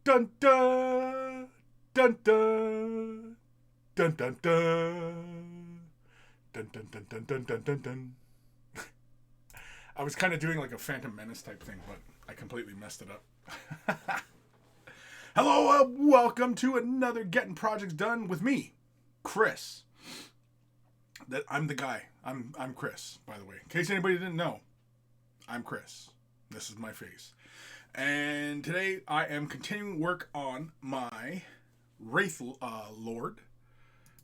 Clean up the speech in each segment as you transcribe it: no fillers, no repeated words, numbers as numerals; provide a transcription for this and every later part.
Dun dun dun dun dun dun dun dun dun dun dun dun dun dun dun. I was kind of doing like a Phantom Menace type thing, but I completely messed it up. Hello, welcome to another Getting Projects Done with me, Chris. That I'm the guy. I'm Chris, by the way. In case anybody didn't know, I'm Chris. This is my face. And today I am continuing work on my Wraithlord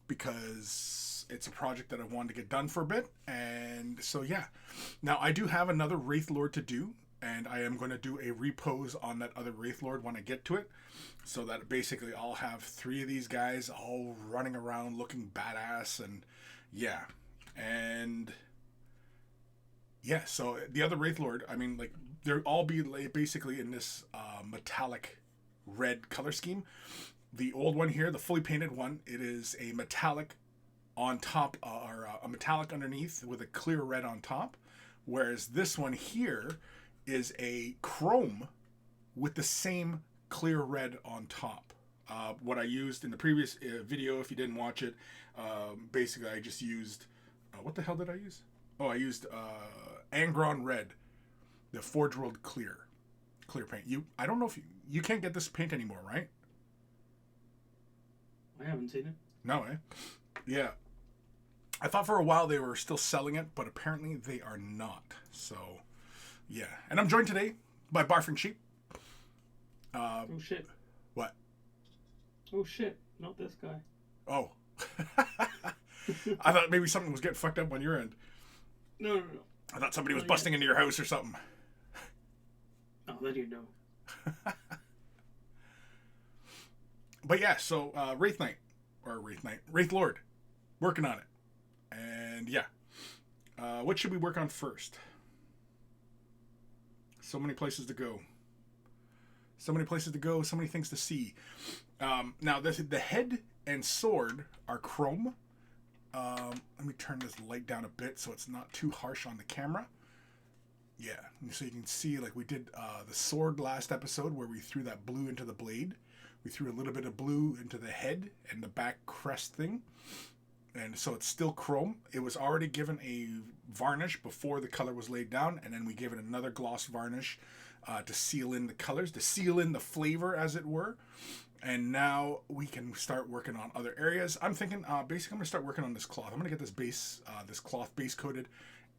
because it's a project that I wanted to get done for a bit. And so, yeah. Now, I do have another Wraithlord to do, and I am going to do a repose on that other Wraithlord when I get to it. So that basically I'll have three of these guys all running around looking badass, and yeah. And yeah, so the other Wraithlord, I mean, like, they'll all be basically in this metallic red color scheme. The old one here, the fully painted one, it is a metallic on top, or a metallic underneath with a clear red on top. Whereas this one here is a chrome with the same clear red on top. What I used in the previous video, if you didn't watch it, basically I just used, what the hell did I use? Oh, I used Angron Red, the Forge World clear paint. I don't know if you can't get this paint anymore, right? I haven't seen it. No, eh? Yeah. I thought for a while they were still selling it, but apparently they are not. So, yeah. And I'm joined today by Barfing Sheep. Oh shit. What? Oh shit. Not this guy. Oh. I thought maybe something was getting fucked up on your end. No. I thought somebody was busting into your house or something. Oh, then you know. But yeah, so Wraithlord, working on it. And yeah, what should we work on first? So many places to go. So many things to see. Now, the head and sword are chrome. Let me turn this light down a bit so it's not too harsh on the camera. Yeah, so you can see, like we did the sword last episode where we threw that blue into the blade. We threw a little bit of blue into the head and the back crest thing. And so it's still chrome. It was already given a varnish before the color was laid down, and then we gave it another gloss varnish to seal in the colors, to seal in the flavor, as it were. And now we can start working on other areas. I'm thinking, basically, I'm going to start working on this cloth. I'm going to get this cloth base coated.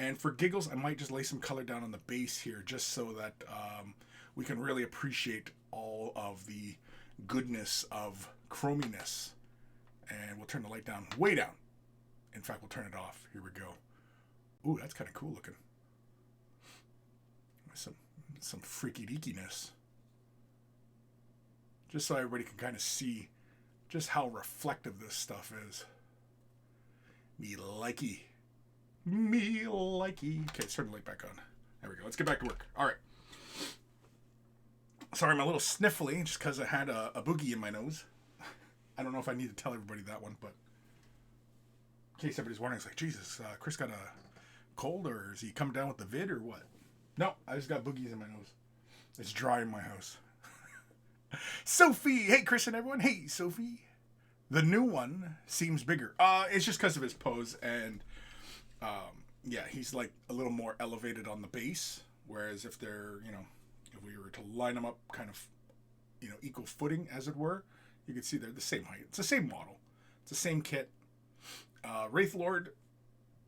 And for giggles, I might just lay some color down on the base here, just so that we can really appreciate all of the goodness of chrominess. And we'll turn the light down, way down. In fact, we'll turn it off. Here we go. Ooh, that's kind of cool looking. Some freaky deakiness. Just so everybody can kind of see just how reflective this stuff is. Me likey. Okay, let's turn the light back on. There we go. Let's get back to work. All right. Sorry, I'm a little sniffly just because I had a boogie in my nose. I don't know if I need to tell everybody that one, but in case everybody's wondering, it's like, Jesus, Chris got a cold, or is he coming down with the vid, or what? No, I just got boogies in my nose. It's dry in my house. Sophie! Hey, Chris and everyone. Hey, Sophie. The new one seems bigger. It's just because of his pose, and yeah, he's like a little more elevated on the base, whereas if we were to line them up kind of, equal footing, as it were, you can see they're the same height. It's the same model. It's the same kit. Wraithlord,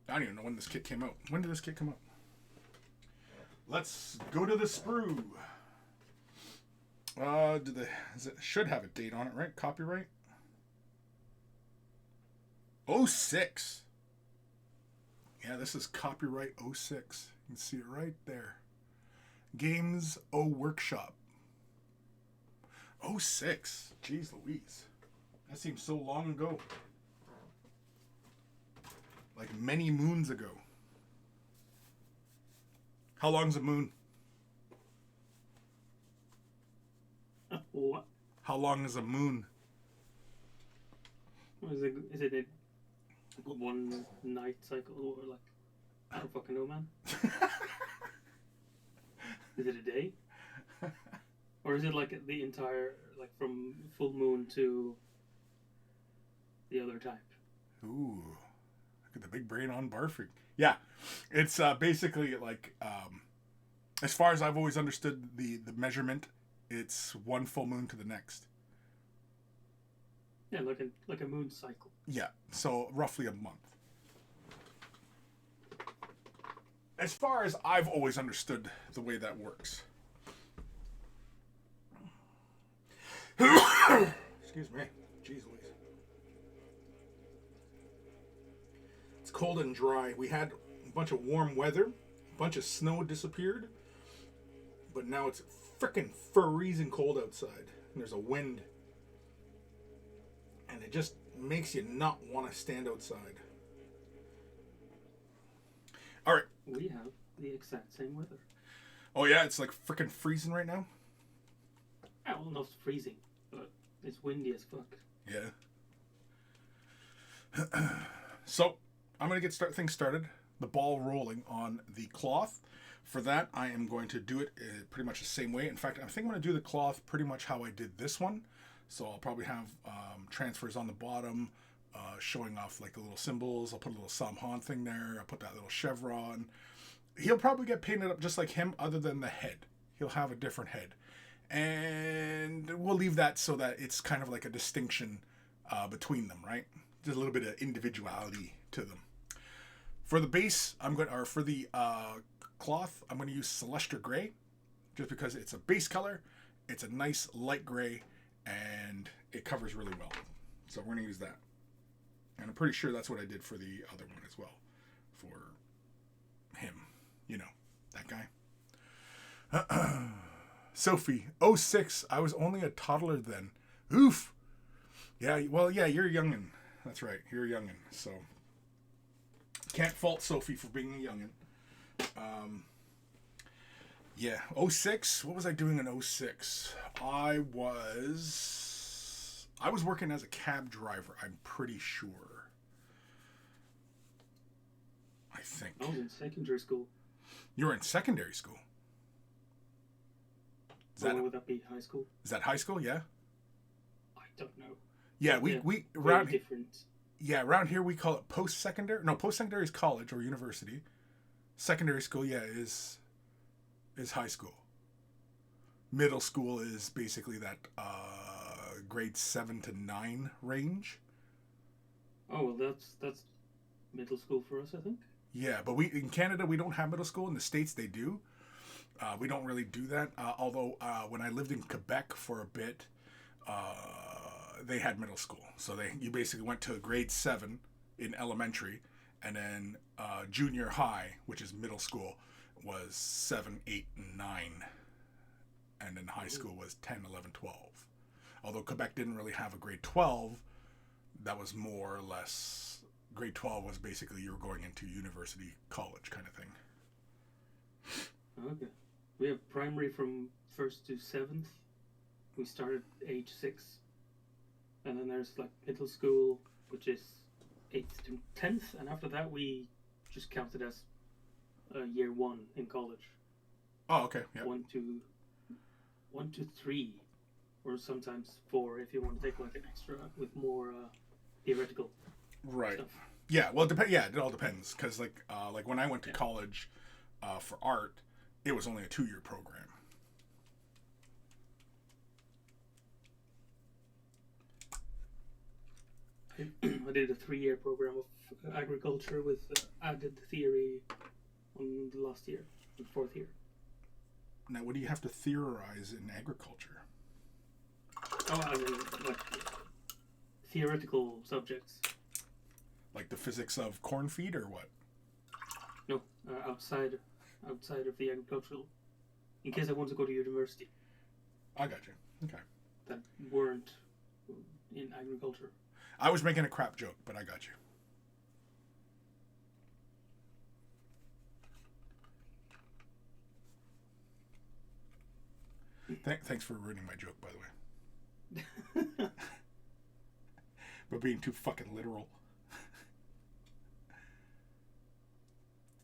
I don't even know when this kit came out. When did this kit come out? Let's go to the sprue. It should have a date on it, right? Copyright? 06. Yeah, this is copyright 06. You can see it right there. Games O Workshop. 06. Jeez Louise. That seems so long ago. Like many moons ago. How long's a moon? What? How long is a moon? Is it a one night cycle, or like, I don't fucking know, man. Is it a day? Or is it like the entire, like from full moon to the other type? Ooh, look at the big brain on barfing. Yeah, it's basically like, as far as I've always understood the measurement, it's one full moon to the next. Yeah, like a moon cycle. Yeah, so roughly a month. As far as I've always understood the way that works. Excuse me. Jeez Louise. It's cold and dry. We had a bunch of warm weather. A bunch of snow disappeared. But now it's frickin' freezing cold outside. And there's a wind. And it just makes you not want to stand outside. All right. We have the exact same weather. Oh, yeah? It's like frickin' freezing right now? Yeah, well, not freezing, but it's windy as fuck. Yeah. So, I'm going to get things started. The ball rolling on the cloth. For that, I am going to do it pretty much the same way. In fact, I think I'm going to do the cloth pretty much how I did this one. So I'll probably have transfers on the bottom, showing off like the little symbols. I'll put a little Samhan thing there. I'll put that little chevron. He'll probably get painted up just like him, other than the head. He'll have a different head. And we'll leave that so that it's kind of like a distinction between them, right? Just a little bit of individuality to them. For the base, for the cloth, I'm going to use Celestia Gray, just because it's a base color. It's a nice light gray, and it covers really well. So we're going to use that. And I'm pretty sure that's what I did for the other one as well. For him. You know, that guy. Sophie, 06. I was only a toddler then. Oof. Yeah, well, yeah, you're a youngin'. That's right. You're a youngin'. So, can't fault Sophie for being a youngin'. Yeah, 06. What was I doing in 06? I was working as a cab driver, I'm pretty sure. I think. I was in secondary school. You were in secondary school? Would that be high school? Is that high school? Yeah. I don't know. Yeah, we around different. Yeah, around here we call it post-secondary. No, post-secondary is college or university. Secondary school, yeah, is high school. Middle school is basically that grade 7 to 9 range. Oh, well, that's middle school for us, I think. Yeah, but in Canada we don't have middle school. In the States they do. We don't really do that. Although when I lived in Quebec for a bit, they had middle school. So you basically went to grade 7 in elementary, and then junior high, which is middle school, was 7, 8, and 9. And then high school was 10, 11, 12. Although Quebec didn't really have a grade 12, that was more or less... Grade 12 was basically you were going into university, college kind of thing. Okay. We have primary from 1st to 7th. We started age 6. And then there's like middle school, which is 8th to 10th. And after that, we just counted as year 1 in college. Oh, okay. Yeah. 1 to 3. Or sometimes 4 if you want to take like an extra with more theoretical stuff. Yeah, well, it all depends. Because like when I went to college for art, it was only a 2-year program. I did a 3-year program of agriculture with added theory on the last year, the 4th year. Now, what do you have to theorize in agriculture? Oh, I mean, like theoretical subjects. Like the physics of corn feed or what? No, outside of the agricultural. In case I want to go to university. I got you. Okay. That weren't in agriculture. I was making a crap joke, but I got you. Thanks for ruining my joke, by the way. But being too fucking literal.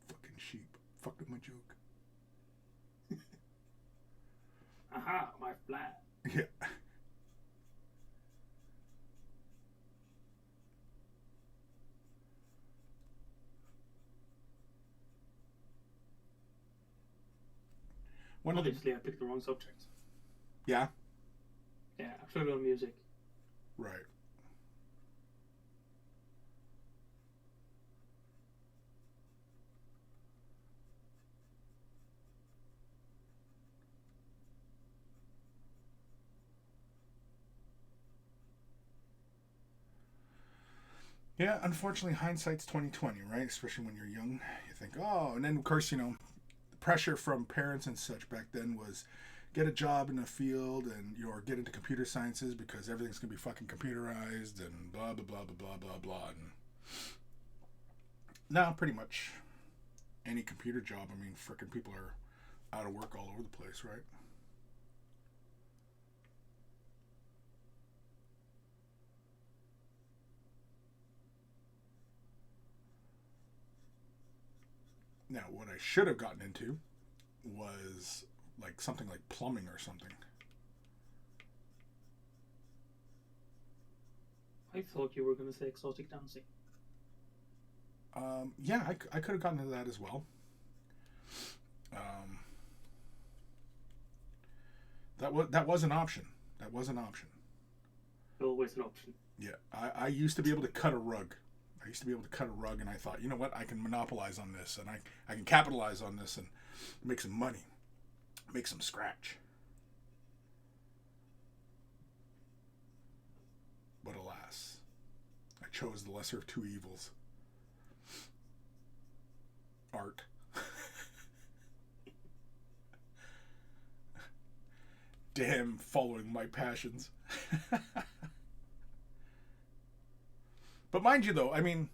Fucking sheep. Fucked up my joke. Aha, my flat. Yeah. One of the Obviously, I picked the wrong subject. yeah, Yeah, I should have done music. right. Yeah, unfortunately, hindsight's 2020, right? Especially when you're young, you think, oh, and then of course, the pressure from parents and such back then was get a job in the field and get into computer sciences because everything's gonna be fucking computerized and blah blah blah blah blah blah blah. And now, pretty much any computer job, I mean, frickin' people are out of work all over the place, right? Now, what I should have gotten into was like something like plumbing or something. I thought you were going to say exotic dancing. Yeah, I could have gotten into that as well. Um, that was an option. That was an option. Always an option. Yeah, I used to be able to cut a rug. I used to be able to cut a rug, and I thought, you know what, I can monopolize on this, and I can capitalize on this and make some money, make some scratch. But alas, I chose the lesser of two evils. Art. Damn, following my passions. But mind you, though, I mean,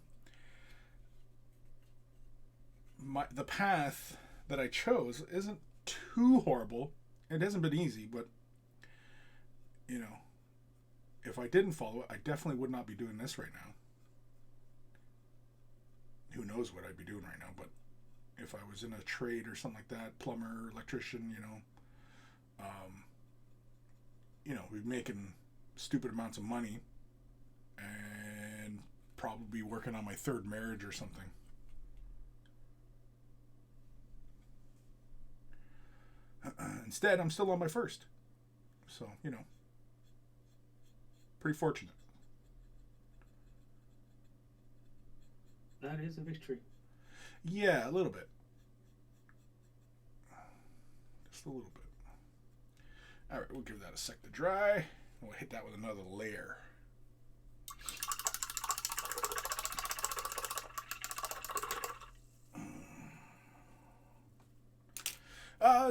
the path that I chose isn't too horrible. It hasn't been easy, but you know, if I didn't follow it, I definitely would not be doing this right now. Who knows what I'd be doing right now? But if I was in a trade or something like that, plumber, electrician, we'd be making stupid amounts of money and probably working on my third marriage or something. Instead, I'm still on my first. So, pretty fortunate. That is a victory. Yeah, a little bit. Just a little bit. Alright, we'll give that a sec to dry. We'll hit that with another layer.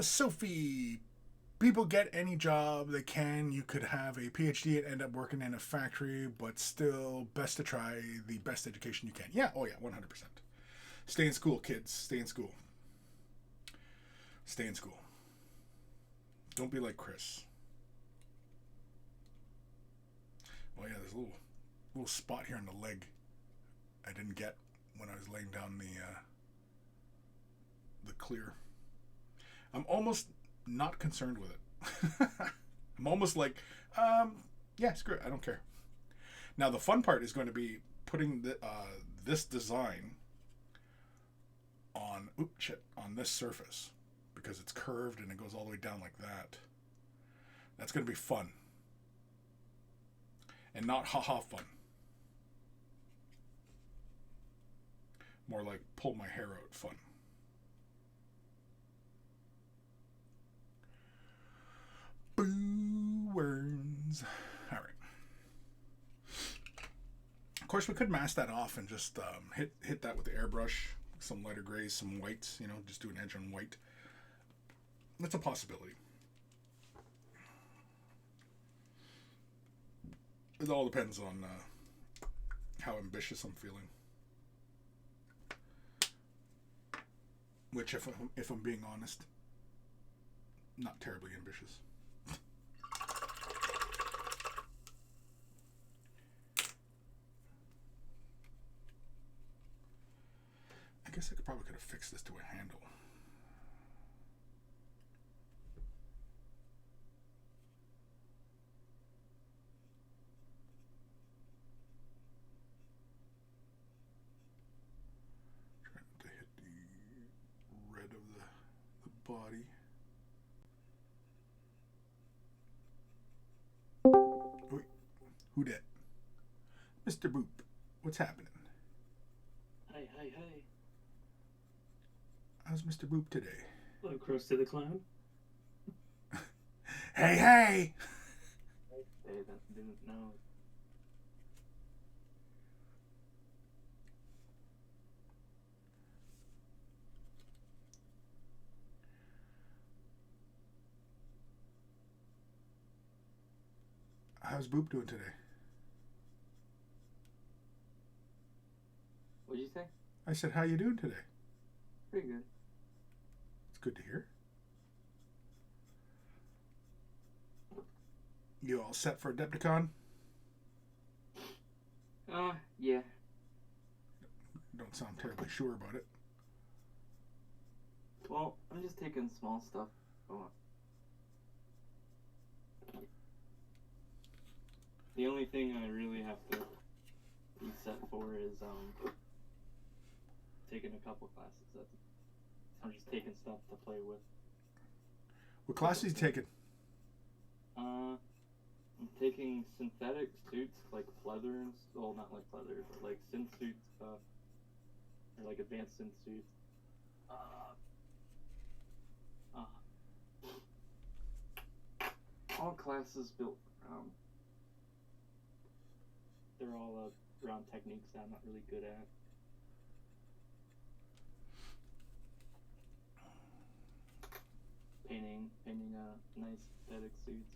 Sophie, people get any job they can. You could have a PhD and end up working in a factory, but still best to try the best education you can. Yeah, oh yeah, 100%. Stay in school, kids. Stay in school. Stay in school. Don't be like Chris. Oh yeah, there's a little spot here on the leg I didn't get when I was laying down the clear. I'm almost not concerned with it. I'm almost like, yeah, screw it. I don't care. Now the fun part is going to be putting this design on this surface because it's curved and it goes all the way down like that. That's going to be fun. And not haha fun. More like pull my hair out fun. Boo worms. All right. Of course, we could mask that off and just hit that with the airbrush. Some lighter grays, some whites. Just do an edge on white. That's a possibility. It all depends on how ambitious I'm feeling. Which, if I'm being honest, not terribly ambitious. I guess I probably could have fixed this to a handle. body. Wait, who dat? Mr. Boop, what's happening? Hey, hey, hey. How's Mr. Boop today? Hello, Krusty the Clown. Hey, hey! Hey, that didn't know. How's Boop doing today? What'd you say? I said, how you doing today? Pretty good. It's good to hear. You all set for Adepticon? Yeah. Don't sound terribly sure about it. Well, I'm just taking small stuff. Oh. The only thing I really have to be set for is taking a couple classes. I'm just taking stuff to play with. What class are you taking? I'm taking synthetic suits like leather and well, not like leather, but like synth suit stuff, or like advanced synth suits. All classes built around. They're all around techniques that I'm not really good at. Painting nice synthetic suits.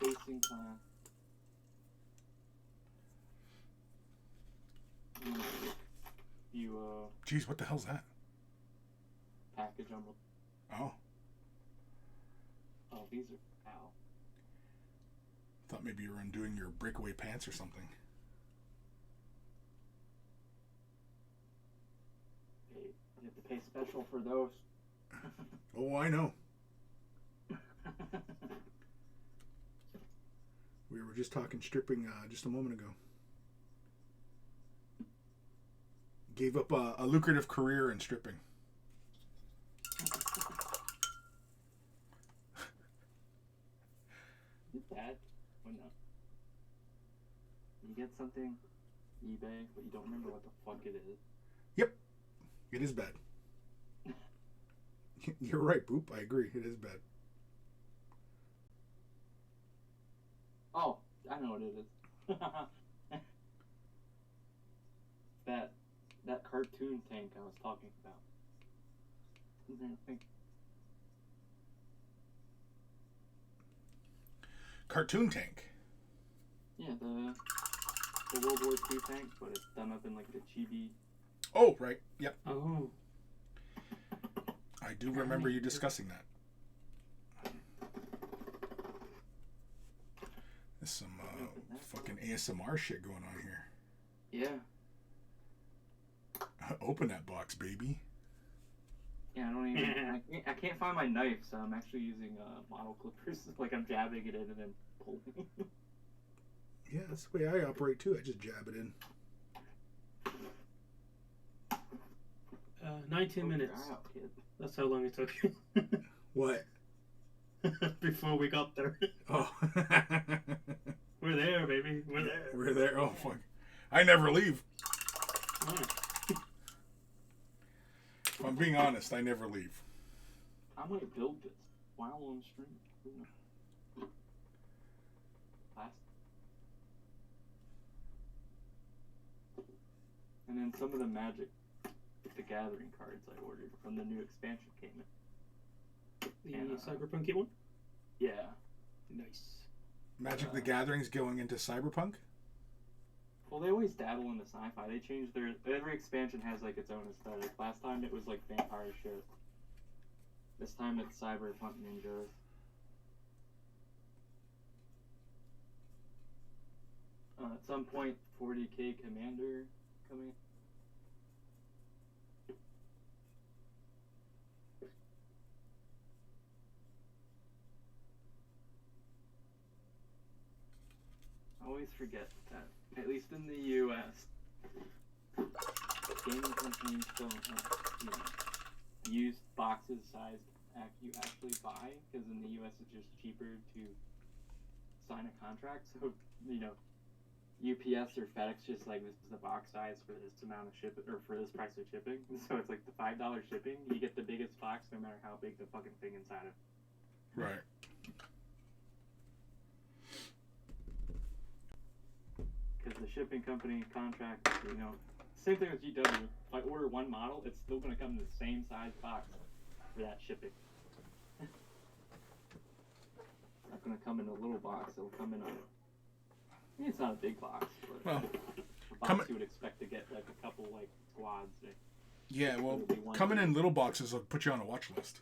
Facing class. You Jeez, what the hell's that? package on. Oh, Oh, these are ow. thought maybe you were undoing your breakaway pants or something. Hey, you have to pay special for those. Oh, I know. We were just talking stripping just a moment ago. Gave up a lucrative career in stripping. Is it bad when you get something eBay but you don't remember what the fuck it is? Yep, it is bad. You're right, Boop. I agree. It is bad. Oh, I know what it is. that cartoon tank I was talking about. I think Cartoon tank. yeah, the World War II tank, but it's done up in like the chibi. Oh, right. Yep. Oh. I do remember you discussing that. There's some fucking ASMR shit going on here. Yeah. Open that box, baby. Yeah, I don't even. I can't find my knife, so I'm actually using model clippers. Like I'm jabbing it in and then pulling. Yeah, that's the way I operate too. I just jab it in. 19 minutes. Out, kid. That's how long it took you. What? Before we got there. Oh. We're there, baby. We're there. We're there. Oh, fuck. I never leave. Alright. If I'm being honest, I never leave. I might build this while on stream. Last. And then some of the Magic the Gathering cards I ordered from the new expansion came in. The And, cyberpunky one? Yeah. Nice. Magic the Gathering's going into Cyberpunk? Well, they always dabble into sci-fi. They change their... Every expansion has, like, its own aesthetic. Last time it was, like, vampire shit. This time it's cyberpunk ninjas. At some point, 40k Commander coming. I always always forget that, at least in the U.S., gaming companies don't, use boxes size you actually buy, because in the U.S. it's just cheaper to sign a contract. So, UPS or FedEx just like, this is the box size for this amount of shipping, or for this price of shipping. So it's like the $5 shipping, you get the biggest box no matter how big the fucking thing inside of it. Right. Because the shipping company contract, same thing with GW. If I order one model, it's still going to come in the same size box for that shipping. It's not going to come in a little box. It'll come in it's not a big box, but Well, a box you would expect to get like a couple like squads. Yeah, well, coming in little boxes will put you on a watch list.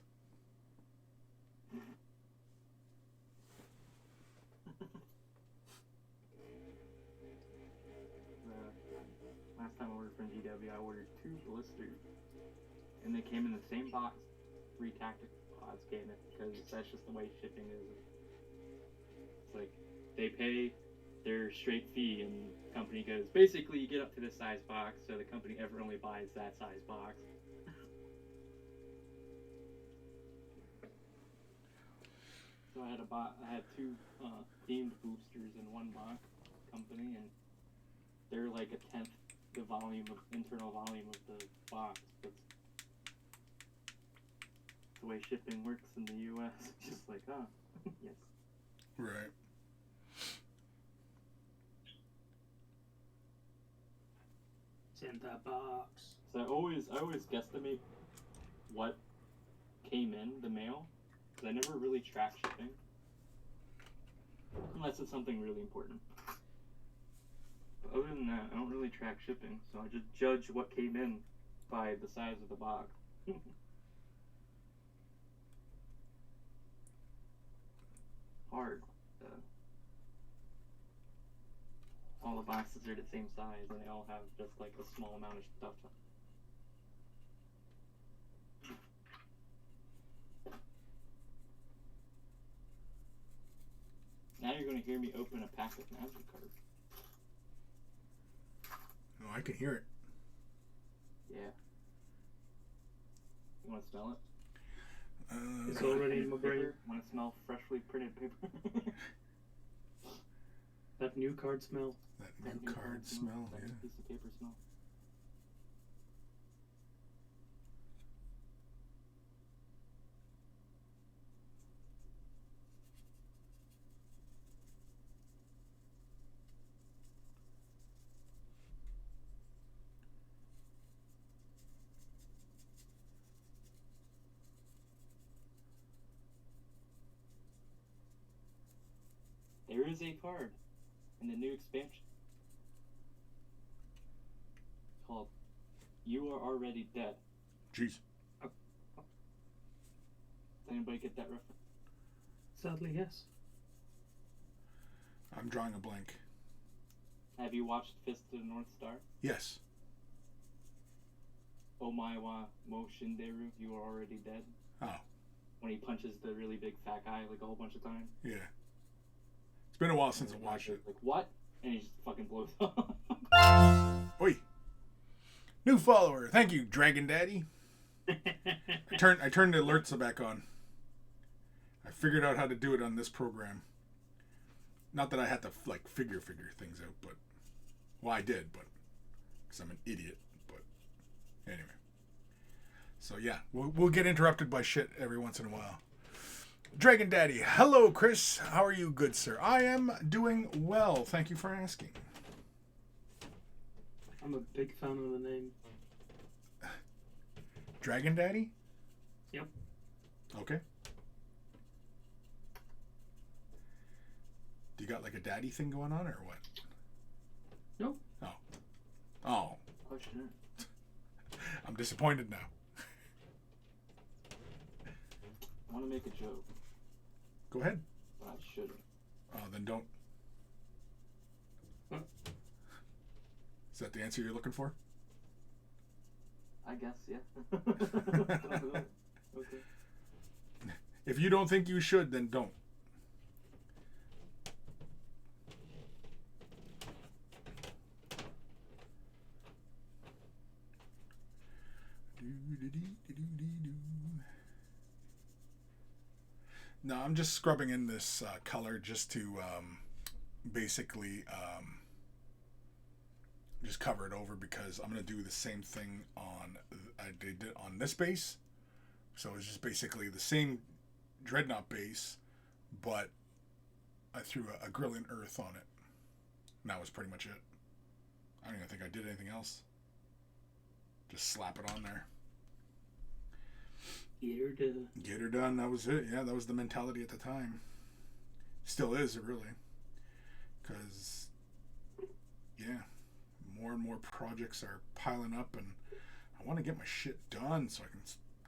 Last time I ordered from GW, I ordered 2 blisters, and they came in the same box 3 tactical pods came in, because that's just the way shipping is. It's like, they pay their straight fee, and the company goes, basically you get up to this size box, so the company ever only buys that size box. So I had 2 themed boosters in one box company, and they're like a tenth the internal volume of the box. But the way shipping works in the U.S., it's just like, yes. Right. It's in that box. So I always guesstimate what came in the mail, because I never really track shipping, unless it's something really important. But other than that, I don't really track shipping, so I just judge what came in by the size of the box. Hard. All the boxes are the same size, and they all have just like a small amount of stuff. Now you're going to hear me open a pack of magic cards. Oh, I can hear it. Yeah. You want to smell it? It's already in my brain. Want to smell freshly printed paper? That new card smell. That new card smell, that yeah. piece of paper smell. There is a card in the new expansion called You Are Already Dead. Jeez. Does anybody get that reference? Sadly, yes. I'm drawing a blank. Have you watched Fist of the North Star? Yes. Omae wa mo shinderu, you are already dead. Oh. When he punches the really big fat guy like a whole bunch of times. Yeah. It's been a while since I watched it. Like, what? And he just fucking blows up. Oi. New follower. Thank you, Dragon Daddy. I turned the alerts back on. I figured out how to do it on this program. Not that I had to like figure things out, but I did, but because I'm an idiot. But anyway. So yeah, we'll get interrupted by shit every once in a while. Dragon Daddy, hello Chris. How are you, good sir? I am doing well. Thank you for asking. I'm a big fan of the name. Dragon Daddy? Yep. Okay. Do you got like a daddy thing going on or what? Nope. Oh. Oh. Oh shit. I'm disappointed now. I want to make a joke. Go ahead. But I shouldn't. Oh, then don't. Huh? Is that the answer you're looking for? I guess, yeah. Okay. If you don't think you should, then don't. No, I'm just scrubbing in this color just to basically just cover it over, because I'm going to do the same thing I did on this base. So it's just basically the same Dreadnought base, but I threw a Grillion Earth on it. And that was pretty much it. I don't even think I did anything else. Just slap it on there. Get her done. Get her done. That was it. Yeah, that was the mentality at the time. Still is, really. Because, yeah, more and more projects are piling up, and I want to get my shit done so I can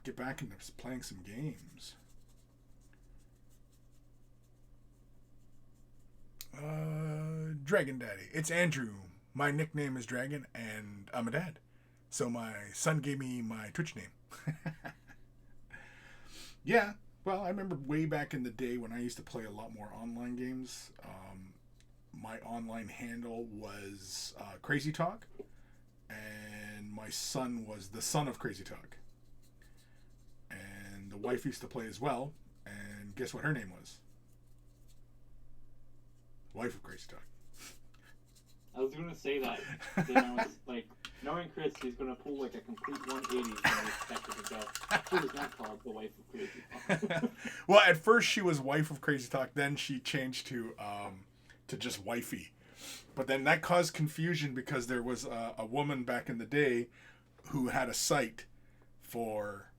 get back into playing some games. Dragon Daddy. It's Andrew. My nickname is Dragon, and I'm a dad. So my son gave me my Twitch name. Yeah, well, I remember way back in the day when I used to play a lot more online games. My online handle was Crazy Talk, and my son was the son of Crazy Talk. And the wife used to play as well, and guess what her name was? Wife of Crazy Talk. I was gonna say that. Then I was like, knowing Chris, he's gonna pull like a complete 180 when I expected to go. She was not called the wife of Crazy Talk. Well, at first she was wife of Crazy Talk, then she changed to just wifey. But then that caused confusion because there was a woman back in the day who had a site for,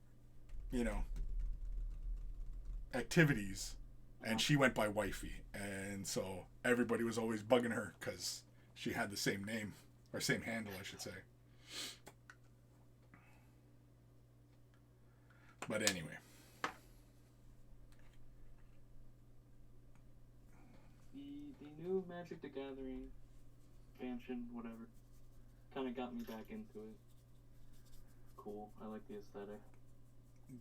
activities, and she went by wifey, and so everybody was always bugging her because she had the same name, or same handle, I should say. But anyway. The new Magic the Gathering expansion, whatever, kind of got me back into it. Cool. I like the aesthetic.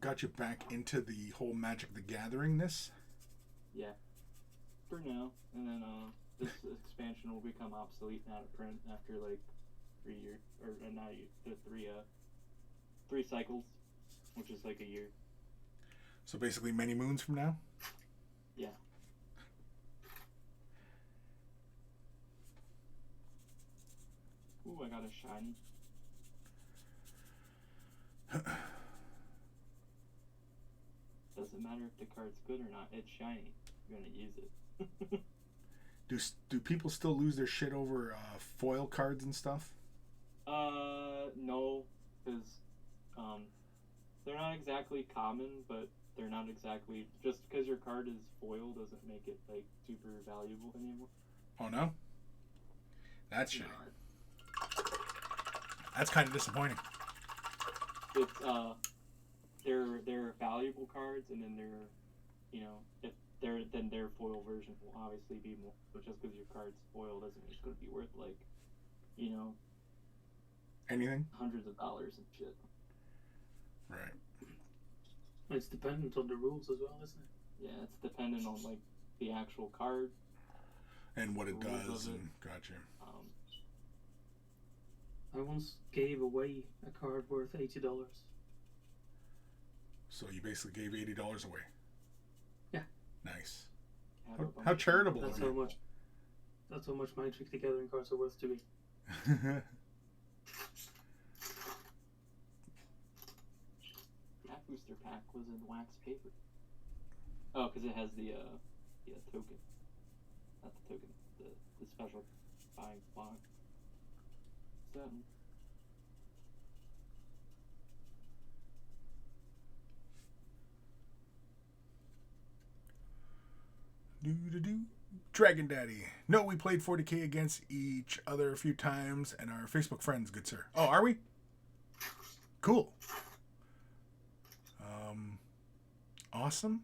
Got you back into the whole Magic the Gathering-ness? Yeah. For now. And then this expansion will become obsolete and out of print after like 3 years, or not the three cycles, which is like a year. So basically many moons from now? Yeah. Ooh, I got a shiny. Doesn't matter if the card's good or not, it's shiny. You're gonna use it. Do people still lose their shit over foil cards and stuff? No, because they're not exactly common, but they're not exactly, just because your card is foil doesn't make it like super valuable anymore. Oh no? That's shitty. That's kind of disappointing. It's they're valuable cards, and then if their foil version will obviously be more. But just because your card's foil doesn't mean it's going to be worth like, anything, hundreds of dollars and shit. Right. It's dependent on the rules as well, isn't it? Yeah, it's dependent on like the actual card and what it rules does. of it. And gotcha. I once gave away a card worth $80. So you basically gave $80 away. Yeah. Nice. Have a bunch How of- charitable That's of how you. much. That's how much Magic the Gathering cards are worth to me. That booster pack was in wax paper. Oh, because it has the token. Not the token. The special buying block. Something. Do-do-do. Dragon Daddy. No, we played 40k against each other a few times and are Facebook friends, good sir. Oh, are we? Cool. Awesome.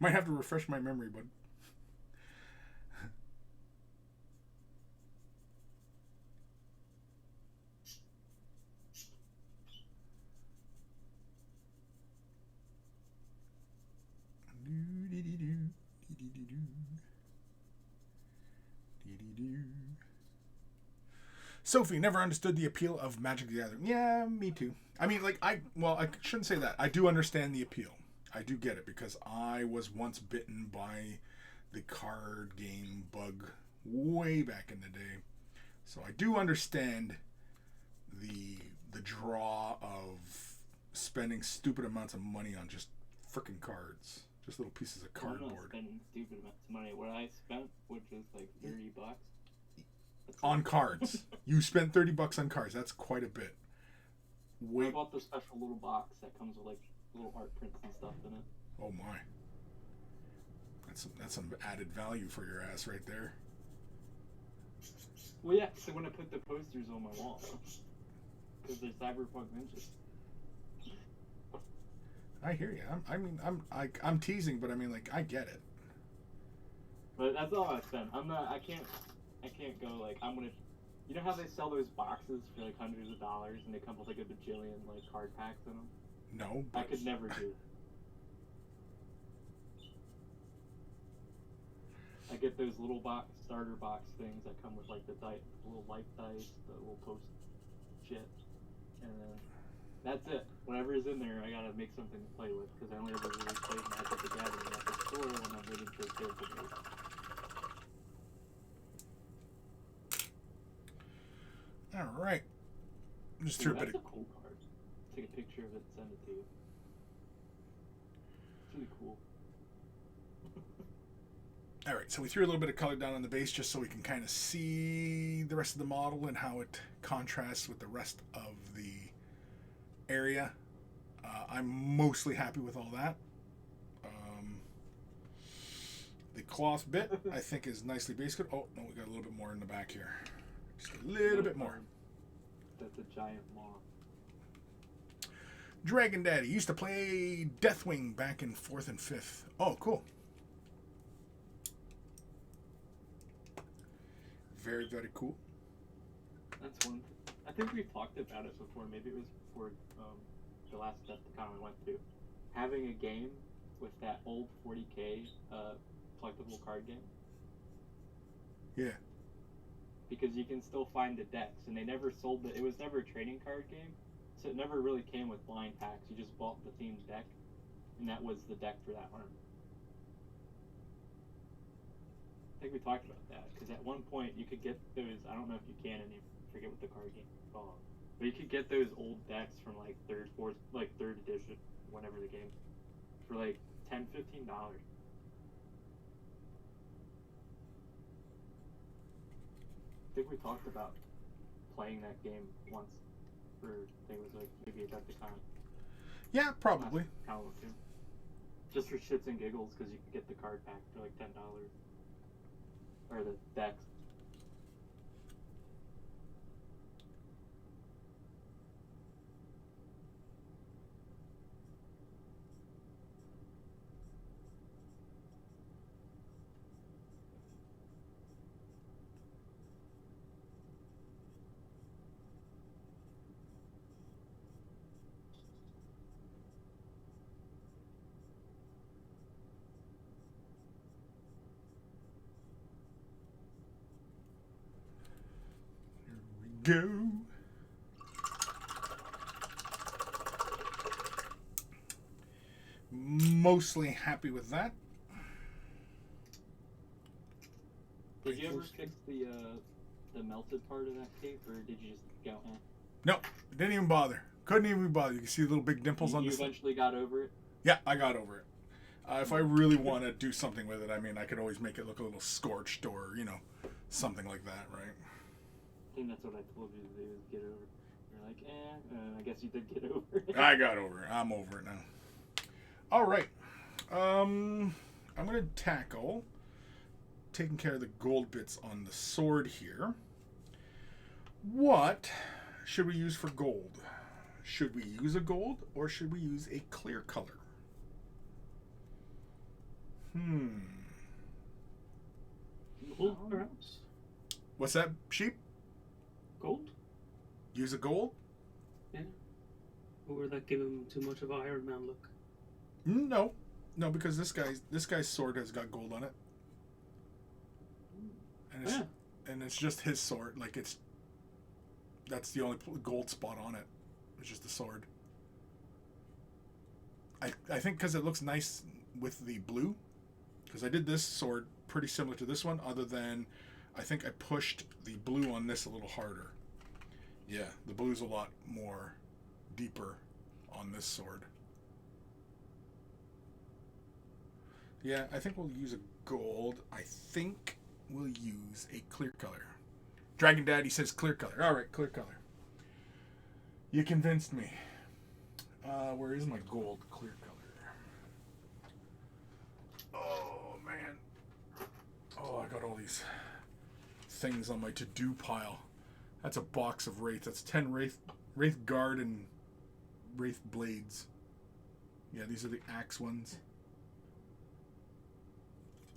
Might have to refresh my memory, bud. Sophie never understood the appeal of Magic the Gathering. Yeah, me too. I mean, like, I shouldn't say that. I do understand the appeal. I do get it because I was once bitten by the card game bug way back in the day. So I do understand the draw of spending stupid amounts of money on just frickin' cards. Just little pieces of I'm not cardboard. spending stupid amounts of money. What I spent, which was like $30. On cards. You spent $30 on cards. That's quite a bit. I bought the special little box that comes with like little art prints and stuff in it. Oh my. That's some added value for your ass right there. Well, yeah, so when I put the posters on my wall, because they're cyberpunk ninjas. I hear you. I'm teasing, but I mean, like, I get it. But that's all I spent. I can't go like I'm gonna. You know how they sell those boxes for like hundreds of dollars and they come with like a bajillion like card packs in them? No, but... I could never do. I get those little starter box things that come with like the little life dice, the little post shit, and then that's it. Whatever is in there, I gotta make something to play with because I only ever really played Magic the Gathering at the store when I'm waiting for a kid to make. All right. Just threw a bit That's of... a cool card. Take a picture of it and send it to you. It's really cool. All right, so we threw a little bit of color down on the base just so we can kind of see the rest of the model and how it contrasts with the rest of the area. I'm mostly happy with all that. The cloth bit, I think, is nicely based. Oh, no, we got a little bit more in the back here. Just a little bit more. That's a giant moth. Dragon Daddy used to play Deathwing back in 4th and 5th. Oh, cool. Very, very cool. That's one. I think we've talked about it before. Maybe it was before the last Deathcon we went to. Having a game with that old 40k collectible card game. Yeah. Because you can still find the decks, and they never sold it. It was never a trading card game, so it never really came with blind packs. You just bought the themed deck, and that was the deck for that arm. I think we talked about that, because at one point you could get those, I don't know if you can anymore, I forget what the card game is called, but you could get those old decks from like third edition, whenever the game, for like $10-15. I think we talked about playing that game once, for, I think it was like maybe a Decepticon. Yeah, probably. Just for shits and giggles, because you could get the card pack for like $10. Or the decks. Go. Mostly happy with that. Did you ever fix the melted part of that tape, or did you just go? No, didn't even bother. Couldn't even bother. You can see the little big dimples on the. You eventually got over it. Yeah, I got over it. If I really want to do something with it, I mean, I could always make it look a little scorched, or something like that, right? I think that's what I told you to do, is get over it. You're like, I guess you did get over it. I got over it. I'm over it now. All right. I'm going to tackle taking care of the gold bits on the sword here. What should we use for gold? Should we use a gold, or should we use a clear color? Gold, perhaps? What's that, Sheep? Gold? Use a gold? Yeah. Or would that give him too much of an Iron Man look? No, because this guy's sword has got gold on it, and it's just his sword. Like, it's That's the only gold spot on it. It's just the sword. I think because it looks nice with the blue. Because I did this sword pretty similar to this one, other than I think I pushed the blue on this a little harder. Yeah, the blue's a lot more deeper on this sword. Yeah, I think we'll use a gold. I think we'll use a clear color. Dragon Daddy says clear color. All right, clear color. You convinced me. Where is my gold clear color? Oh, man. Oh, I got all these things on my to-do pile. That's a box of Wraith. That's 10 Wraith Guard and Wraith Blades. Yeah, these are the axe ones.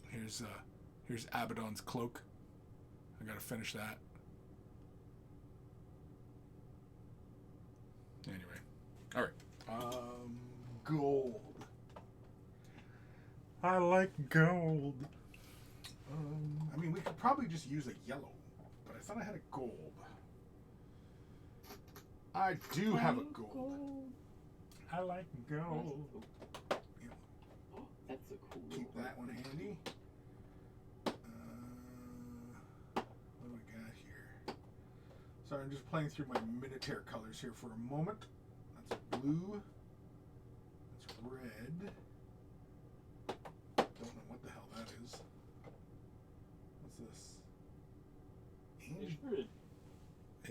Here's Abaddon's cloak. I gotta finish that. Anyway. Alright. Gold. I like gold. I mean, we could probably just use a yellow, but I thought I had a gold. I do have a gold. I like gold. Oh, that's a cool. Keep that one handy. What do we got here? Sorry, I'm just playing through my Minotaur colors here for a moment. That's blue. That's red. Don't know what the hell that is. What's this?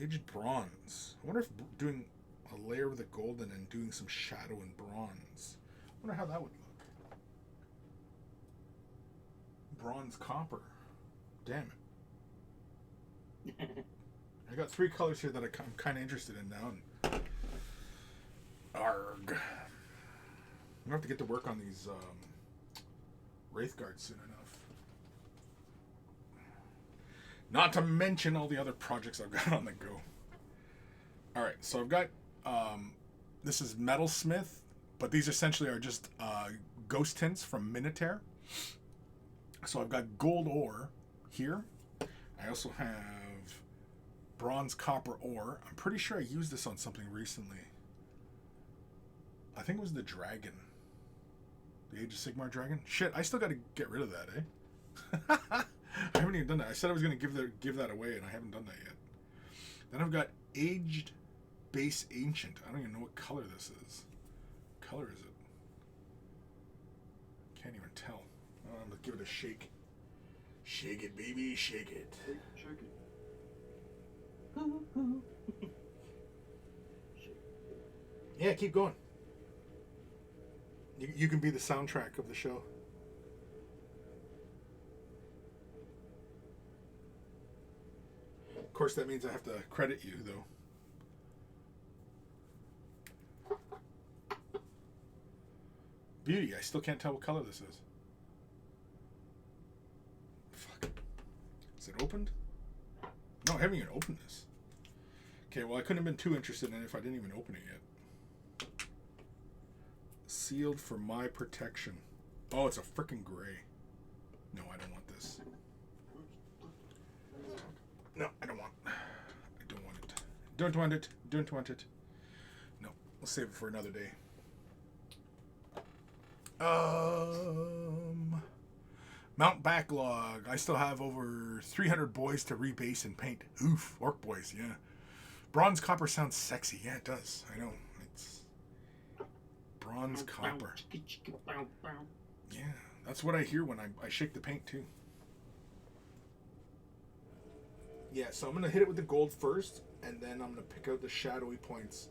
Aged bronze. I wonder if doing a layer with a gold and then doing some shadow in bronze. I wonder how that would look. Bronze copper. Damn it. I got 3 colors here that I'm kind of interested in now. And arg. I'm going to have to get to work on these Wraith Guards soon enough. Not to mention all the other projects I've got on the go. Alright, so I've got, this is Metalsmith, but these essentially are just ghost tints from Minotaur. So I've got gold ore here. I also have bronze copper ore. I'm pretty sure I used this on something recently. I think it was the dragon. The Age of Sigmar dragon. Shit, I still got to get rid of that, eh? I haven't even done that. I said I was going to give that away, and I haven't done that yet. Then I've got Aged Base Ancient. I don't even know what color this is. What color is it? Can't even tell. I'm going to give it a shake. Shake it, baby, shake it. Shake it. Yeah, keep going. You can be the soundtrack of the show. Of course, that means I have to credit you, though. Beauty, I still can't tell what color this is. Fuck. Is it opened? No, I haven't even opened this. Okay, well, I couldn't have been too interested in it if I didn't even open it yet. Sealed for my protection. Oh, it's a frickin' gray. No, I don't want this. No, I don't want. I don't want it. Don't want it. Don't want it. No, we'll save it for another day. Mount backlog. I still have over 300 boys to rebase and paint. Oof, orc boys, yeah. Bronze copper sounds sexy. Yeah, it does. I know. It's bronze copper. Yeah, that's what I hear when I shake the paint too. Yeah, so I'm going to hit it with the gold first, and then I'm going to pick out the shadowy points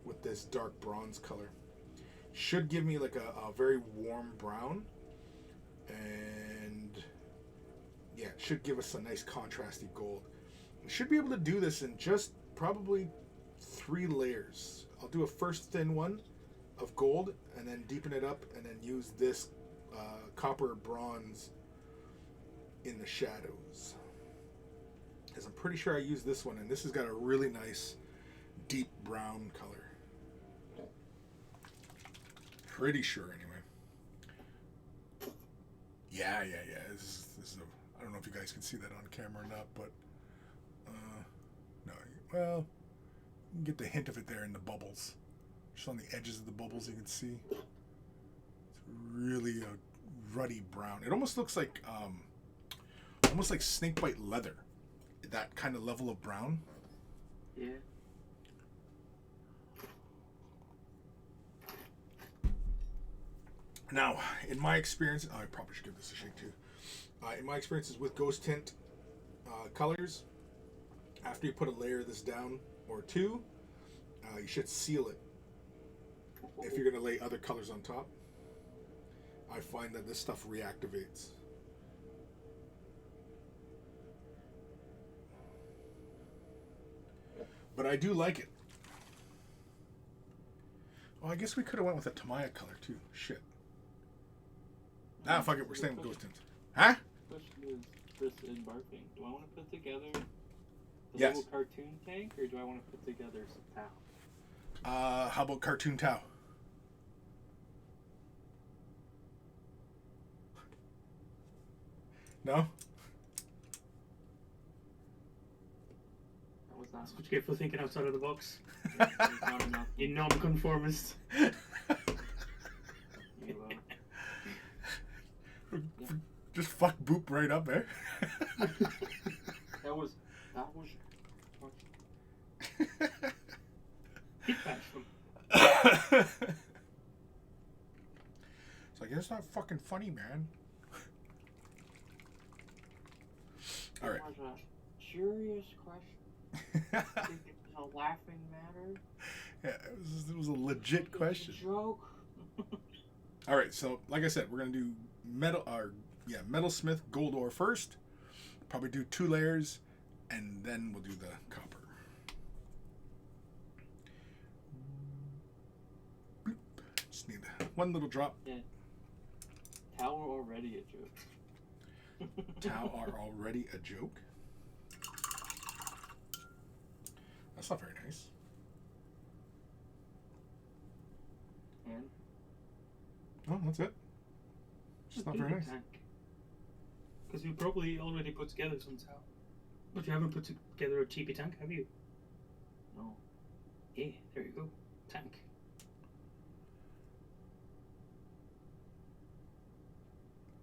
with this dark bronze color. Should give me like a very warm brown, and yeah, it should give us a nice contrasty gold. Should be able to do this in just probably 3 layers. I'll do a first thin one of gold, and then deepen it up, and then use this copper bronze in the shadows. Because I'm pretty sure I used this one, and this has got a really nice deep brown color. Pretty sure, anyway. Yeah. This is I don't know if you guys can see that on camera or not, but no. Well, You can get the hint of it there in the bubbles. Just on the edges of the bubbles, you can see. It's really a ruddy brown. It almost looks like snakebite leather. That kind of level of brown. Yeah. Now, in my experience, I probably should give this a shake too. In my experiences with ghost tint colors, after you put a layer of this down or two, you should seal it. If you're going to lay other colors on top, I find that this stuff reactivates. But I do like it. Oh, I guess we could have went with a Tamaya color too. Shit. Ah, fuck it. We're staying with ghost tints. Huh? Question is this embarking. Do I want to put together the Yes. little cartoon tank, or do I want to put together some towel? How about cartoon Tau? No? That was not. That's what you get for thinking outside of the box. There's not enough. You non-conformist. You, Just fuck Boop right up, eh? that was. Hit bash them. It's like, it's not fucking funny, man. All right. That was a curious question. Think it was a laughing matter? Yeah, it was a legit question. Joke. All right, so like I said, we're gonna do metalsmith gold ore first. Probably do 2 layers, and then we'll do the copper. Boop. Just need one little drop. Yeah. Tower already a joke. Tau are already a joke. That's not very nice. And Oh, that's it. Just not very nice. Because you probably already put together some towel. But you haven't put together a TP tank, have you? no. Yeah, there you go. Tank.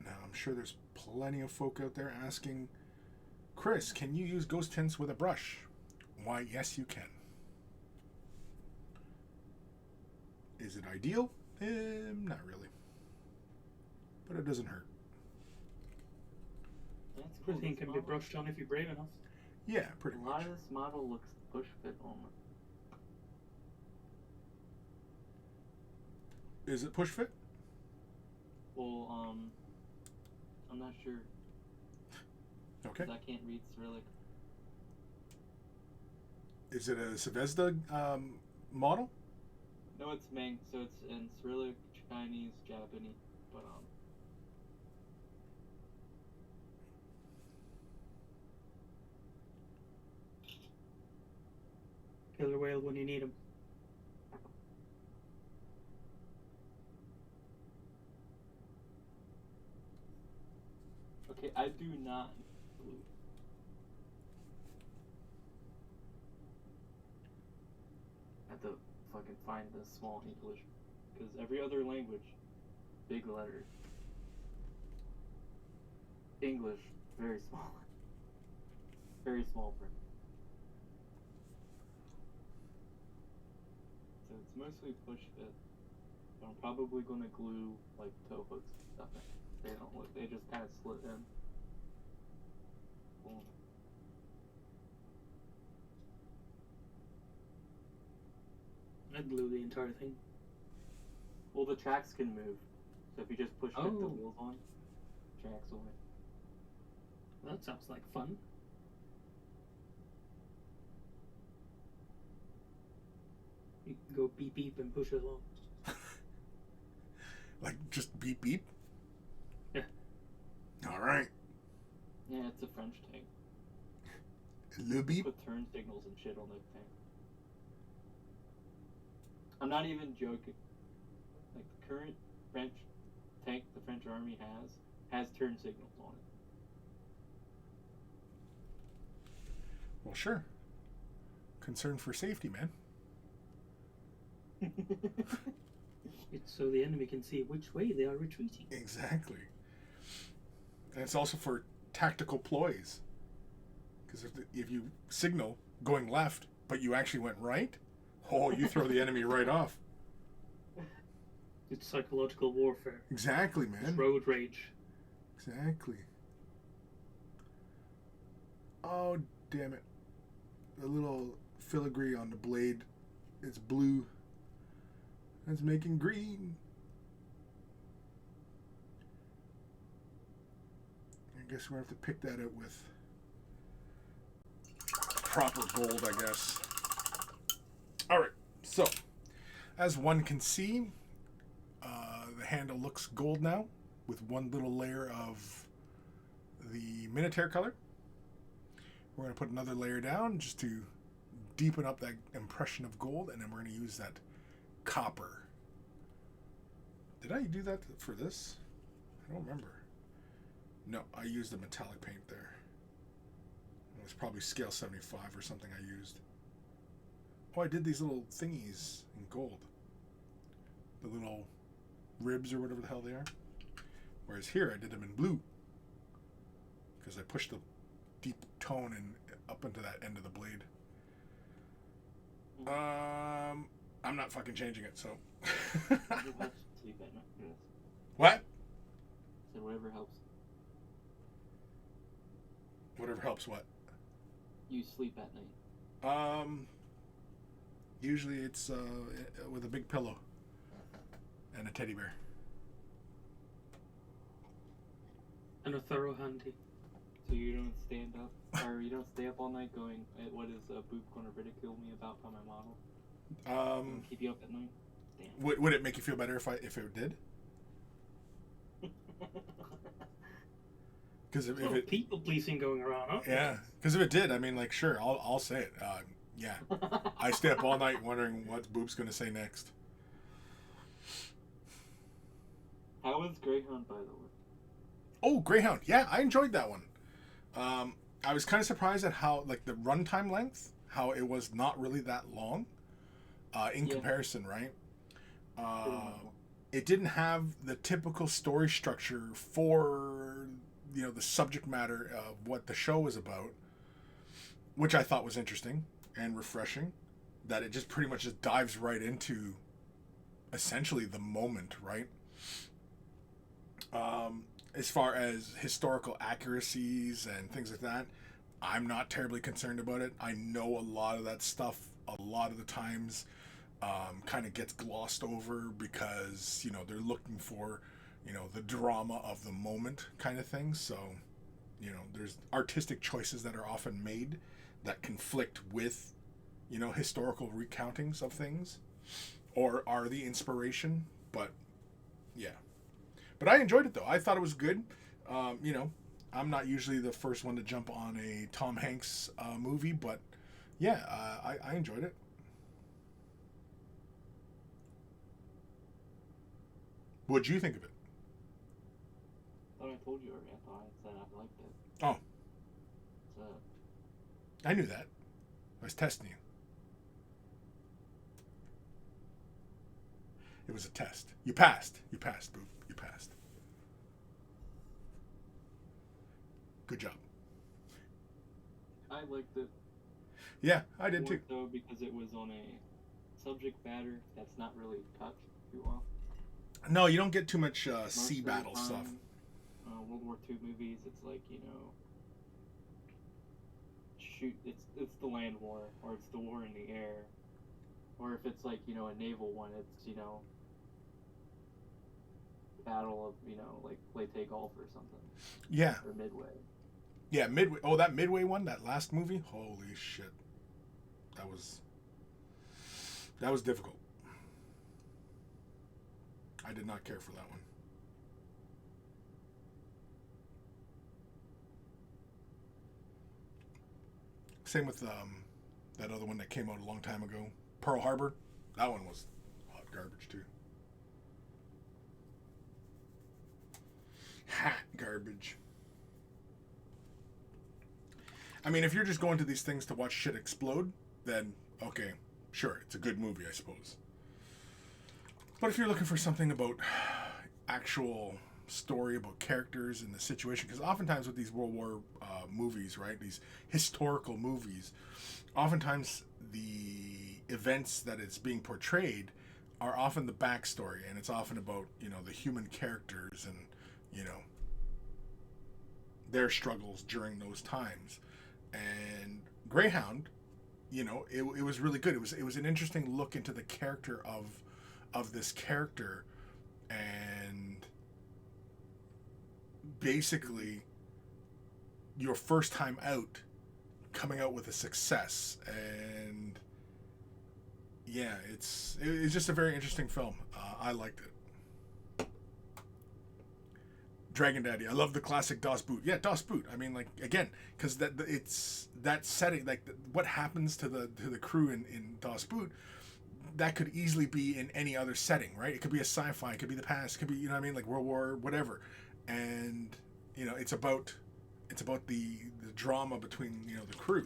Now, I'm sure there's plenty of folk out there asking, Chris, can you use ghost tints with a brush? Why, yes, you can. Is it ideal? Not really. But it doesn't hurt. That's cool. Everything This can be model- brushed on if you're brave enough. Yeah, pretty A lot much. of this model looks push fit only. Is it push fit? Well, I'm not sure. Okay. 'Cause I can't read Cyrillic. Is it a Zvezda model? No, it's Meng, so it's in Cyrillic, Chinese, Japanese, but Killer whale when you need him. okay, I do not blue. I have to fucking find the small English, because every other language, big letters. English, very small. Very small print. So it's mostly push fit. But I'm probably gonna glue like toe hooks and stuff in. They don't look, they just kind of slit in. Boom. I'd glue the entire thing. Well, the tracks can move. So if you just push fit the Oh. wheels on, tracks away. That sounds like fun. You can go beep beep and push it along. Like, just beep beep? Yeah. Alright. Yeah, it's a French tank. Le beep? Put turn signals and shit on that tank. I'm not even joking. Like the current French tank the French army has turn signals on it. Well, sure. concern for safety, man. It's so the enemy can see which way they are retreating. Exactly. And it's also for tactical ploys. Because if you signal going left, but you actually went right, oh, you throw the enemy right off. It's psychological warfare. Exactly, man. It's road rage. Exactly. Oh, damn it. The little filigree on the blade, it's blue. It's making green. I guess we're going to have to pick that out with proper gold, I guess. Alright, so, as one can see, the handle looks gold now, with one little layer of the Minotaur color. We're going to put another layer down just to deepen up that impression of gold, and then we're going to use that copper. Did I do that for this? I don't remember. No, I used a metallic paint there. It was probably scale 75 or something I used. Oh, I did these little thingies in gold. The little ribs or whatever the hell they are. Whereas here I did them in blue. Because I pushed the deep tone in up into that end of the blade. I'm not fucking changing it, so. What? So whatever helps. Whatever helps what? You sleep at night. Usually it's with a big pillow and a teddy bear. And a thorough handy. So you don't stand up, or you don't stay up all night going, what is Boop going to ridicule me about on my model? Keep you up at night? Damn. Would it make you feel better if it did? Because if it people pleasing going around, huh? yeah, because if it did, I mean, like, sure, I'll say it. Yeah, I stay up all night wondering what Boop's gonna say next. How was Greyhound, by the way? Oh, Greyhound, yeah, I enjoyed that one. I was kind of surprised at how, like, the runtime length, how it was not really that long, in comparison, right? It didn't have the typical story structure for, you know, the subject matter of what the show was about, which I thought was interesting and refreshing, that it just pretty much just dives right into essentially the moment, right? As far as historical accuracies and things like that, I'm not terribly concerned about it. I know a lot of that stuff a lot of the times kind of gets glossed over because, you know, they're looking for, you know, the drama of the moment kind of thing. So, you know, there's artistic choices that are often made that conflict with, you know, historical recountings of things or are the inspiration. But yeah, but I enjoyed it though. I thought it was good. You know, I'm not usually the first one to jump on a Tom Hanks movie, but yeah, I enjoyed it. What'd you think of it? I thought I told you already. I thought I said I liked it. Oh. So. I knew that. I was testing you. It was a test. You passed. You passed, Boop. You passed. Good job. I liked it. Yeah, I did too. Though, because it was on a subject matter that's not really touched too often. No, you don't get too much Most sea of the battle time, stuff. World War II movies, it's like, you know, shoot, it's the land war, or it's the war in the air, or if it's like, you know, a naval one, it's, you know, battle of, you know, like Leyte Gulf or something. Yeah. Or Midway. Yeah, Midway. Oh, that Midway one, that last movie. Holy shit, that was difficult. I did not care for that one. Same with that other one that came out a long time ago, Pearl Harbor. That one was hot garbage too. Hot garbage. I mean, if you're just going to these things to watch shit explode, then okay, sure, it's a good movie, I suppose. But if you're looking for something about actual story, about characters and the situation, because oftentimes with these World War movies, right, these historical movies, oftentimes the events that it's being portrayed are often the backstory, and it's often about, you know, the human characters and, you know, their struggles during those times. And Greyhound, you know, it was really good. It was an interesting look into the character of this character, and basically your first time out coming out with a success. And yeah, it's just a very interesting film. I liked it. Dragon Daddy, I love the classic Das Boot. Yeah, Das Boot. I mean, like, again, because it's that setting, like what happens to the crew in Das Boot, that could easily be in any other setting, right? It could be a sci-fi, it could be the past, it could be, you know what I mean, like World War, whatever. And, you know, it's about the drama between, you know, the crew.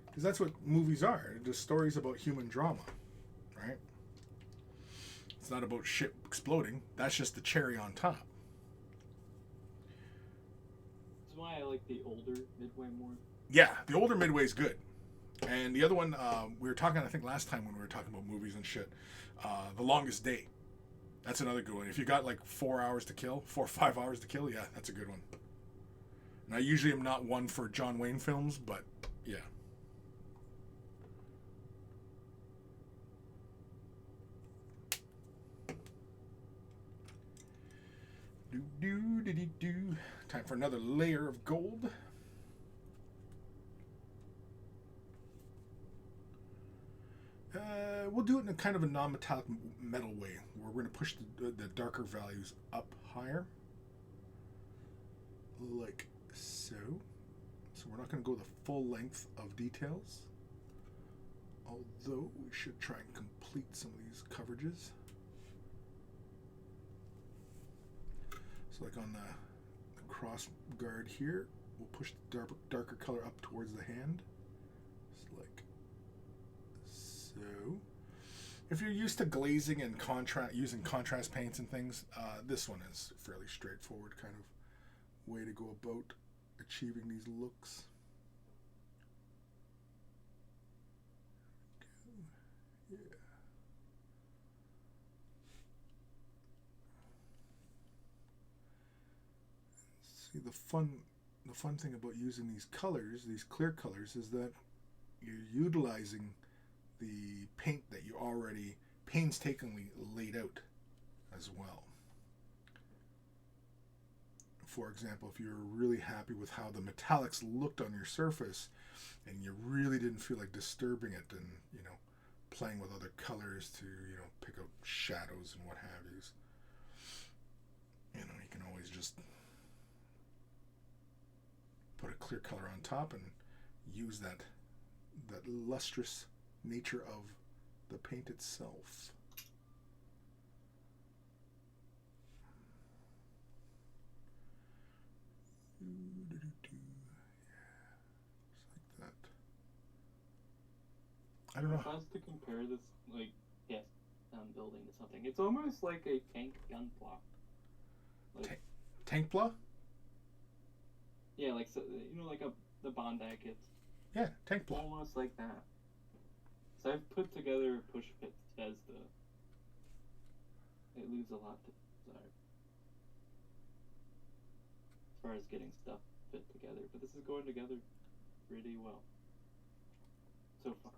Because that's what movies are. Just stories about human drama, right? It's not about shit exploding. That's just the cherry on top. That's why I like the older Midway more. Yeah, the older Midway is good. And the other one, we were talking, I think last time when we were talking about movies and shit, The Longest Day. That's another good one. If you got like 4 or 5 hours to kill, yeah, that's a good one. And I usually am not one for John Wayne films, but yeah. Do. Time for another layer of gold. We'll do it in a kind of a non-metallic metal way, where we're going to push the darker values up higher, like so. So we're not going to go the full length of details, although we should try and complete some of these coverages. So like on the cross guard here, we'll push the darker color up towards the hand. Just like so. If you're used to glazing and using contrast paints and things, this one is a fairly straightforward kind of way to go about achieving these looks. Yeah. See, the fun thing about using these colors, these clear colors, is that you're utilizing the paint that you already painstakingly laid out as well. For example, if you're really happy with how the metallics looked on your surface and you really didn't feel like disturbing it and, you know, playing with other colors to, you know, pick out shadows and what have yous, you know, you can always just put a clear color on top and use that lustrous nature of the paint itself. Yeah, just like that. I don't know. If I was to compare this, like, building to something, it's almost like a tank gun plot. Like, Tank blah? yeah, like, so, you know, like the Bondi kits. Yeah, tank blah. Almost like that. So I've put together a push fit Bethesda. It leaves a lot to desire as far as getting stuff fit together, but this is going together pretty well so far.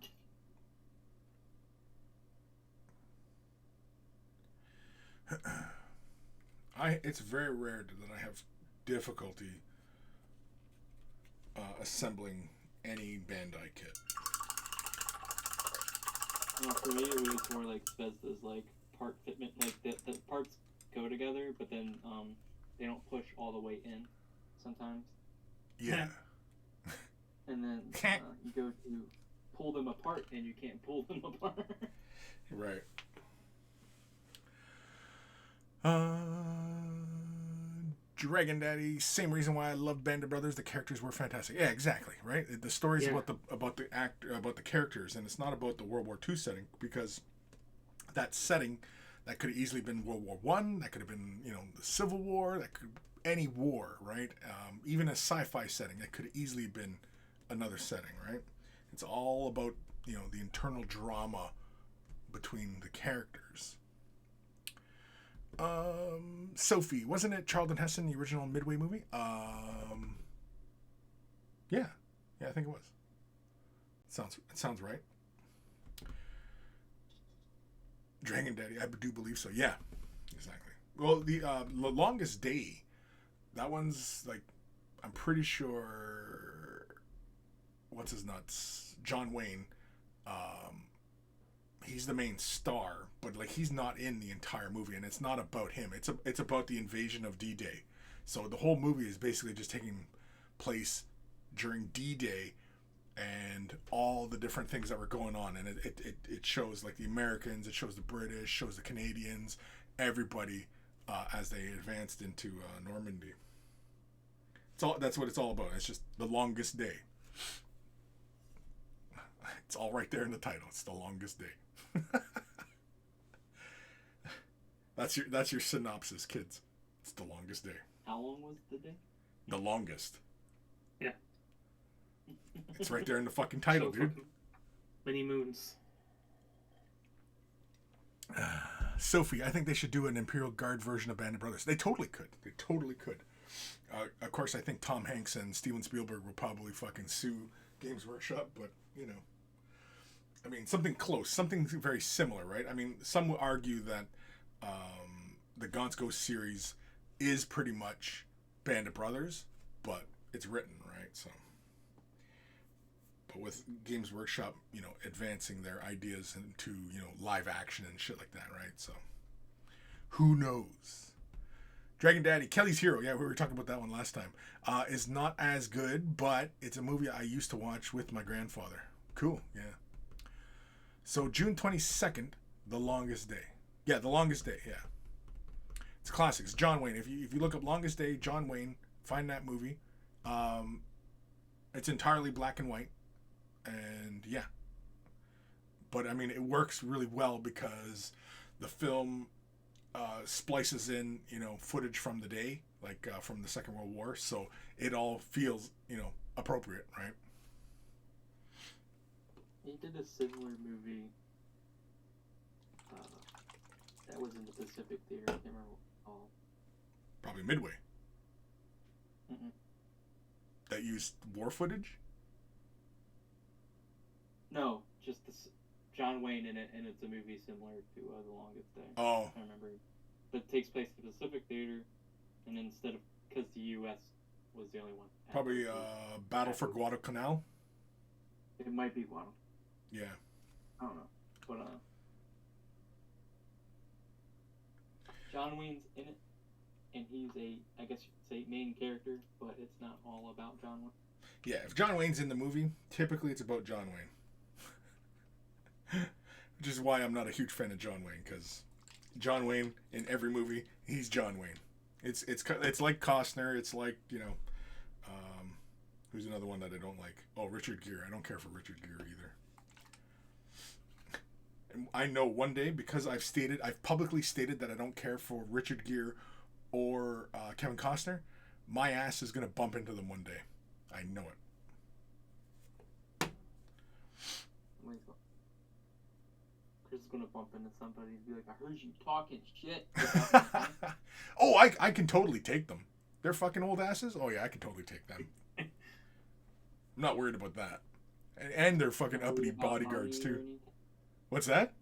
It's very rare that I have difficulty assembling any Bandai kit. For me, it was more like Bethesda's like part fitment, like the parts go together, but then they don't push all the way in sometimes. Yeah. And then you go to pull them apart, and you can't pull them apart. Right. Dragon Daddy, same reason why I love Band of Brothers. The characters were fantastic. Yeah, exactly. Right. The story's Yeah. about the characters, and it's not about the World War II setting, because that setting that could have easily been World War One. That could have been the Civil War. That could any war. Right. Even a sci-fi setting that could have easily been another setting. Right. It's all about the internal drama between the characters. Sophie, wasn't it Charlton Heston, the original Midway movie? Yeah, I think it was. It sounds right. Dragon Daddy, I do believe so. Yeah, exactly. Well, the Longest Day, that one's like, I'm pretty sure. What's his nuts? John Wayne. He's the main star, but like he's not in the entire movie, and it's not about him. It's about the invasion of D-Day. So the whole movie is basically just taking place during D-Day and all the different things that were going on, and it shows like the Americans, it shows the British, shows the Canadians, everybody as they advanced into Normandy. That's what it's all about. It's just the longest day. It's all right there in the title. It's the longest day. That's your synopsis, kids. It's the longest day. How long was the day? The longest. Yeah. It's right there in the fucking title, So dude. fucking many moons. Sophie, I think they should do an Imperial Guard version of Band of Brothers. They totally could. Of course, I think Tom Hanks and Steven Spielberg will probably fucking sue Games Workshop, but I mean, something close, something very similar, right? I mean, some will argue that the Gaunt's Ghost series is pretty much Band of Brothers, but it's written, right? So, but with Games Workshop, advancing their ideas into, live action and shit like that, right? So, who knows? Dragon Daddy, Kelly's Hero, yeah, we were talking about that one last time, is not as good, but it's a movie I used to watch with my grandfather. Cool, yeah. So June 22nd, The Longest Day. Yeah, The Longest Day, yeah. It's classics. John Wayne. If you look up Longest Day, John Wayne, find that movie. It's entirely black and white. And yeah. But I mean, it works really well because the film splices in, footage from the day, like from the Second World War. So it all feels, appropriate, right? He did a similar movie that was in the Pacific Theater. I can't remember what it's called. Probably Midway. Mm-mm. That used war footage? No, just John Wayne in it, and it's a movie similar to The Longest Day. Oh. I remember. But it takes place at the Pacific Theater, and instead of, because the U.S. was the only one. Probably Battle for Guadalcanal? It might be one. Yeah. I don't know. But, John Wayne's in it, and he's I guess you could say, main character, but it's not all about John Wayne. Yeah, if John Wayne's in the movie, typically it's about John Wayne. Which is why I'm not a huge fan of John Wayne, because John Wayne in every movie, he's John Wayne. It's like Costner. It's like who's another one that I don't like? Oh, Richard Gere. I don't care for Richard Gere either. And I know one day, because I've publicly stated that I don't care for Richard Gere or Kevin Costner, my ass is gonna bump into them one day. I know it. Chris is gonna bump into somebody and be like, I heard you talking shit. Oh, I can totally take them. They're fucking old asses? Oh yeah, I can totally take them. I'm not worried about that. And they're fucking uppity bodyguards too. What's that?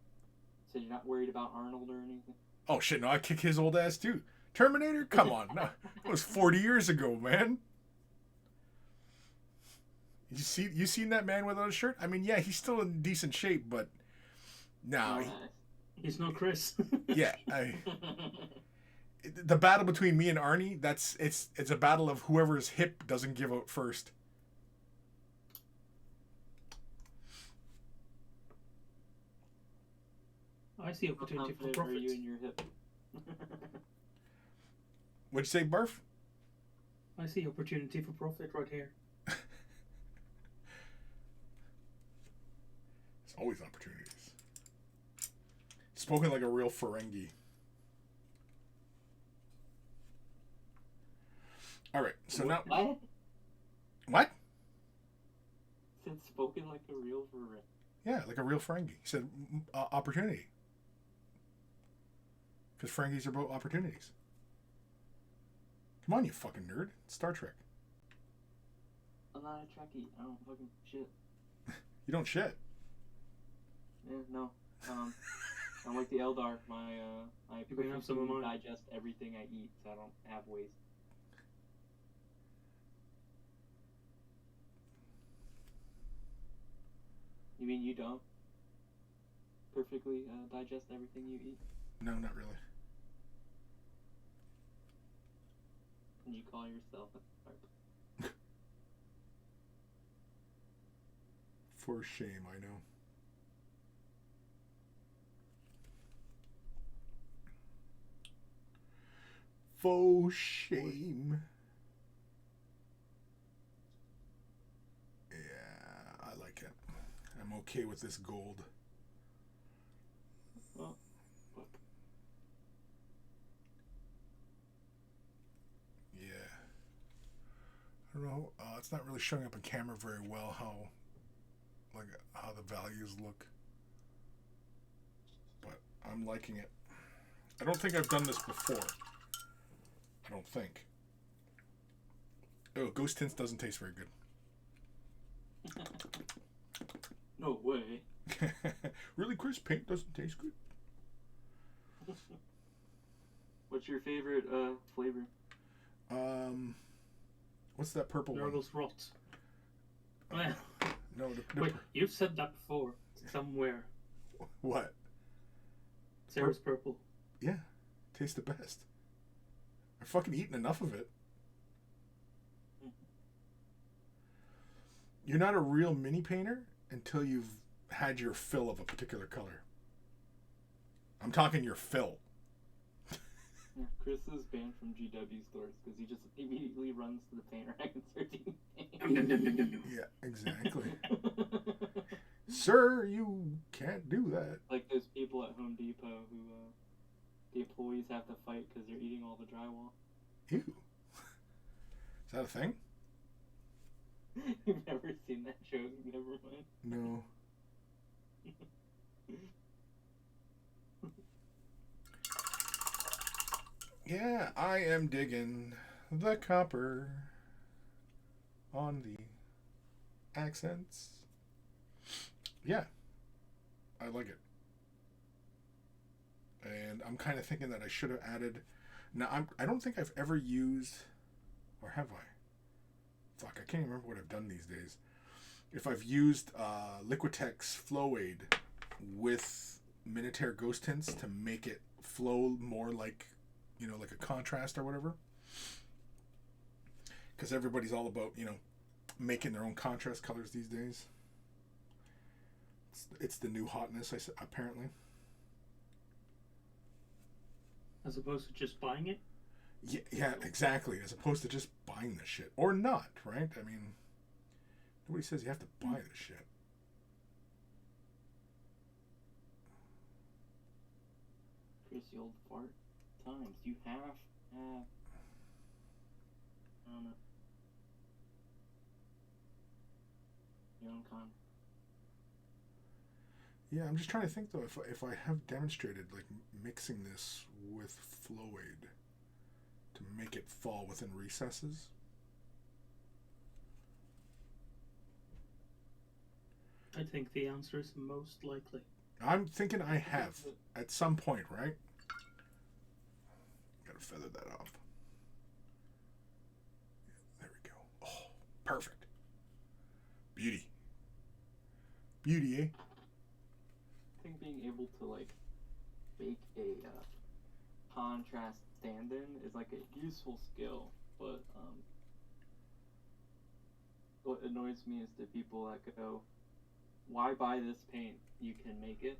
So you're not worried about Arnold or anything? Oh shit, no, I kick his old ass too. Terminator? Come on. No, that was 40 years ago, man. You seen that man without a shirt? I mean, yeah, he's still in decent shape, but no. He's no Chris. Yeah, the battle between me and Arnie, it's a battle of whoever's hip doesn't give out first. I see opportunity for How confident are you profits. in your hip? What'd you say, Barf? I see opportunity for profit right here. There's always opportunities. Spoken like a real Ferengi. All right, so now... What? What? Said spoken like a real Ferengi. Yeah, like a real Ferengi. He said opportunity. Because Ferengis are both opportunities. Come on, you fucking nerd. It's Star Trek. I'm not a Trekkie. I don't fucking shit. You don't shit. Yeah, no. I'm like the Eldar. I You can have some of mine. digest everything I eat, so I don't have waste. You mean you don't perfectly digest everything you eat? No, not really. Can you call yourself a carp? For shame, I know. Faux shame. Yeah, I like it. I'm okay with this gold. Well, fuck. Yeah. I don't know. It's not really showing up in camera very well how the values look. But I'm liking it. I don't think I've done this before. I don't think. Oh, Ghost Tints doesn't taste very good. No way. Really, Chris? Paint doesn't taste good? What's your favorite flavor? What's that purple one? Nurgle's rot. Well, No, wait, you've said that before somewhere. What? Sarah's purple. Yeah, tastes the best. I've fucking eaten enough of it. You're not a real mini painter until you've had your fill of a particular color. I'm talking your fill. Yeah, Chris is banned from GW stores because he just immediately runs to the paint rack and starts eating paint. Yeah, exactly. Sir, you can't do that. Like those people at Home Depot who the employees have to fight because they're eating all the drywall. Ew. Is that a thing? You've never seen that show? Never mind. No. Yeah, I am digging the copper on the accents. Yeah, I like it. And I'm kind of thinking that I should have added... Now, I don't think I've ever used... Or have I? Fuck, I can't even remember what I've done these days. If I've used Liquitex Flow Aid with Minotaur Ghost Tints to make it flow more like, like a contrast or whatever. Because everybody's all about, making their own contrast colors these days. It's the new hotness, apparently. As opposed to just buying it? Yeah, exactly. As opposed to just buying the shit. Or not, right? I mean, nobody says you have to buy the shit. Chris, you old fart times. You have I don't know. Your own con. Yeah, I'm just trying to think though if I have demonstrated like mixing this with Flow Aid to make it fall within recesses. I think the answer is most likely. I'm thinking I have at some point, right? Gotta feather that off. There we go. Oh, perfect. Beauty. Beauty, eh? I think being able to like make a contrast stand-in is like a useful skill, but what annoys me is the people that go, "Why buy this paint? You can make it."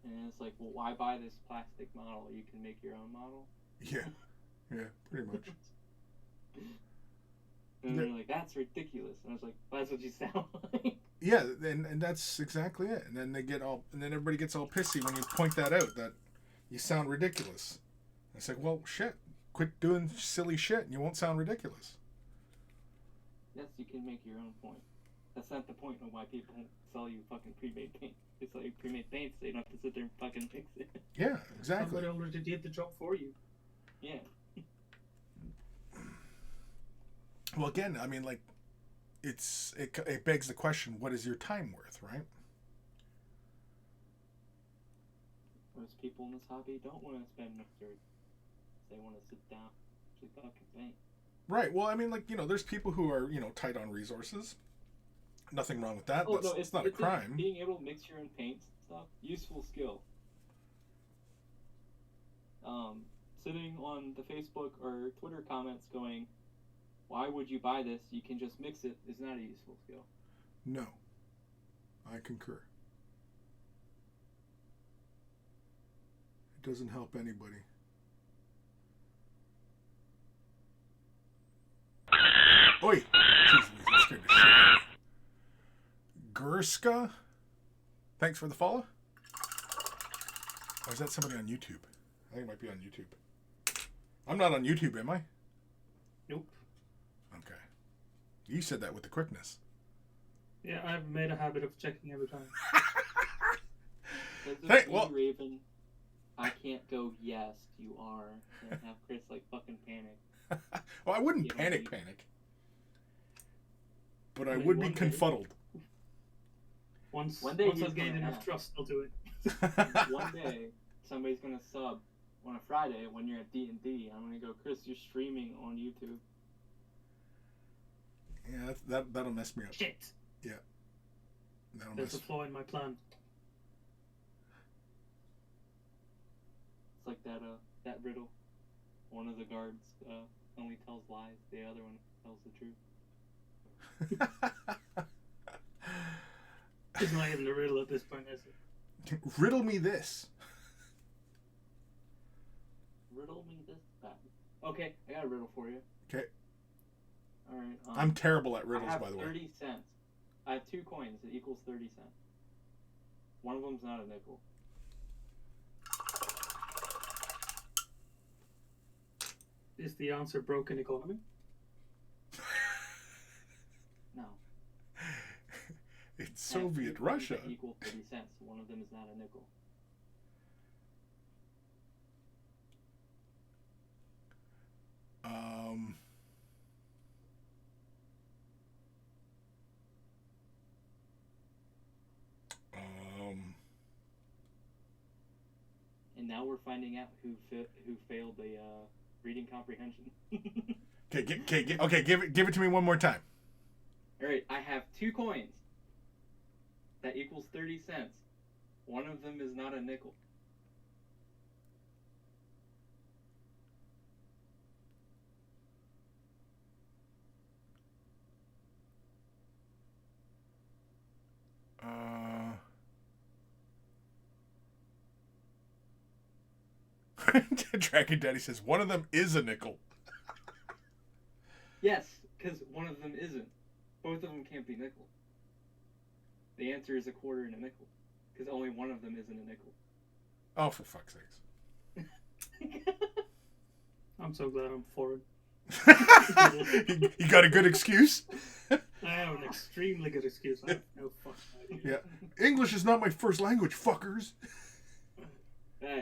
And it's like, well, why buy this plastic model? You can make your own model. Yeah, yeah, pretty much. And they're like, that's ridiculous. And I was like, well, that's what you sound like. Yeah, and that's exactly it. And then then everybody gets all pissy when you point that out, that you sound ridiculous. It's like, well, shit, quit doing silly shit and you won't sound ridiculous. Yes, you can make your own point. That's not the point of why people sell you fucking pre-made paint. They sell you pre-made paint so you don't have to sit there and fucking fix it. Yeah, exactly. Somebody already did the job for you. Yeah. Well, again, I mean, like, it begs the question, what is your time worth, right? Most people in this hobby don't want to spend necessarily. They want to sit down to fucking paint. Right. Well, I mean, like, there's people who are, tight on resources. Nothing wrong with that. Oh, it's not a crime. Being able to mix your own paints and stuff, useful skill. Sitting on the Facebook or Twitter comments going, why would you buy this? You can just mix it, is not a useful skill. No. I concur. It doesn't help anybody. Oi! Jeez, that scared the shit out of me. Gurska? Thanks for the follow. Or is that somebody on YouTube? I think it might be on YouTube. I'm not on YouTube, am I? Nope. Okay. You said that with the quickness. Yeah, I've made a habit of checking every time. Hey, well, Raven, I can't go, yes, you are. And have Chris, like, fucking panic. well, I wouldn't You know, panic. But I would be one day- confuddled. Once One day I've he's gained gonna enough have. trust, I'll do it. One day, somebody's gonna sub on a Friday when you're at D&D. I'm gonna go, Chris, you're streaming on YouTube. Yeah, that'll mess me up. Shit! That'll There's a mess. flaw in my plan. It's like that riddle. One of the guards only tells lies. The other one tells the truth. It's not even a riddle at this point, is it? Riddle me this. Riddle me this bad. Okay, I got a riddle for you. Okay. All right. I'm terrible at I riddles, have by the way. 30 cents. I have 2 coins. It equals 30 cents. One of them's not a nickel. Is the answer broken economy? No. It's I have 2 Soviet coins Russia. that equal 30 cents. One of them is not a nickel. And now we're finding out who failed the reading comprehension. Okay, give it to me one more time. All right, I have 2 coins. That equals 30 cents. One of them is not a nickel. Dragon Daddy says one of them is a nickel. Yes, because one of them isn't. Both of them can't be nickel. The answer is a quarter and a nickel. Because only one of them isn't a nickel. Oh, for fuck's sakes. I'm so glad I'm foreign. You got a good excuse? I have an extremely good excuse. I have no fucking idea. Yeah. English is not my first language, fuckers.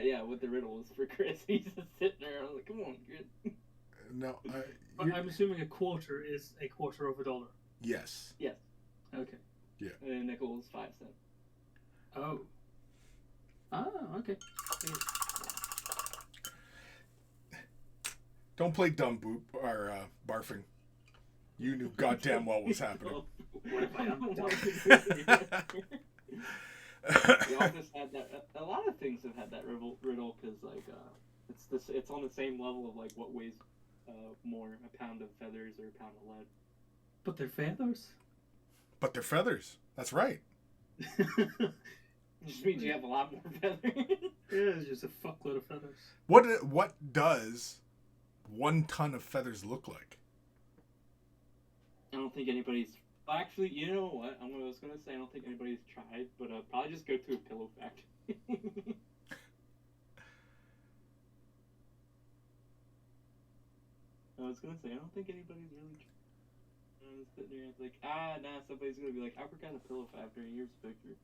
Yeah, with the riddles for Chris. He's just sitting there. I was like, come on, good. No, I'm assuming a quarter is a quarter of a dollar. yes. Yes. Okay. Yeah. And a nickel is 5 cents. Oh. Oh, okay. Don't play dumb boop or barfing. You knew goddamn well what was happening. What if I am dumb? We all just had that. A lot of things have had that riddle because like it's on the same level of like what weighs more, a pound of feathers or a pound of lead. But they're feathers. But they're feathers. That's right. It just means you have a lot more feathers. Yeah, it's just a fuckload of feathers. What does 1 ton of feathers look like? I don't think anybody's. Actually, you know what? I was gonna say I don't think anybody's tried, but probably just go to a pillow factory. I was gonna say I don't think anybody's really. I was sitting there like, nah. Somebody's gonna be like, I forgot a pillow factory. Here's a picture.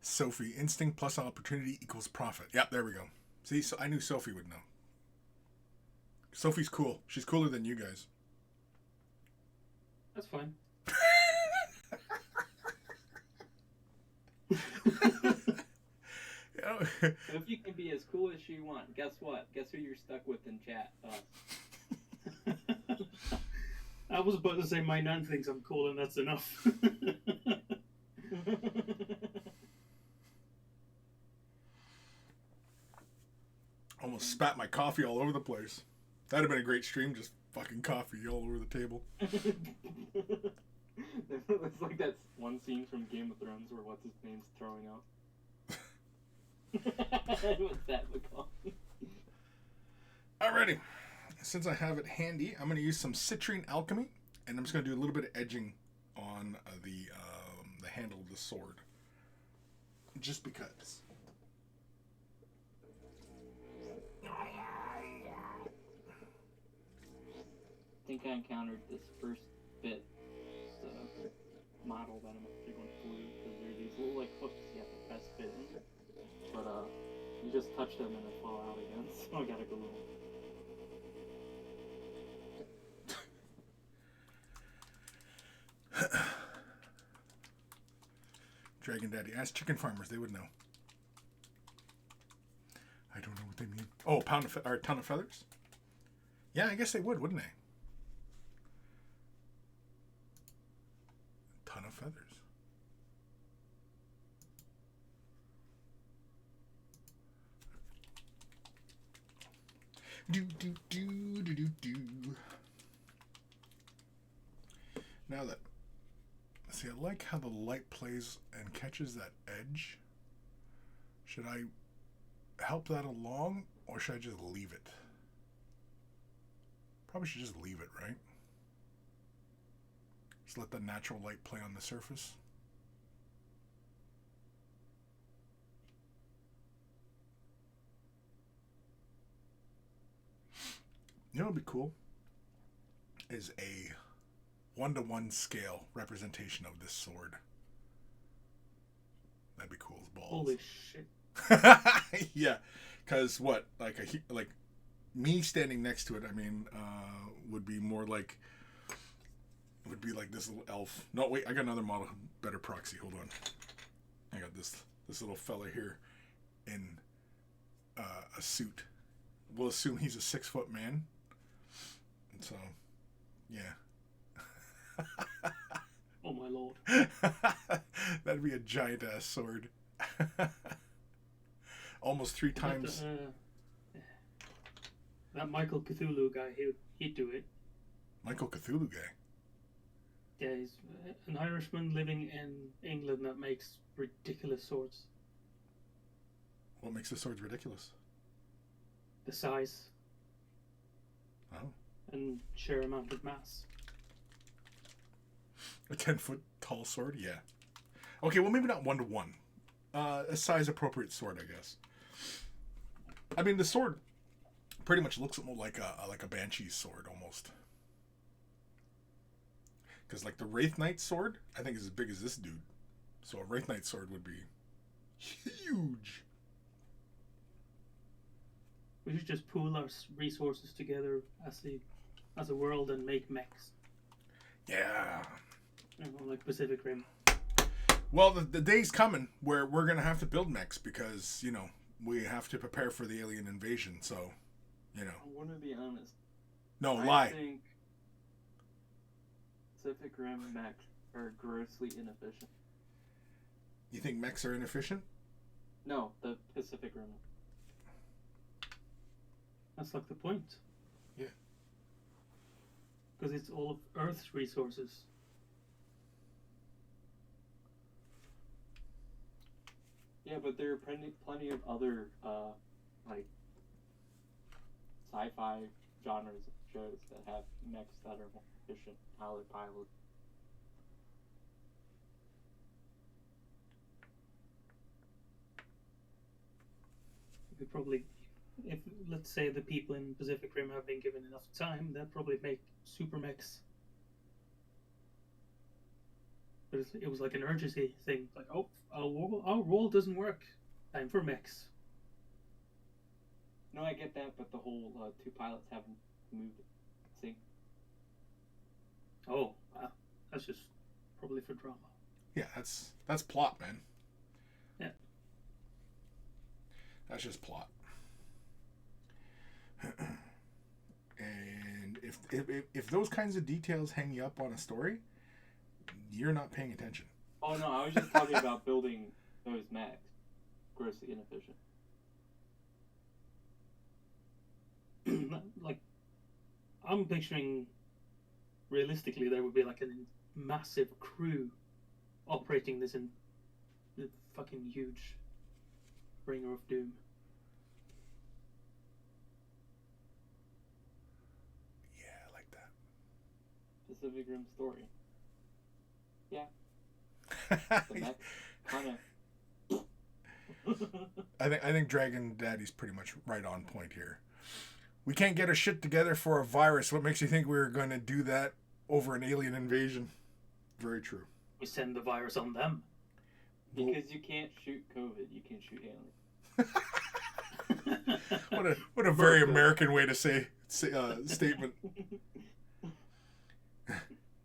Sophie, instinct plus opportunity equals profit. Yep, there we go. See, so I knew Sophie would know. Sophie's cool. She's cooler than you guys. That's fine. If you can be as cool as you want, guess what? Guess who you're stuck with in chat? Us. I was about to say my nan thinks I'm cool and that's enough. Almost spat my coffee all over the place. That'd have been a great stream, just fucking coffee all over the table. It's like that one scene from Game of Thrones where what's his name's throwing up. What's that called? Alrighty. Since I have it handy, I'm going to use some citrine alchemy, and I'm just going to do a little bit of edging on the handle of the sword. Just because. I think I encountered this first bit model that I'm actually going to glue because there are these little like hooks you have to press fit in, but you just touch them and they fall out again, so I gotta glue them. Dragon Daddy, ask chicken farmers, they would know. I don't know what they mean. Oh, a ton of feathers? Yeah, I guess they would, wouldn't they? Ton of feathers. Do. Now that, see, I like how the light plays and catches that edge. Should I help that along, or should I just leave it? Probably should just leave it, right? Just let the natural light play on the surface. You know what would be cool? Is a 1-to-1 scale representation of this sword. That'd be cool as balls. Holy shit. Yeah, because what? Like me standing next to it, I mean, would be more like, would be like this little elf. No, wait, I got another model, better proxy. Hold on. I got this little fella here in a suit. We'll assume he's a 6-foot man. And so, yeah. Oh my lord. That'd be a giant ass sword. Almost 3 times. That Michael Cthulhu guy, he'd do it. Michael Cthulhu guy. Yeah, he's an Irishman living in England that makes ridiculous swords. What makes the swords ridiculous? The size. Oh. And sheer amount of mass. A 10-foot tall sword? Yeah. Okay, well, maybe not 1-to-1. A size appropriate sword, I guess. I mean, the sword pretty much looks more like a Banshee's sword, almost. Because, like, the Wraith Knight sword, I think is as big as this dude. So a Wraith Knight sword would be huge. We should just pool our resources together as a world and make mechs. Yeah. You know, like Pacific Rim. Well, the day's coming where we're going to have to build mechs because, you know, we have to prepare for the alien invasion. So, you know. I want to be honest. No, I lie. think Pacific Rim mechs are grossly inefficient. You think mechs are inefficient? No, the Pacific Rim. That's like the point. Yeah. Because it's all of Earth's resources. Yeah, but there are plenty of other like sci-fi genres of shows that have mechs that are more efficient, how they pilot. We probably, if let's say the people in Pacific Rim have been given enough time, they'll probably make super mechs. But it was like an urgency thing, like, oh, our roll doesn't work. Time for mechs. No, I get that, but the whole two pilots haven't moved sync. Oh, that's just probably for drama. Yeah, that's plot, man. Yeah. That's just plot. And if those kinds of details hang you up on a story, you're not paying attention. Oh no, I was just talking about building those mechs. Grossly inefficient. Like, I'm picturing realistically there would be like a massive crew operating this in the fucking huge bringer of doom. Yeah, I like that. Pacific Rim story. Yeah. The mech kind of. I think Dragon Daddy's pretty much right on point here. We can't get our shit together for a virus. What makes you think we're going to do that over an alien invasion? Very true. We send the virus on them. Because you can't shoot COVID, you can shoot aliens. What a very American way to say statement.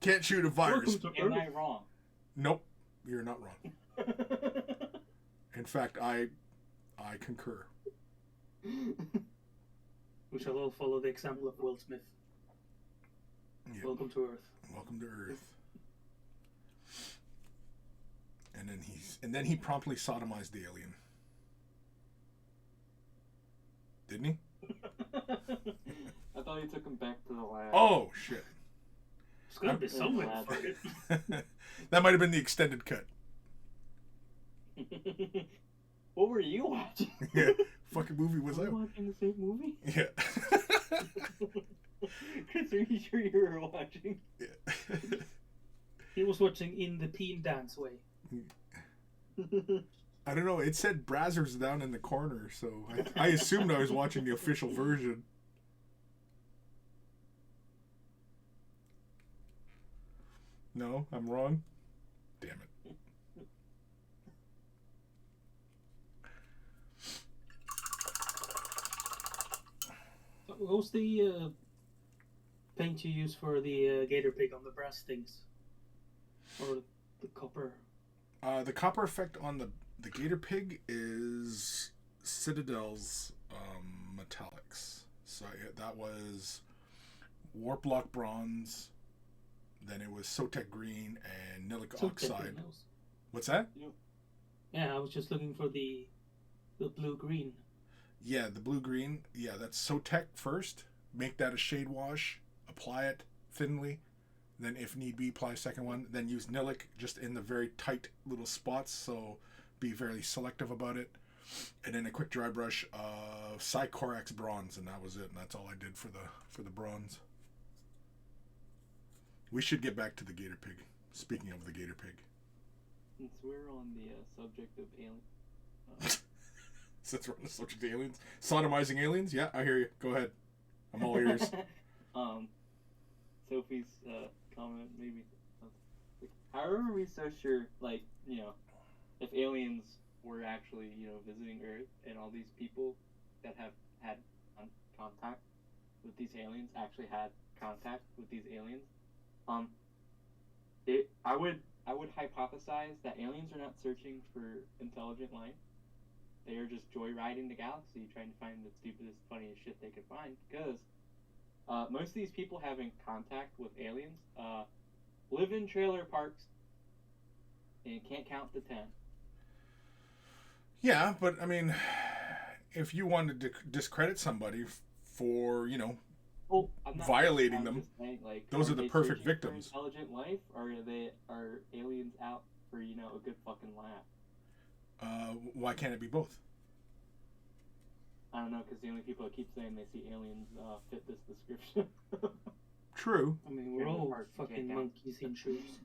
Can't shoot a virus. Am I wrong? Nope, you're not wrong. In fact, I concur. We shall all follow the example of Will Smith. Yep. Welcome to Earth. Welcome to Earth. And then he promptly sodomized the alien. Didn't he? I thought you took him back to the lab. Oh shit. It's gotta be somewhere. That might have been the extended cut. What were you watching? Yeah. Fucking movie was Were that? you watching the same movie? Yeah. Chris, are you sure you were watching? Yeah. He was watching In the Peen Dance Way. I don't know. It said Brazzers down in the corner, so I assumed I was watching the official version. No, I'm wrong. Damn it. What was the paint you use for the gator pig on the brass things? Or the copper? The copper effect on the gator pig is Citadel's metallics. So that was warp lock bronze. Then it was Sotek green and Nilic oxide. What's that? Yeah, I was just looking for the blue green. Yeah, the blue green. Yeah, that's Sotek first. Make that a shade wash. Apply it thinly. Then, if need be, apply a second one. Then use Nilic just in the very tight little spots. So be very selective about it. And then a quick dry brush of Psychorax bronze, and that was it. And that's all I did for the bronze. We should get back to the gator pig. Speaking of the gator pig. Since we're on the subject of aliens. Since we're on the subject of aliens. Sodomizing aliens? Yeah, I hear you. Go ahead. I'm all ears. Sophie's comment maybe. How are we so sure, like, you know, if aliens were actually, you know, visiting Earth and all these people that have had contact with these aliens actually had contact with these aliens? I would hypothesize that aliens are not searching for intelligent life. They are just joyriding the galaxy, trying to find the stupidest, funniest shit they could find. Because most of these people having contact with aliens live in trailer parks and can't count to 10. Yeah, but I mean, if you wanted to discredit somebody for, you know, violating them, saying, like, those are the perfect victims. Intelligent life, or are aliens out for, you know, a good fucking laugh? Why can't it be both? I don't know, because the only people that keep saying they see aliens fit this description. True. I mean, we're Yeah, all parts you fucking can't count. monkeys in shoes.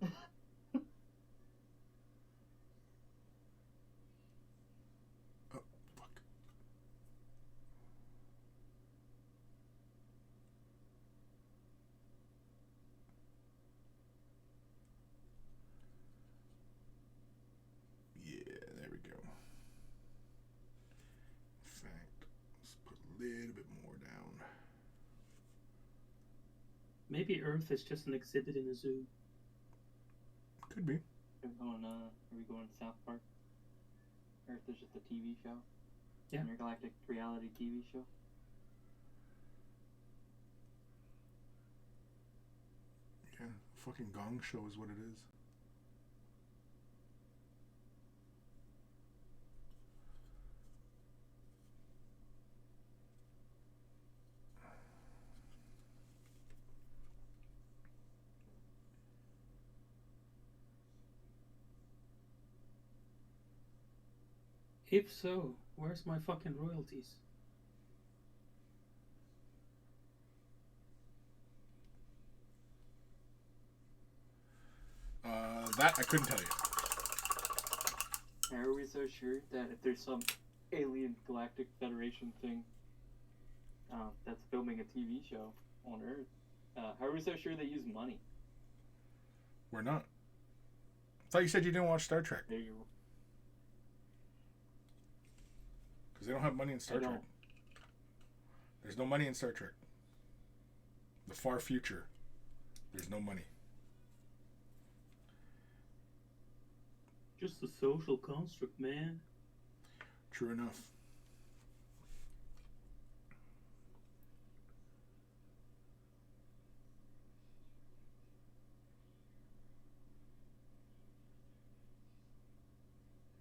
Oh, fuck. Yeah, there we go. In fact, let's put a little bit more down. Maybe Earth is just an exhibit in a zoo. Could be. Are we going South Park? Earth is just a TV show? Yeah. Intergalactic reality TV show? Yeah, fucking Gong Show is what it is. If so, where's my fucking royalties? That I couldn't tell you. How are we so sure that if there's some alien galactic federation thing that's filming a TV show on Earth, how are we so sure they use money? We're not. I thought you said you didn't watch Star Trek. There you Because they don't have money in Star I Trek. don't. There's no money in Star Trek. The far future. There's no money. Just a social construct, man. True enough.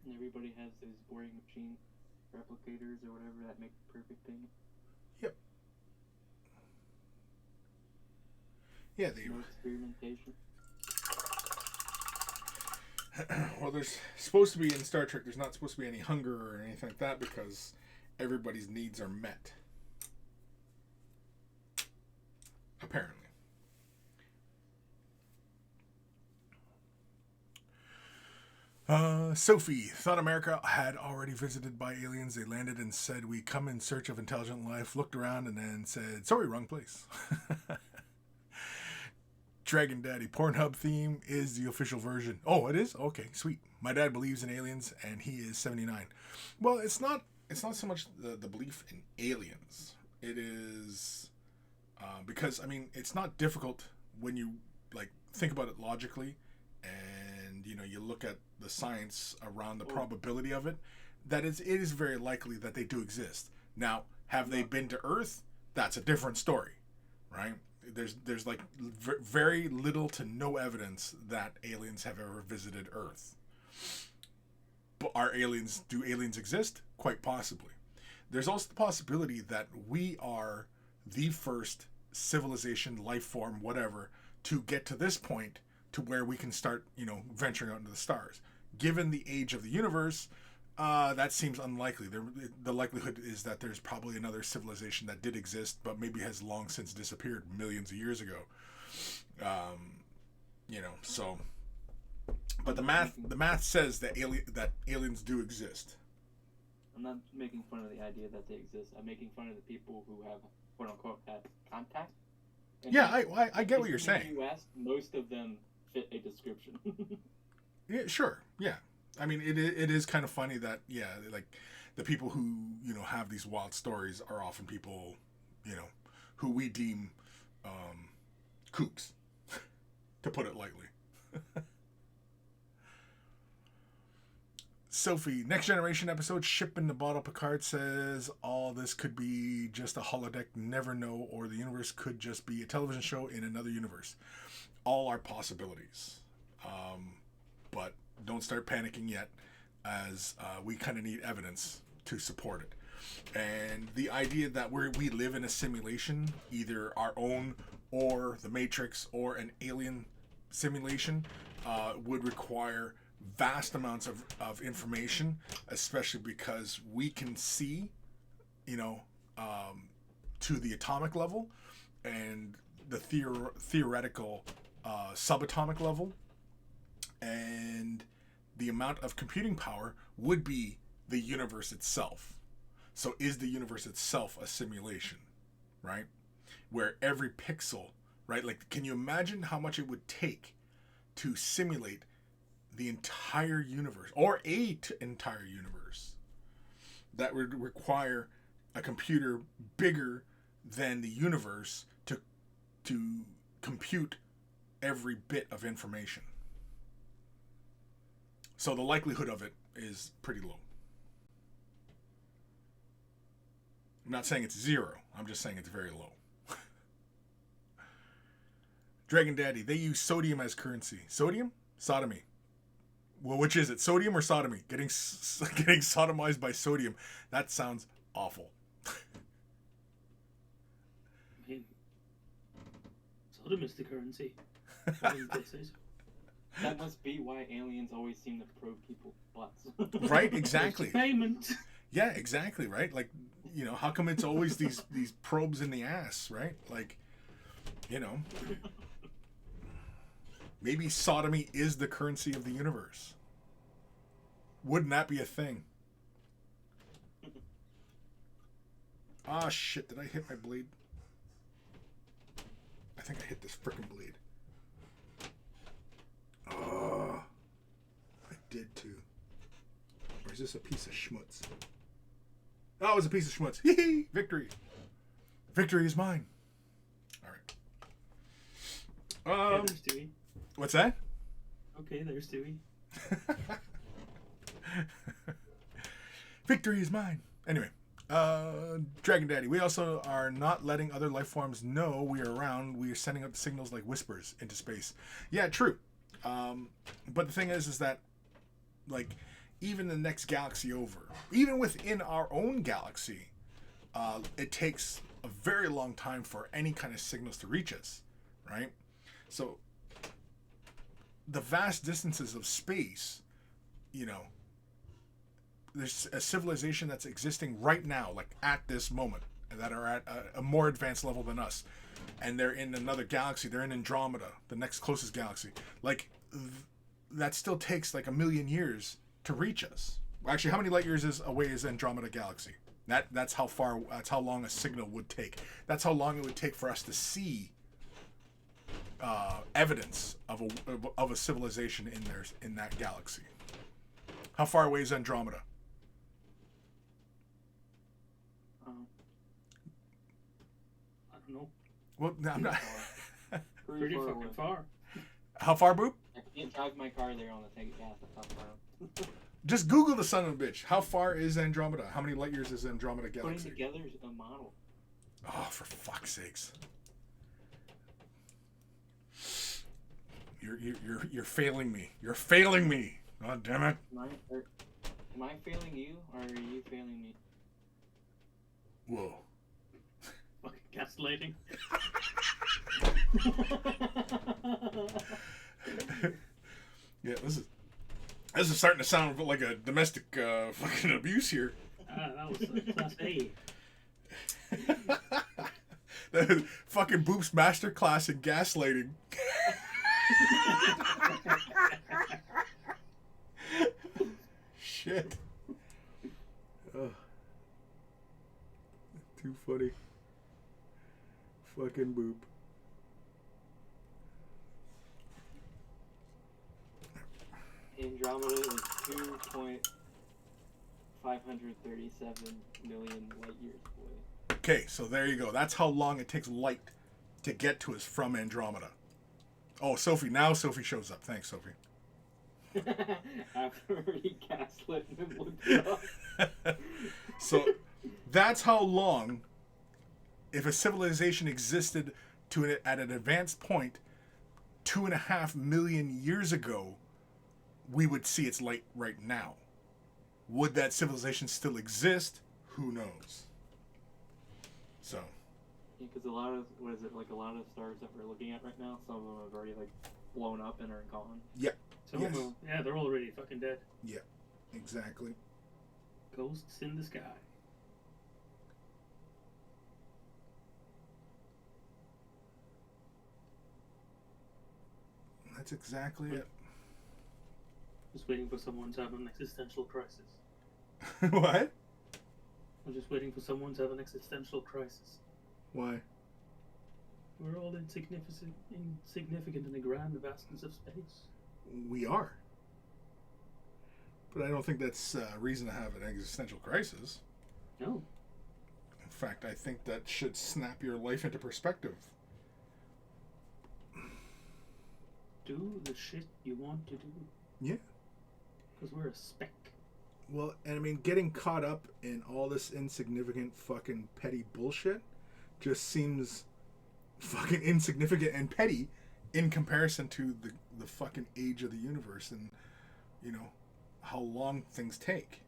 And everybody has those boring machine replicators or whatever that make the perfect thing. Yep. Yeah, they. No experimentation. Well, there's supposed to be in Star Trek. There's not supposed to be any hunger or anything like that because everybody's needs are met. Apparently. Sophie thought America had already visited by aliens. They landed and said, "We come in search of intelligent life." Looked around and then said, "Sorry, wrong place." Dragon Daddy Pornhub theme is the official version. Oh, it is? Okay, sweet. My dad believes in aliens and he is 79. Well, it's not so much the belief in aliens. It is because I mean, it's not difficult when you like think about it logically and you look at the science around the probability of it, that it is very likely that they do exist. Now, have they been to Earth? That's a different story, right? There's like very little to no evidence that aliens have ever visited Earth. But do aliens exist? Quite possibly. There's also the possibility that we are the first civilization, life form, whatever, to get to this point to where we can start, venturing out into the stars. Given the age of the universe, that seems unlikely. The likelihood is that there's probably another civilization that did exist, but maybe has long since disappeared millions of years ago. So. But the math says that aliens do exist. I'm not making fun of the idea that they exist. I'm making fun of the people who have, quote unquote, had contact. And Yeah, I get what you're saying. In the US, most of them fit a description. Yeah, sure. Yeah. I mean, it is kind of funny that, like, the people who, have these wild stories are often people, who we deem kooks, to put it lightly. Sophie, Next Generation episode, Ship in the Bottle. Picard says all this could be just a holodeck, never know, or the universe could just be a television show in another universe. All are possibilities. But don't start panicking yet, as we kind of need evidence to support it. And the idea that we live in a simulation, either our own or the Matrix or an alien simulation, would require vast amounts of information, especially because we can see you know, to the atomic level and the theoretical subatomic level, and the amount of computing power would be the universe itself. So is the universe itself a simulation, right? Where every pixel, right? Like, can you imagine how much it would take to simulate the entire universe, or entire universe? That would require a computer bigger than the universe to compute every bit of information. So the likelihood of it is pretty low. I'm not saying it's zero. I'm just saying it's very low. Dragon Daddy, they use sodium as currency. Sodium? Sodomy. Well, which is it? Sodium or sodomy? Getting sodomized by sodium. That sounds awful. I mean, sodom is the currency. Why didn't they say so? That must be why aliens always seem to probe people's butts. Right? Exactly. Payment. Yeah, exactly. Right? Like, you know, how come it's always these probes in the ass, right? Like, you know, maybe sodomy is the currency of the universe. Wouldn't that be a thing? Ah, shit. Did I hit my blade? I think I hit this frickin' blade. Oh, I did too. Or is this a piece of schmutz? Oh, it was a piece of schmutz. Hee. Victory. Victory is mine. All right. Yeah, there's Stewie. What's that? Okay, there's Stewie. Victory is mine. Anyway, Dragon Daddy, we also are not letting other life forms know we are around. We are sending out signals like whispers into space. Yeah, true. But the thing is that, like, even the next galaxy over, even within our own galaxy, it takes a very long time for any kind of signals to reach us, right? So, the vast distances of space, you know, there's a civilization that's existing right now, like at this moment, that are at a more advanced level than us. And they're in another galaxy. They're in Andromeda, the next closest galaxy. Like, that still takes like 1 million years to reach us. Actually, how many light years away is Andromeda galaxy? That's how far. That's how long a signal would take. That's how long it would take for us to see evidence of a civilization in that galaxy. How far away is Andromeda? I don't know. Well, no, I'm not. Pretty fucking far. How far, Boop? I can't drive my car there on the tank of gas. That's how far. Just Google the son of a bitch. How far is Andromeda? How many light years is Andromeda galaxy? Putting together a model. Oh, for fuck's sakes! You're failing me. You're failing me. God damn it! Am I failing you, or are you failing me? Whoa. Fucking gaslighting. Yeah, this is starting to sound like a domestic fucking abuse here. That was class A. The fucking Boop's master class in gaslighting. Shit. Ugh. Too funny. Fucking Boop. Andromeda is 2.537 million light years away. Okay, so there you go. That's how long it takes light to get to us from Andromeda. Oh, Sophie. Now Sophie shows up. Thanks, Sophie. After he gaslit and looked it up. So that's how long, if a civilization existed at an advanced point 2.5 million years ago, we would see its light right now. Would that civilization still exist? Who knows? So. Because a lot of stars that we're looking at right now, some of them have already like blown up and are gone. Yeah. Some of them, yeah, they're already fucking dead. Yeah, exactly. Ghosts in the sky. That's exactly it. Just waiting for someone to have an existential crisis. What? I'm just waiting for someone to have an existential crisis. Why? We're all insignificant in the grand vastness of space. We are. But I don't think that's a reason to have an existential crisis. No. In fact, I think that should snap your life into perspective. Do the shit you want to do. Yeah. Because we're a speck. Well, and I mean, getting caught up in all this insignificant fucking petty bullshit just seems fucking insignificant and petty in comparison to the fucking age of the universe and, you know, how long things take.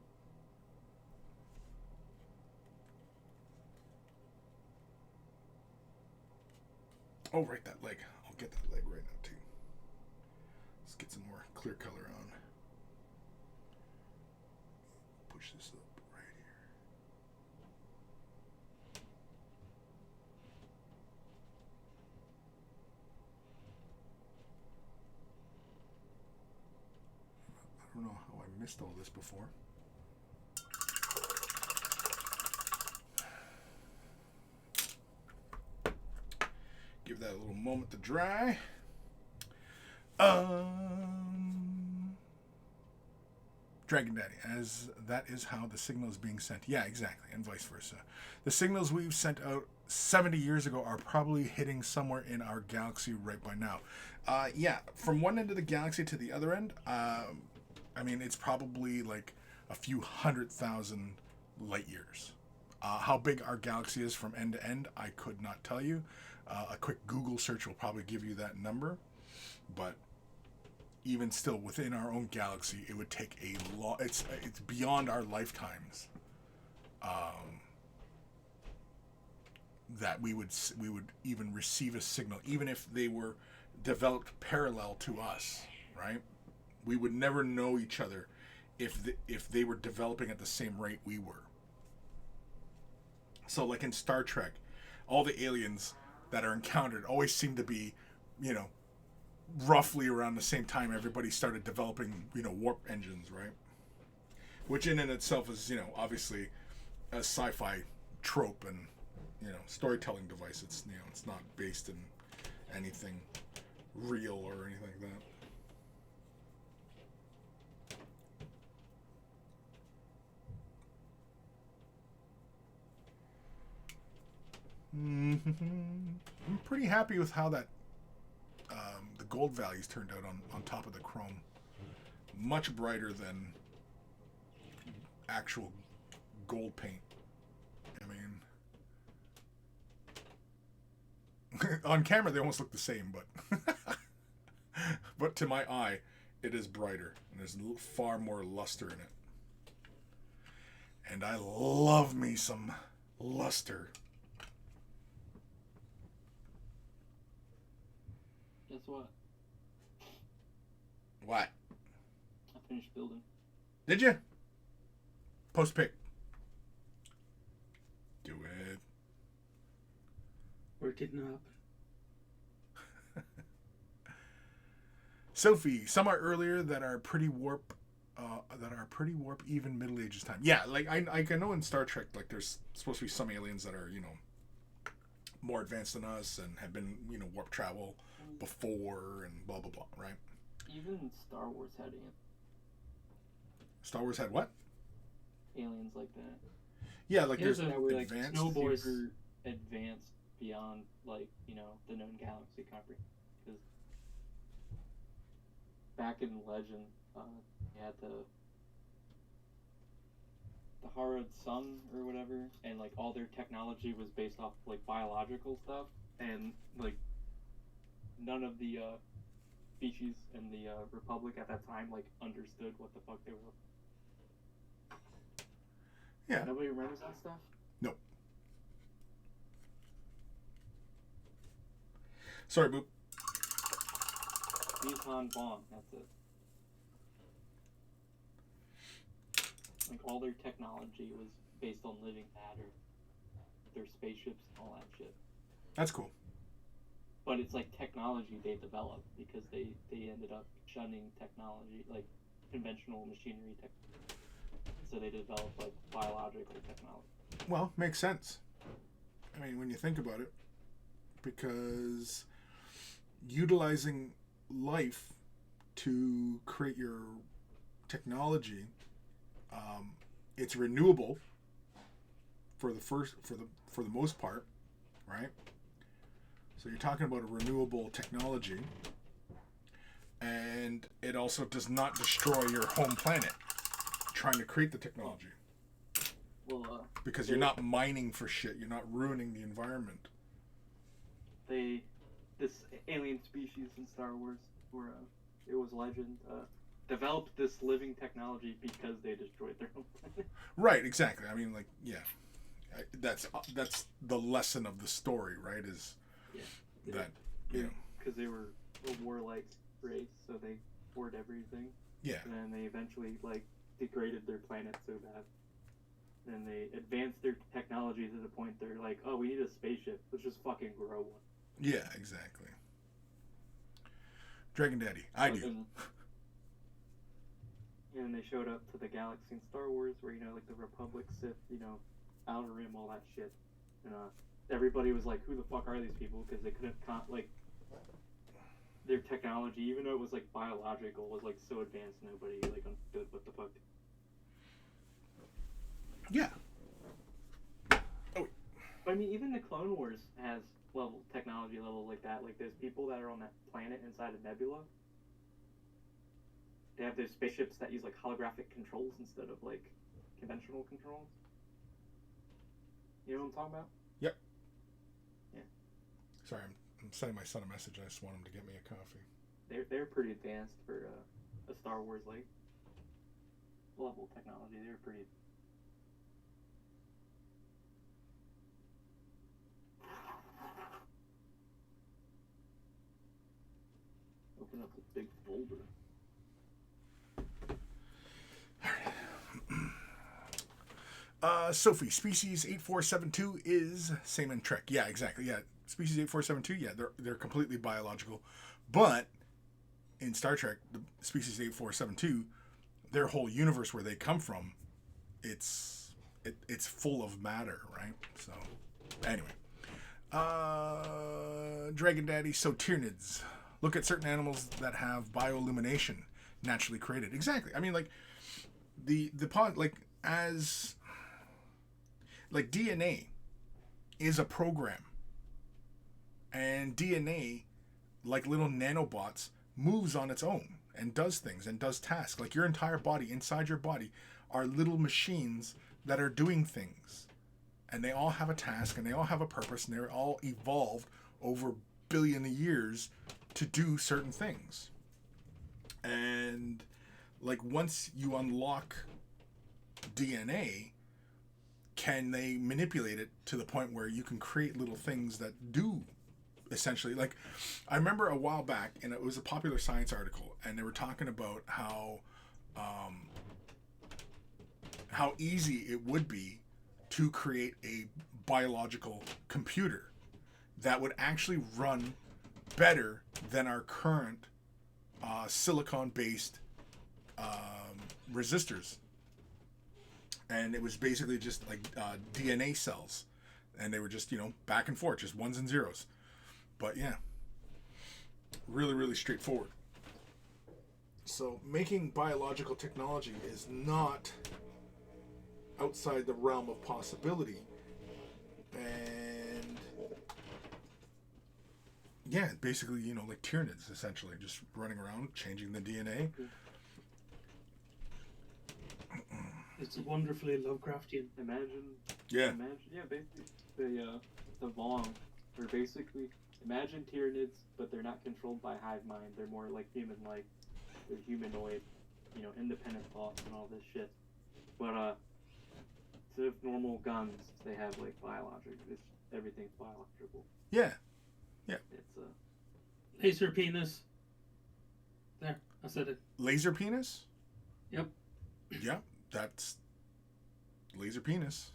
Oh, right, that leg. I'll get that leg right now, too. Let's get some more clear color on. Push this up right here. I don't know how I missed all this before. Give that a little moment to dry. Dragon Daddy, as that is how the signal is being sent. Yeah, exactly, and vice versa. The signals we've sent out 70 years ago are probably hitting somewhere in our galaxy right by now. Yeah, from one end of the galaxy to the other end, I mean, it's probably like a few 100,000 light years. How big our galaxy is from end to end, I could not tell you. A quick Google search will probably give you that number. But even still, within our own galaxy, it would take a lot. It's beyond our lifetimes. That we would even receive a signal, even if they were developed parallel to us, right? We would never know each other if they were developing at the same rate we were. So, like in Star Trek, all the aliens that are encountered always seem to be, you know, roughly around the same time everybody started developing, you know, warp engines, right? Which in and itself is, you know, obviously a sci-fi trope and, you know, storytelling device. It's, you know, it's not based in anything real or anything like that. I'm pretty happy with how that the gold values turned out on top of the chrome. Much brighter than actual gold paint. I mean, on camera they almost look the same, but to my eye, it is brighter and there's far more luster in it. And I love me some luster. Guess what? What? I finished building. Did you? Post pic. Do it. Or it didn't happen. Sophie, somewhat earlier that are pretty warp, even Middle Ages time. Yeah, like I know in Star Trek, like there's supposed to be some aliens that are, you know, more advanced than us and have been, you know, warp travel before and blah blah blah, right? Even Star Wars had Star Wars had what? aliens like that. Yeah, like Here's there's a- We're like advanced. Snowboys. super advanced beyond, like, you know, the known galaxy comprehension. Because back in Legend, you had the Harrod Sun or whatever, and like all their technology was based off like biological stuff, and like none of the species in the Republic at that time like understood what the fuck they were. Yeah. Nobody remembers that stuff? Nope. Sorry, Boop. Yukon Vaughn, that's it. Like all their technology was based on living matter, their spaceships and all that shit. That's cool. but it's like technology they developed because they ended up shunning technology, like conventional machinery tech. So they developed like biological technology. Well, makes sense. I mean, when you think about it, because utilizing life to create your technology, it's renewable for the most part, right? So you're talking about a renewable technology, and it also does not destroy your home planet trying to create the technology. Well, because you're not mining for shit. You're not ruining the environment. This alien species in Star Wars, where it was legend, developed this living technology because they destroyed their own planet. Right, exactly. I mean, like, yeah, that's the lesson of the story, right? Is that you know, because they were a warlike race, so they hoard everything. Yeah. And then they eventually like degraded their planet so bad. Then they advanced their technology to the point they're like, oh, we need a spaceship. Let's just fucking grow one. Yeah, exactly. Dragon Daddy, I do. And they showed up to the galaxy in Star Wars where, you know, like the Republic, Sith, you know, Outer Rim, all that shit. And everybody was like, who the fuck are these people? Because they couldn't, like, their technology, even though it was like biological, was like so advanced nobody like understood what the fuck. Yeah. Oh. But I mean, even the Clone Wars has technology levels like that. Like, there's people that are on that planet inside a nebula. They have those spaceships that use like holographic controls instead of like conventional controls. You know what I'm talking about? Yep. Yeah. Sorry, I'm sending my son a message. I just want him to get me a coffee. They're pretty advanced for a Star Wars like level technology. They're pretty. Open up the big folder. Sophie, species 8472 is same in Trek. Yeah, exactly. Yeah, species 8472. Yeah, they're completely biological, but in Star Trek, the species 8472, their whole universe where they come from, it's full of matter, right? So, anyway, Dragon Daddy. So Tyranids. Look at certain animals that have bioluminescence naturally created. Exactly. I mean, like the pod, like as. Like DNA is a program, and DNA, like little nanobots, moves on its own and does things and does tasks. Like your entire body, inside your body, are little machines that are doing things, and they all have a task and they all have a purpose, and they're all evolved over billion of years to do certain things. And like once you unlock DNA, can they manipulate it to the point where you can create little things that do essentially, like I remember a while back, and it was a Popular Science article, and they were talking about how easy it would be to create a biological computer that would actually run better than our current silicon-based resistors. And it was basically just like DNA cells. And they were just, you know, back and forth, just ones and zeros. But yeah, really, really straightforward. So making biological technology is not outside the realm of possibility. And yeah, basically, you know, like Tyranids, essentially, just running around, changing the DNA. It's wonderfully Lovecraftian. Basically the Vong are basically Tyranids, but they're not controlled by hive mind. They're more like human-like. They're humanoid, you know, independent thoughts and all this shit. But instead of normal guns, they have like biological. Everything's biological. Yeah. Yeah. It's Laser penis. There, I said it. Laser penis? Yep. Yeah, that's laser penis.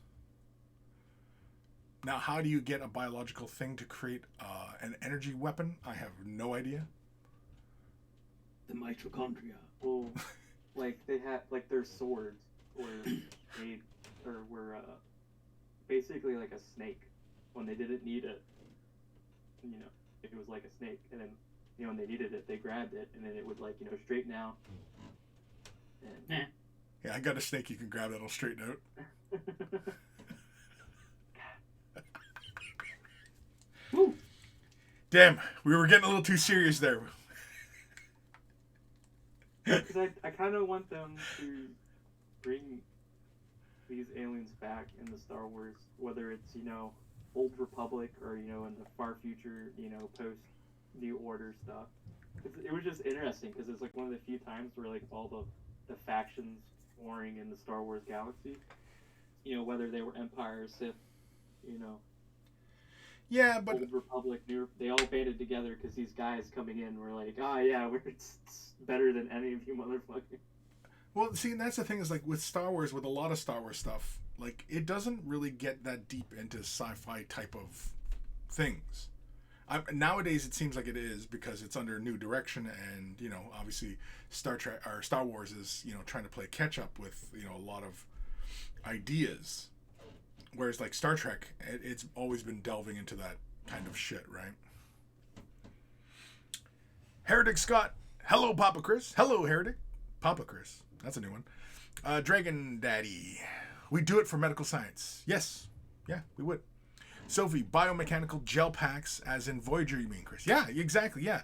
Now, how do you get a biological thing to create an energy weapon? I have no idea. The mitochondria. Well, like they had like their swords were made or were basically like a snake when they didn't need it. You know, it was like a snake, and then when they needed it, they grabbed it, and then it would like straighten out. And... Yeah, I got a snake you can grab that'll straighten out. Woo. Damn, we were getting a little too serious there. Because I kind of want them to bring these aliens back in the Star Wars, whether it's, Old Republic or, in the far future, post New Order stuff. It was just interesting because it's like one of the few times where like all the factions warring in the Star Wars galaxy, whether they were Empire or Sith, Yeah, but Old Republic, they all banded together because these guys coming in were like, yeah, we're better than any of you motherfuckers. well, see, and that's the thing is like with Star Wars, with a lot of Star Wars stuff, like it doesn't really get that deep into sci-fi type of things. Nowadays, it seems like it is because it's under new direction, and obviously, Star Trek or Star Wars is trying to play catch up with a lot of ideas. Whereas like Star Trek, it's always been delving into that kind of shit, right? Heretic Scott, hello Papa Chris, hello Heretic, Papa Chris, that's a new one. Dragon Daddy, we do it for medical science. Yes, yeah, we would. Sophie, biomechanical gel packs, as in Voyager, you mean, Chris? Yeah, exactly. Yeah,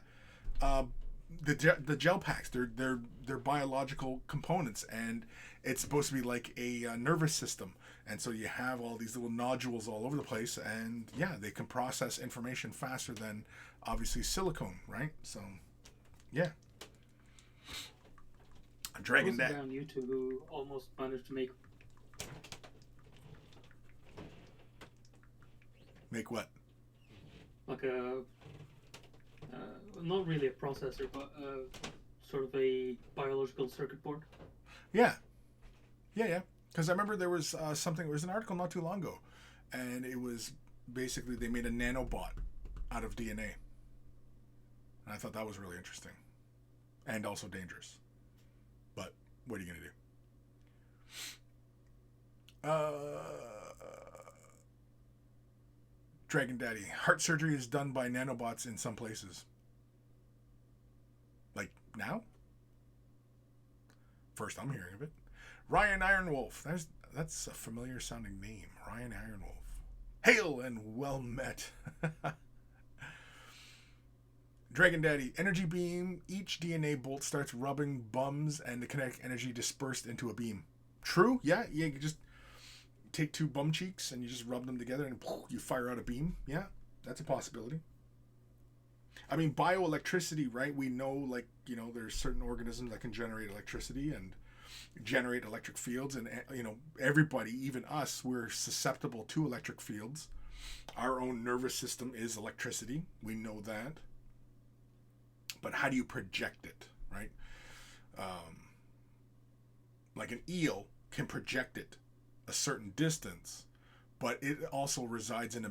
the gel packs, they're biological components, and it's supposed to be like a nervous system. And so you have all these little nodules all over the place, and yeah, they can process information faster than obviously silicone, right? So, yeah. Dragon There was Dad. a guy on YouTube who almost managed to make What? like a not really a processor, but sort of a biological circuit board. Yeah. Because I remember there was something. There was an article not too long ago, and it was basically they made a nanobot out of DNA. And I thought that was really interesting, and also dangerous. But what are you gonna do? Dragon Daddy, heart surgery is done by nanobots in some places. Like now? First I'm hearing of it. Ryan Ironwolf. That's a familiar sounding name. Ryan Ironwolf. Hail and well met. Dragon Daddy. Energy beam. Each DNA bolt starts rubbing bums and the kinetic energy dispersed into a beam. True? Yeah. You just take two bum cheeks and you just rub them together and you fire out a beam. Yeah. That's a possibility. I mean, bioelectricity, right? We know, like, there's certain organisms that can generate electricity and generate electric fields, and everybody, even us, we're susceptible to electric fields. Our own nervous system is electricity. We know that. But how do you project it, right? Like an eel can project it a certain distance, but it also resides in a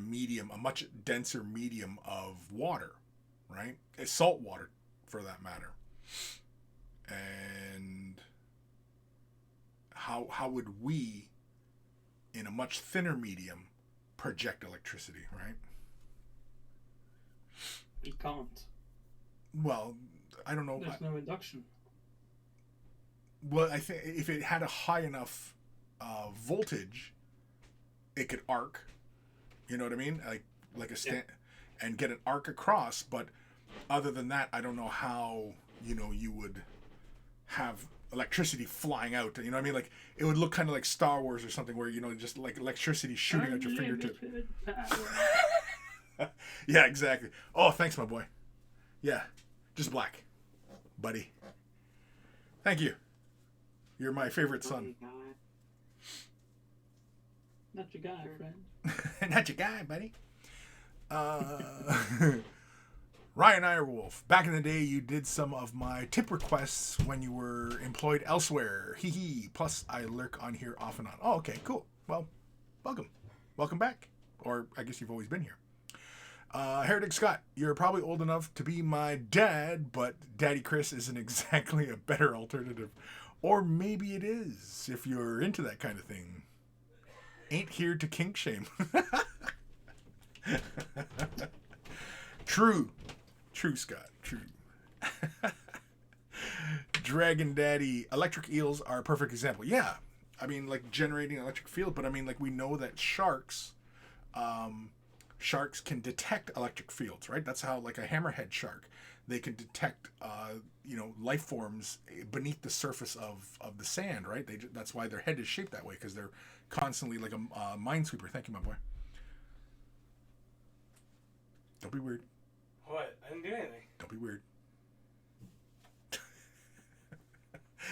much denser medium of water, right? It's salt water, for that matter. And how would we, in a much thinner medium, project electricity, right? We can't. Well, I don't know. There's no induction. Well, I think if it had a high enough voltage, it could arc. You know what I mean? Like a stand, and get an arc across. But other than that, I don't know how you would have electricity flying out. You know what I mean? Like it would look kind of like Star Wars or something, where just like electricity shooting out your fingertip. Yeah, exactly. Oh, thanks, my boy. Yeah, just black, buddy. Thank you. You're my favorite son. Not your guy, friend. Not your guy, buddy. Ryan Irewolf. Back in the day, you did some of my tip requests when you were employed elsewhere. Hee hee. Plus, I lurk on here off and on. Oh, okay, cool. Well, welcome. Welcome back. or I guess you've always been here. Heretic Scott, you're probably old enough to be my dad, but Daddy Chris isn't exactly a better alternative. Or maybe it is, if you're into that kind of thing. Ain't here to kink shame. True, Scott, true. Dragon Daddy, electric eels are a perfect example. Yeah, I mean, like generating an electric field, but I mean, like we know that sharks can detect electric fields, right? That's how, like a hammerhead shark, they can detect, life forms beneath the surface of the sand, right? That's why their head is shaped that way, because they're constantly like a minesweeper. Thank you, my boy. Don't be weird. What? I didn't do anything. Don't be weird.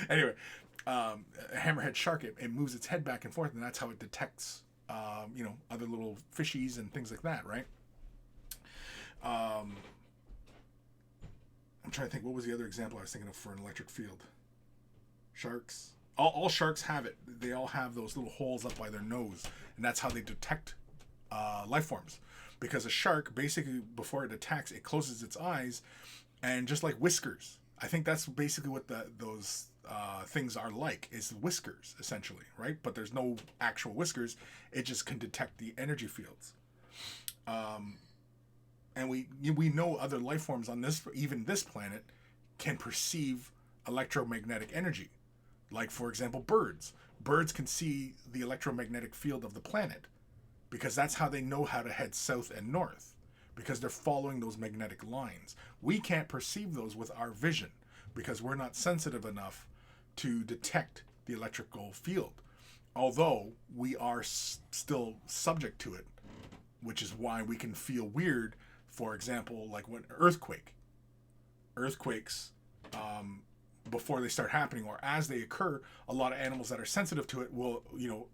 Anyway, a hammerhead shark, it moves its head back and forth, and that's how it detects, other little fishies and things like that, right? I'm trying to think, what was the other example I was thinking of for an electric field? Sharks. All sharks have it. They all have those little holes up by their nose, and that's how they detect life forms. Because a shark, basically, before it attacks, it closes its eyes, and just like whiskers, I think that's basically what those things are like, is whiskers, essentially, right? But there's no actual whiskers. It just can detect the energy fields. And we know other life forms on this planet can perceive electromagnetic energy. Like, for example, birds. Birds can see the electromagnetic field of the planet, because that's how they know how to head south and north, because they're following those magnetic lines. We can't perceive those with our vision, because we're not sensitive enough to detect the electrical field, although we are still subject to it, which is why we can feel weird. For example, like when earthquakes, before they start happening or as they occur, a lot of animals that are sensitive to it will,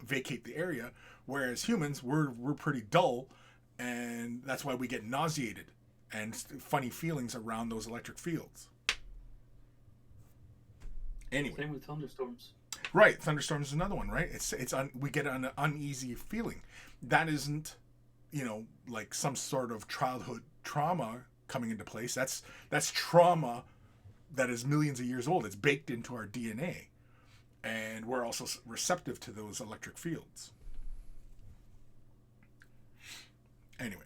vacate the area, whereas humans, we're pretty dull, and that's why we get nauseated and funny feelings around those electric fields. Anyway. Same with thunderstorms. Right, thunderstorms is another one, right? We get an uneasy feeling. That isn't, like some sort of childhood trauma coming into place. That's trauma that is millions of years old. It's baked into our DNA, and we're also receptive to those electric fields. Anyway.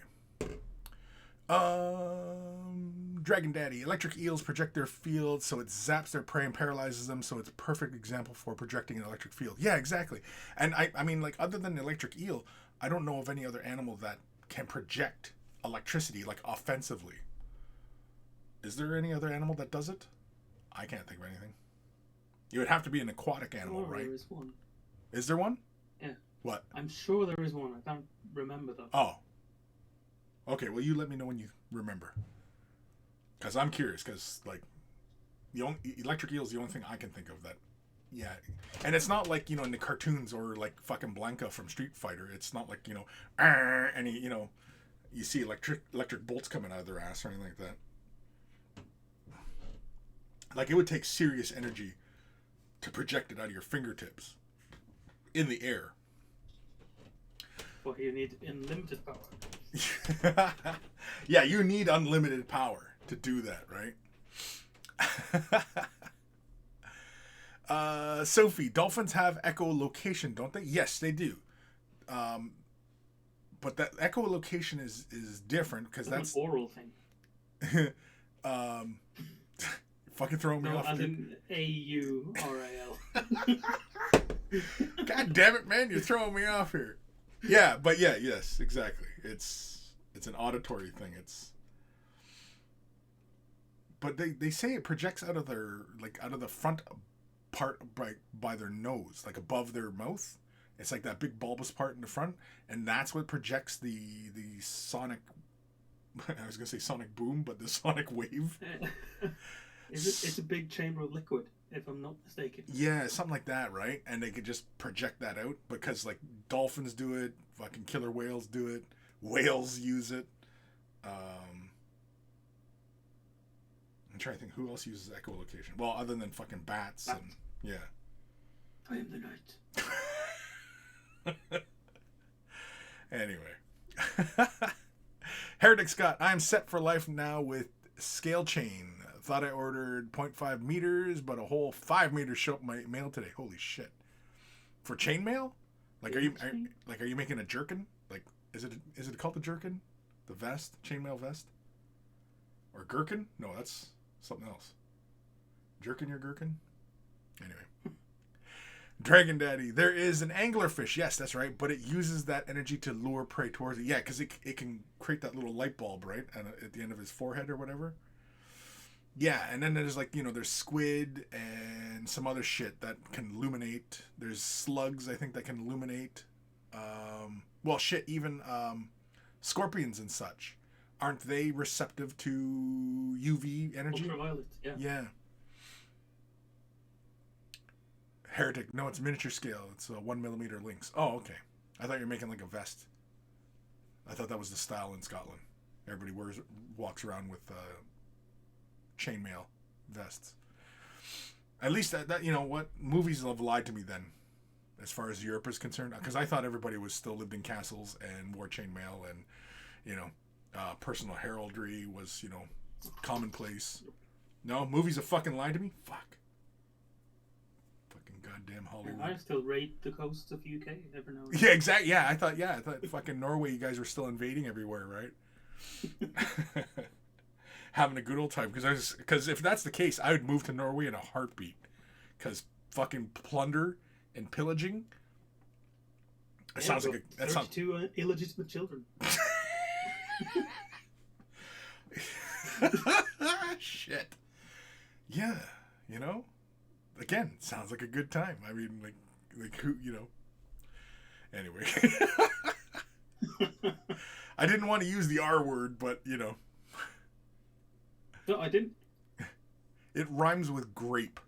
Dragon Daddy. Electric eels project their field, so it zaps their prey and paralyzes them, so it's a perfect example for projecting an electric field. Yeah, exactly. And I mean, like, other than the electric eel, I don't know of any other animal that can project electricity, like, offensively. Is there any other animal that does it? I can't think of anything. It would have to be an aquatic animal, right? There is one. Is there one? Yeah. What? I'm sure there is one. I can't remember though. Oh. Okay, well, you let me know when you remember. Because I'm curious, because, like, the electric eel is the only thing I can think of that, yeah. And it's not like, in the cartoons or, like, fucking Blanca from Street Fighter. It's not like, and, you see electric bolts coming out of their ass or anything like that. Like, it would take serious energy to project it out of your fingertips in the air. Well, you need unlimited power. Yeah, you need unlimited power to do that, right? Sophie, dolphins have echolocation, don't they? Yes, they do. But that echolocation is different, because that's an oral thing. Fucking throwing me off. As in AURAL. God damn it, man! You're throwing me off here. Yeah, but yeah, yes, exactly. It's an auditory thing. But they say it projects out of the front part by their nose, like above their mouth. It's like that big bulbous part in the front, and that's what projects the sonic. I was gonna say sonic boom, but the sonic wave. It's a big chamber of liquid, if I'm not mistaken. Yeah, something like that, right? And they could just project that out, because like dolphins do it, fucking killer whales do it, whales use it. I'm trying to think who else uses echolocation. Well, other than fucking bats. And yeah. I am the night. Anyway. Heretic Scott, I am set for life now with scale chain. Thought I ordered 0.5 meters, but a whole 5 meters show up my mail today. Holy shit! For chainmail? Like, are you making a jerkin? Like, is it called the jerkin? The vest, chainmail vest, or gherkin? No, that's something else. Jerkin your gherkin. Anyway, Dragon Daddy, there is an anglerfish. Yes, that's right, but it uses that energy to lure prey towards it. Yeah, because it can create that little light bulb, right, at the end of his forehead or whatever. Yeah, and then there's like, there's squid and some other shit that can illuminate. There's slugs, I think, that can illuminate. Well, shit, even scorpions and such. Aren't they receptive to UV energy? Ultraviolet, yeah. Yeah. Heretic, no, it's miniature scale. It's 1 millimeter links. Oh, okay. I thought you were making like a vest. I thought that was the style in Scotland. Everybody walks around with chainmail vests. At least that what, movies have lied to me then, as far as Europe is concerned, because I thought everybody was still lived in castles and wore chainmail, and personal heraldry was commonplace. No, movies have fucking lied to me. Fuck. Fucking goddamn Hollywood. I still raid the coasts of UK every now and then. Yeah, exactly. Yeah, I thought fucking Norway, you guys were still invading everywhere, right? Having a good old time, because if that's the case, I would move to Norway in a heartbeat, because fucking plunder and pillaging. That sounds like that sounds 32 illegitimate children. Shit. Yeah, again, sounds like a good time. I mean, like who, Anyway, I didn't want to use the R word, but No, I didn't. It rhymes with grape.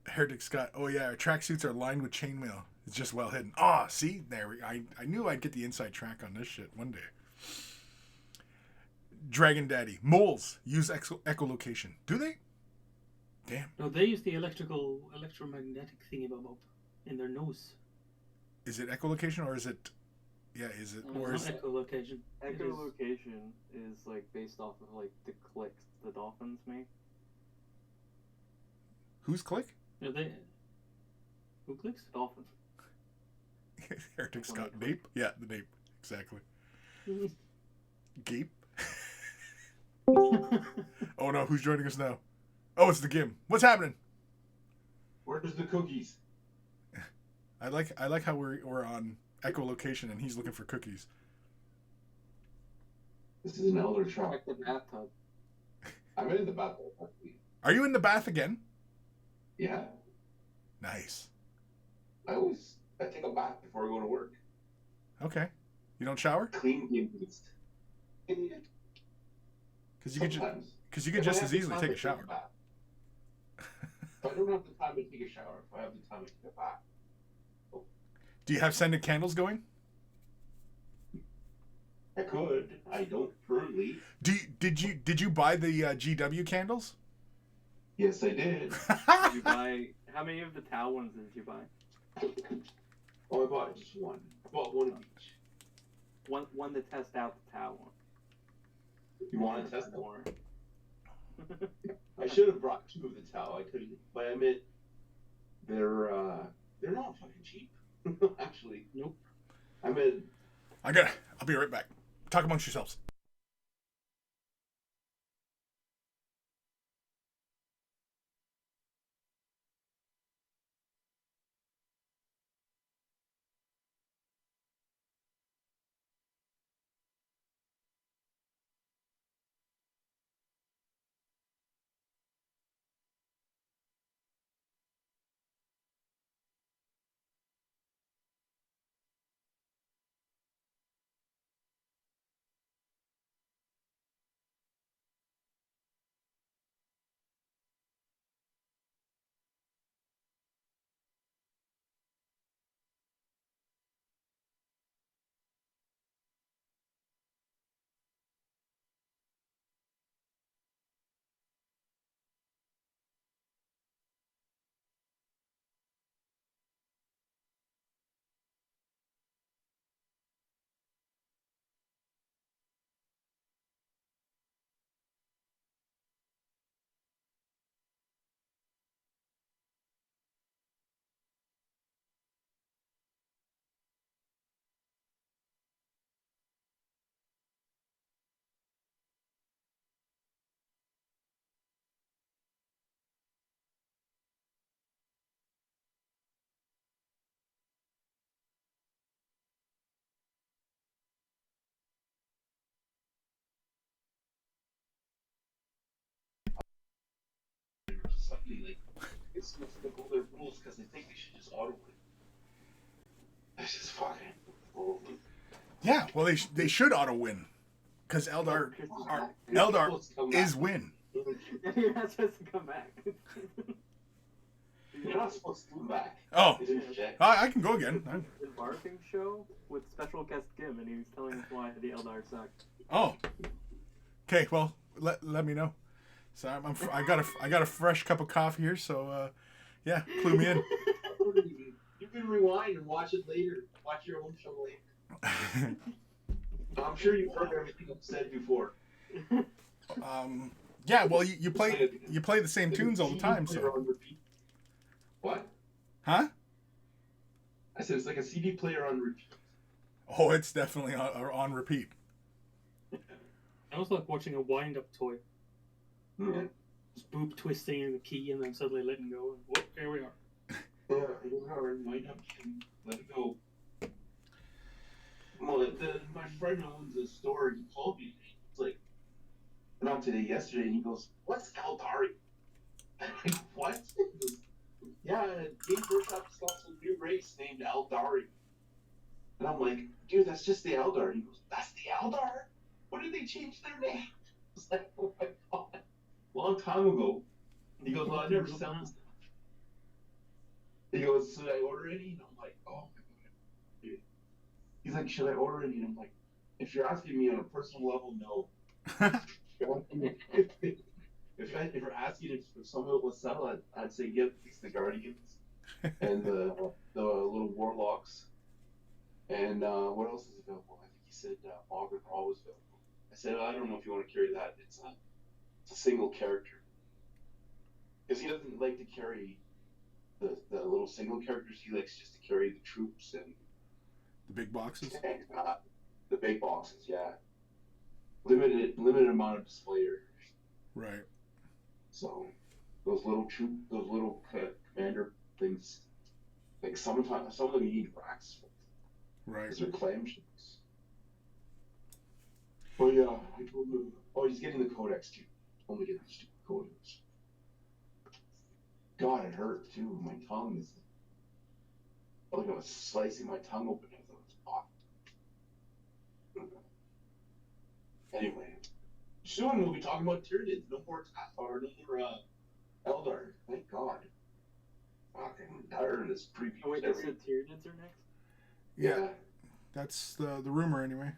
Heretic Scott. Oh yeah, our tracksuits are lined with chainmail. It's just well hidden. Ah, see, there. I knew I'd get the inside track on this shit one day. Dragon Daddy. Moles use echolocation. Do they? Damn. No, they use the electromagnetic thingy-bob in their nose. Is it echolocation or is it? Yeah, is it? No, or it's is not echolocation. Echolocation is like based off of like the clicks the dolphins make. Whose click? Are they? Who clicks? Dolphins. Heretic Scott. Nape? Yeah, the nape. Exactly. Gape? Oh no, who's joining us now? Oh, it's the Gim. What's happening? Where's the cookies? I like how we're on echolocation and he's looking for cookies. This is an elder trap. Check the bathtub. I'm in the bathtub. Are you in the bath again? Yeah. Nice. I take a bath before I go to work. Okay. You don't shower? Clean the beast. Because you could just as easily take a shower. If I don't have the time to take a shower, if I have the time to take a bath. Do you have scented candles going? I could. I don't currently. Did you buy the GW candles? Yes, I did. Did you buy? How many of the towel ones did you buy? Oh, I bought just one. I bought one of each. One to test out the towel one. You want to test them? more? I should have brought two of the towel. I couldn't. But I meant they're not fucking cheap. Actually. Nope. I mean. I'll be right back. Talk amongst yourselves. suddenly like it's supposed to go their rules because they think they should just auto win. That's just fucking. Yeah, well, they should auto win because Eldar is win. You're not supposed to come back. You're not supposed to come back. Oh, It's just check. I can go again. The barking show with special guest Kim, and he was telling us why the Eldar suck. Oh, okay. Well, let me know. So I got a fresh cup of coffee here. So yeah, clue me in. You can rewind and watch it later. Watch your own show later. I'm sure you've heard everything I've said before. Yeah. Well, you play the same tunes all the time. So what? Huh? I said it's like a CD player on repeat. Oh, it's definitely on repeat. I was like watching a wind-up toy. Yeah. Just boob twisting in the key and then suddenly letting go. And whoop, there we are. Yeah, wind up and let it go. Well, my friend owns a store. He called me. He's like, not today, yesterday, and he goes, "What's Aeldari?" I'm like, "What?" He goes, "Yeah, Game Workshop just launched a new race named Aeldari." And I'm like, "Dude, that's just the Eldar." And he goes, "That's the Eldar? When did they change their name?" I was like, "Oh my god, long time ago." He goes, "Well, I never sell this." He goes, "Should I order any?" And I'm like, "Oh my god, dude." He's like, "Should I order any?" And I'm like, "If you're asking me on a personal level, no." If you're asking if someone will settle, I'd say give at least the Guardians and the little Warlocks. And what else is available? I think he said Augur Brawl was available. I said, I don't know if you want to carry that. It's a single character. Because he doesn't like to carry the little single characters. He likes just to carry the troops and The big boxes. and, the big boxes. Yeah, limited amount of display areas. Right. So those little commander things, like some of them you need racks for. Right. Because they're clamshells. But yeah, I told him. Oh, he's getting the codex too. Only getting the stupid codex. God, it hurt too. My tongue is. I felt like I was slicing my tongue open as I was talking. Anyway, soon we'll be talking about Tyranids. No more Eldar. Thank God. Fucking tired of this preview. Oh wait, they said Tyranids are next? Yeah. That's the rumor anyway.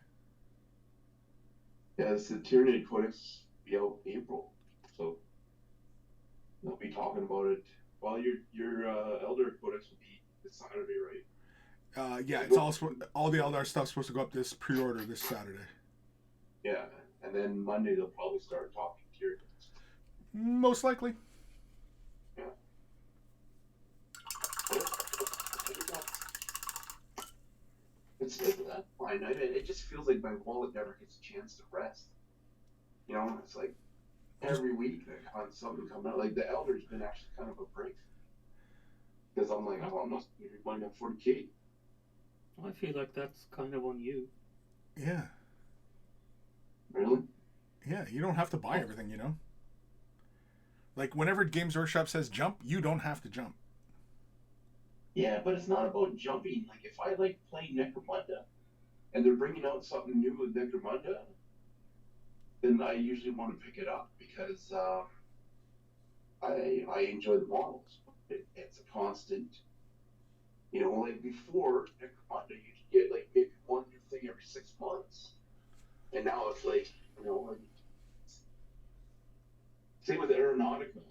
Yeah, it's the Tyranid Codex will be out in April. So they'll be talking about it. Well, your Elder Codex will be this Saturday, right? Yeah, it's all the Eldar stuff's supposed to go up this pre-order this Saturday. Yeah, and then Monday they'll probably start talking Tyranids. Most likely. Yeah. It's fine. It just feels like my wallet never gets a chance to rest. You know, it's like every week I have something coming out. Like the Elder's been actually kind of a break. Because I'm like, oh, I must be reminding 40K. I feel like that's kind of on you. Yeah. Really? Yeah, you don't have to buy everything, you know? Like, whenever Games Workshop says jump, you don't have to jump. Yeah, but it's not about jumping. Like, if I like playing Necromunda, and they're bringing out something new with Necromunda, then I usually want to pick it up because I enjoy the models. It's a constant, you know, like before Necromunda, you could get like maybe one new thing every 6 months, and now it's like, you know, like, same with Aeronautica.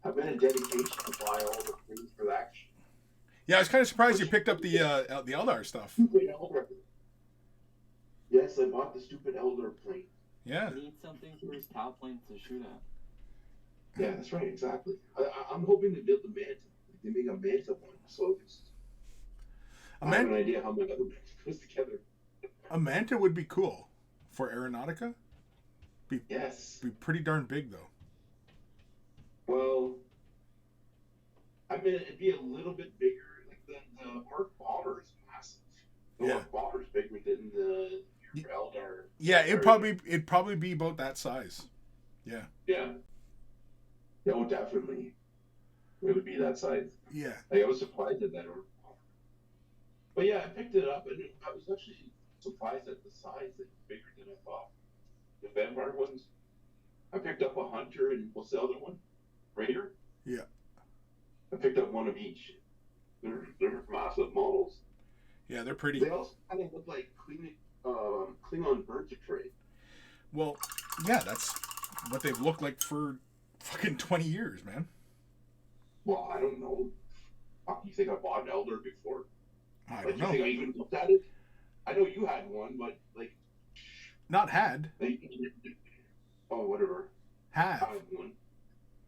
I made a dedication to buy all the things for that. Yeah, I was kind of surprised you picked up the Eldar stuff. Stupid Eldar. Yes, I bought the stupid Eldar plane. Yeah. He needs something for his top lane to shoot at. Yeah, that's right, exactly. I'm hoping to build the Manta. They make a Manta one, so I have an idea how my other Manta goes together. A Manta would be cool for Aeronautica. Yes. Be pretty darn big though. Well, I mean, it'd be a little bit bigger. Like the Mark Bomber is massive. The Mark Bomber's bigger than your Eldar. Yeah, it'd probably be about that size. Yeah. Yeah. Yeah, well, definitely. It would be that size. Yeah. Like, I was surprised at that. But yeah, I picked it up, and I was actually surprised at the size. It's bigger than I thought. The vampire ones. I picked up a hunter, and what's the other one? Raider? Yeah. I picked up one of each. They're massive models. Yeah, they're pretty. They also kind of look like Klingon birds of prey. Well, yeah, that's what they've looked like for fucking 20 years, man. Well, I don't know. You think I bought an Elder before? I Like, don't you know. think I even looked at it? I know you had one, but like, Not had. oh, whatever. Have. I have one.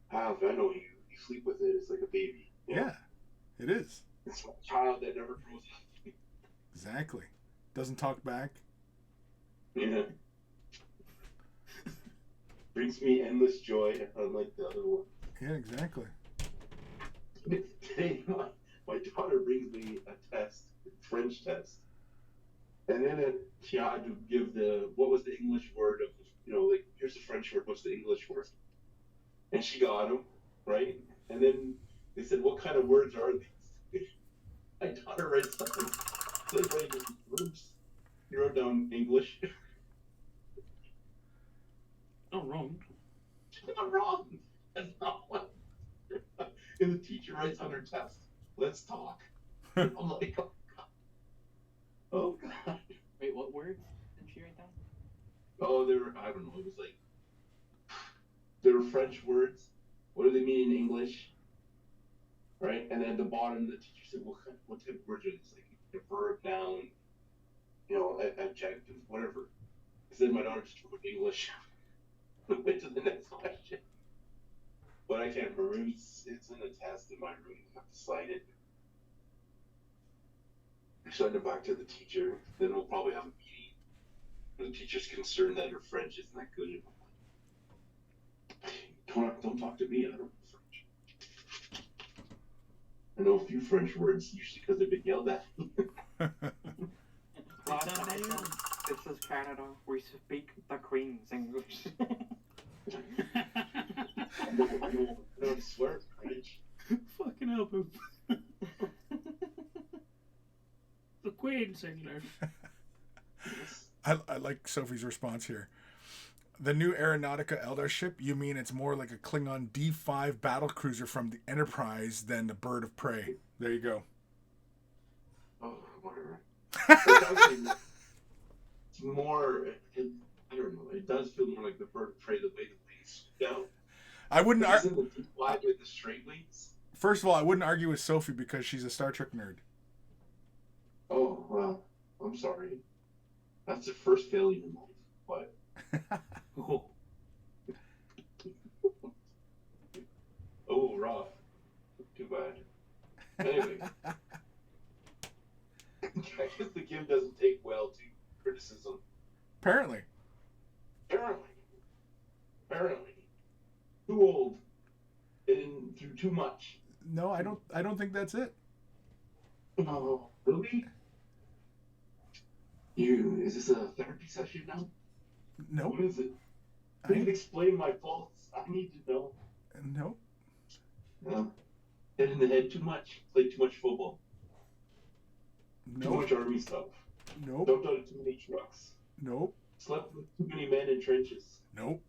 Have. I know you sleep with it. It's like a baby. You know? Yeah, it is. It's a child that never grows up. Exactly. Doesn't talk back. Yeah. Brings me endless joy, unlike the other one. Yeah, exactly. Today, my daughter brings me a test, a French test. And then she had to give what was the English word of, like, here's the French word, what's the English word? And she got them, right? And then they said, what kind of words are these? My daughter writes something. Like, writing words. He wrote down English. Not wrong. Not wrong. That's not what. And the teacher writes on her test, let's talk. I'm like, oh God. Oh God. Wait, what words did she write down? Oh, I don't know, it was like, they were French words. What do they mean in English? Right? And then at the bottom, the teacher said, what type of words are these? Like a verb, noun, adjective, whatever. So then my daughter just wrote English. Went to the next question. But I can't remember. It's in the test in my room. I have to slide it. I send it back to the teacher. Then we'll probably have a meeting. The teacher's concerned that her French isn't that good. Don't talk to me. I don't know French. I know a few French words, usually because they've been yelled at. Last time I said, this is Canada. We speak the Queen's English. I don't swear French. Fucking hell, poop. The Queen's English. I like Sophie's response here. The new Aeronautica Eldar ship, you mean it's more like a Klingon D5 battlecruiser from the Enterprise than the Bird of Prey. There you go. Oh, whatever. It's more, I don't know, it does feel more like the Bird of Prey the way the wings down. I wouldn't Isn't the D5 with the straight wings? First of all, I wouldn't argue with Sophie because she's a Star Trek nerd. Oh, well, I'm sorry. That's the first failure in life, but... Oh. Oh, rough. Too bad. Anyway. I guess the game doesn't take well to criticism. Apparently. Apparently. Too old. And through too much. No, I don't think that's it. Oh, really? Is this a therapy session now? Nope. What is it? Please explain my faults. I need to know. Nope. Hit in the head too much. Played too much football. Too Nope. much army stuff. Nope. Jumped out of too many trucks. Nope. Slept with too many men in trenches. Nope.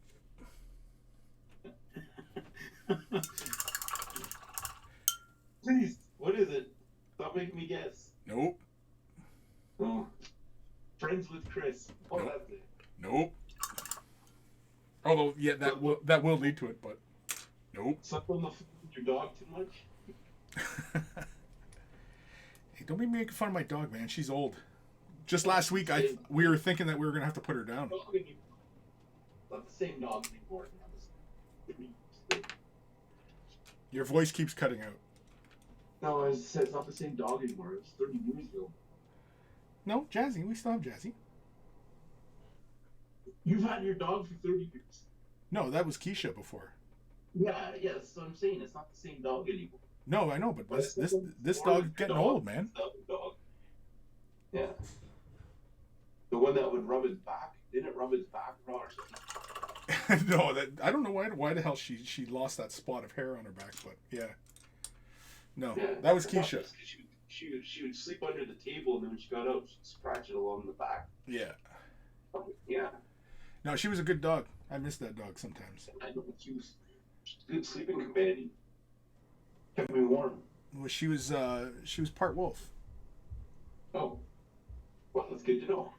Please, what is it? Stop making me guess. Nope. Oh. Friends with Chris. Oh, Nope. that's it. Nope. Although, yeah, that will lead to it, but nope. Slept on the floor with your dog too much? Hey, don't be making fun of my dog, man. She's old. Just last week, we were thinking that we were gonna have to put her down. Not the same dog anymore. Your voice keeps cutting out. No, I said it's not the same dog anymore. It was 30 years ago. No, Jazzy. We still have Jazzy. You've had your dog for 30 years. No, that was Keisha before. Yeah, that's what I'm saying. It's not the same dog anymore. No, I know, but this Or dog's the getting dog, old, man. the other dog. Yeah. The one that would rub his back. Didn't it rub his back raw or something? No, that I don't know why the hell she lost that spot of hair on her back, but yeah. No, Yeah, that was I thought Keisha. it was 'cause she would sleep under the table, and then when she got up, she'd scratch it along the back. Yeah. Yeah, No, she was a good dog. I miss that dog sometimes. I know she was a good sleeping companion. Kept me warm. Well, she was part wolf. Oh, well, that's good to know.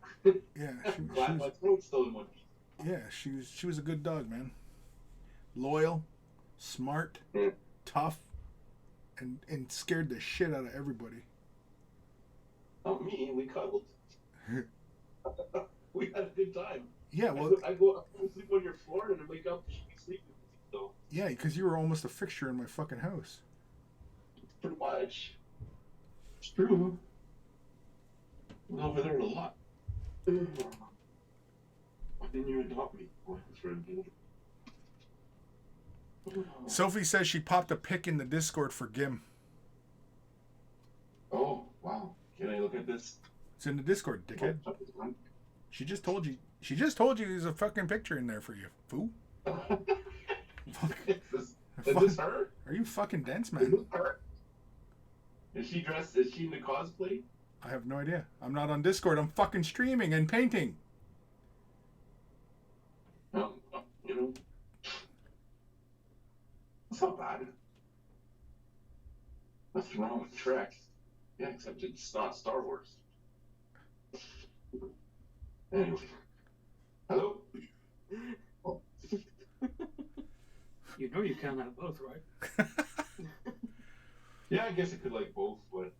Yeah, I'm glad my throat's still in one piece. yeah, she was a good dog, man. Loyal, smart, Yeah. tough, and scared the shit out of everybody. Not me. We cuddled. We had a good time. Yeah, well, I go sleep on your floor, and I wake up and she'd be sleeping with you. So yeah, because you were almost a fixture in my fucking house. pretty much. It's true. I was over there a lot. Why didn't you adopt me? Oh, that's right. Sophie says she popped a pic in the Discord for Gim. Oh, wow. Can I look at this? It's in the Discord, dickhead. She just told you. She just told you there's a fucking picture in there for you, fool. Is this her? Are you fucking dense, Is man? this her? Is she dressed? Is she in the cosplay? I have no idea. I'm not on Discord. I'm fucking streaming and painting. No, you know. That's not bad. Nothing wrong with Trek. Yeah, except it's not Star Wars. Anyway. Hello? Oh. You know you can't have both, right? Yeah, I guess I could like both, but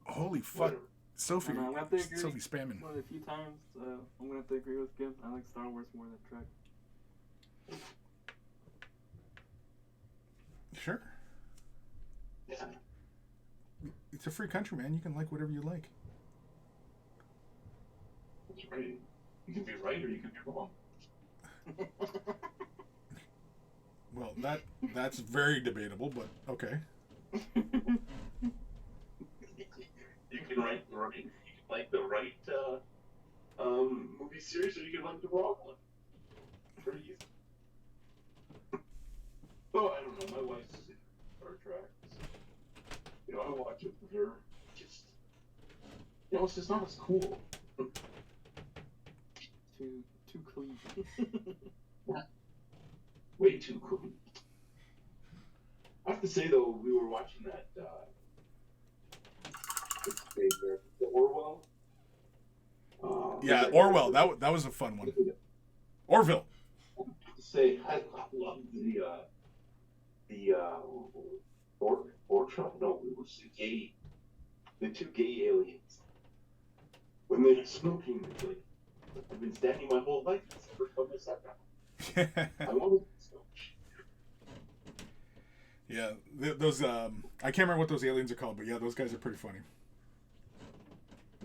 Holy fuck. whatever. Sophie. I'm gonna have to agree. Sophie spamming. Well, a few times, I'm gonna have to agree with Gim. I like Star Wars more than Trek. Sure. Yeah. It's a free country, man. You can like whatever you like. That's right. You can be right or you can be wrong. Well, that's very debatable, but okay. You can write the right. You can like the right movie series, or you can like the wrong one. Pretty easy. Oh, I don't know. My wife's in Star Trek. So, you know, I watch it with her. Just, you know, it's just not as cool. Too clean. Way too cool. I have to say though, we were watching that. The Orwell. Yeah, Orwell. That was a fun one. Orville. I have to say, I love the Ortra. No, it was the two gay aliens. When they're smoking, it's like, I've been standing my whole life. It's the first time I sat down. I wanted to smoke. Yeah, those I can't remember what those aliens are called, but yeah, those guys are pretty funny.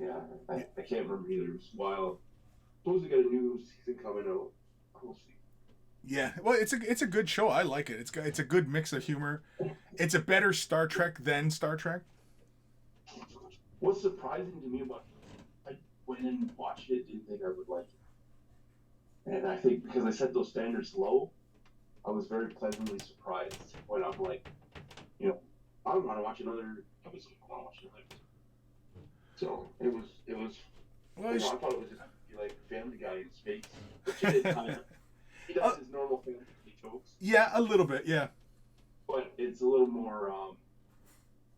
Yeah, I can't remember either. It was wild. Suppose we got a new season coming out. We'll see. Yeah, well, it's a good show. I like it. It's a good mix of humor. It's a better Star Trek than Star Trek. What's surprising to me about it, I went and watched it, didn't think I would like it. And I think because I set those standards low, I was very pleasantly surprised when I'm like, you know, I don't want to watch another episode. I want to watch another episode. So it was. Well, You know, I thought it was just be like Family Guy in space, which it is kind of. He does his normal Family Guy jokes, yeah, a little bit. Yeah, but it's a little more.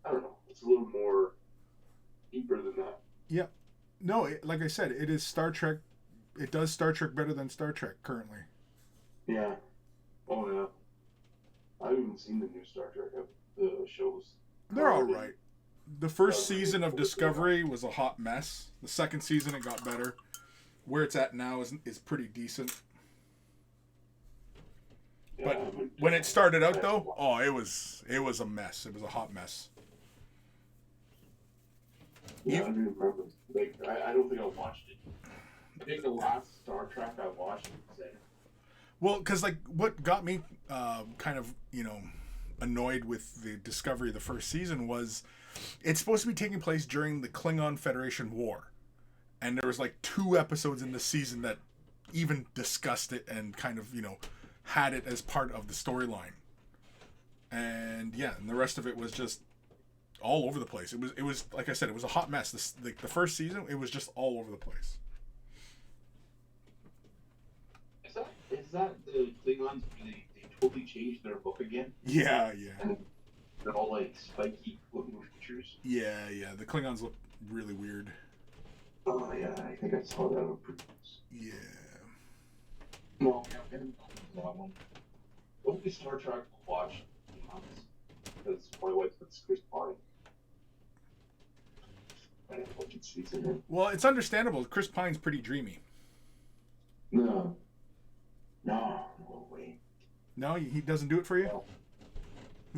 I don't know. It's a little more deeper than that. yeah. No, like I said, it is Star Trek. It does Star Trek better than Star Trek currently. Yeah. Oh yeah. I haven't even seen the new Star Trek the shows. They're all right. The first season of Discovery was a hot mess. The second season it got better. Where it's at now is pretty decent. But when it started out though, oh, it was a mess. It was a hot mess. Yeah, I don't even remember. Like, I don't think I watched it. I think the last Star Trek I watched was it. Well, because like what got me kind of annoyed with the Discovery of the first season was it's supposed to be taking place during the Klingon Federation War, and there was like 2 episodes in the season that even discussed it and kind of, had it as part of the storyline. And yeah, and the rest of it was just all over the place. It was like I said, it was a hot mess. The first season, it was just all over the place. Is that the Klingons where they totally changed their book again? Yeah. And they're all like spiky looking creatures. Yeah. The Klingons look really weird. Oh yeah, I think I saw that on previews. Yeah. No, and that one. Only Star Trek watched because my wife likes Chris Pine. I don't know what it sees in him. Well, it's understandable. Chris Pine's pretty dreamy. No way. No, he doesn't do it for you? No.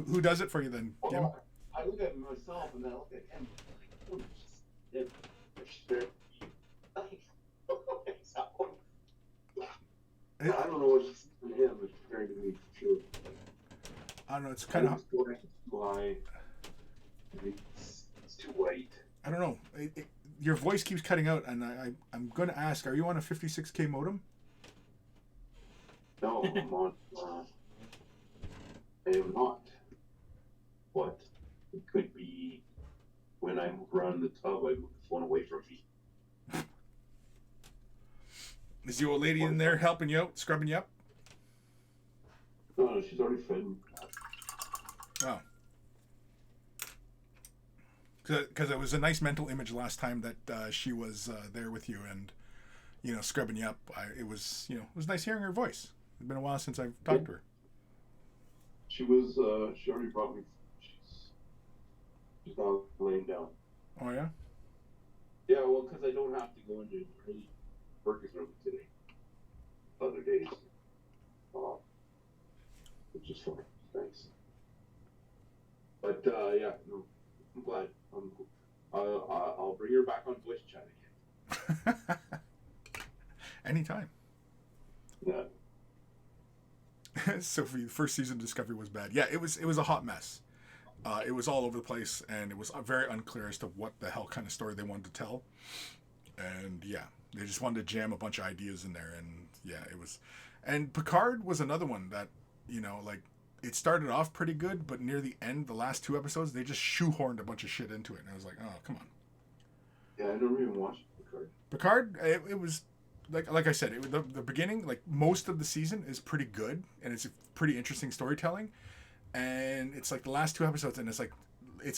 Who does it for you then, Jim? Well, I look at myself and then I look at him. I don't know what she's in him, but she's very to me for sure. I don't know. It's kind of. It's too white. I don't know. Your voice keeps cutting out, and I'm going to ask: are you on a 56K modem? No, I'm on. I am not. But it could be when I move around the tub, I move the phone away from me. Is the old lady in there helping you out, scrubbing you up? No, she's already fed me. Oh. Because it was a nice mental image last time that she was there with you and, scrubbing you up. It was nice hearing her voice. It's been a while since I've talked to her. She was, she already brought me. She's now laying down. Oh, yeah? Yeah, well, because I don't have to go into early workers room today. Other days. Which is fine. Thanks. But, yeah, no, I'm glad. I'll bring her back on voice chat again. Anytime. Yeah. So for you, the first season of Discovery was bad. Yeah, it was a hot mess. It was all over the place, and it was very unclear as to what the hell kind of story they wanted to tell. And yeah, they just wanted to jam a bunch of ideas in there, and yeah, it was. And Picard was another one that, it started off pretty good, but near the end, the last 2 episodes, they just shoehorned a bunch of shit into it, and I was like, oh, come on. Yeah, I never even watched Picard. Picard, it was like I said, the beginning, like most of the season is pretty good, and it's a pretty interesting storytelling, and it's like the last 2 episodes, and it's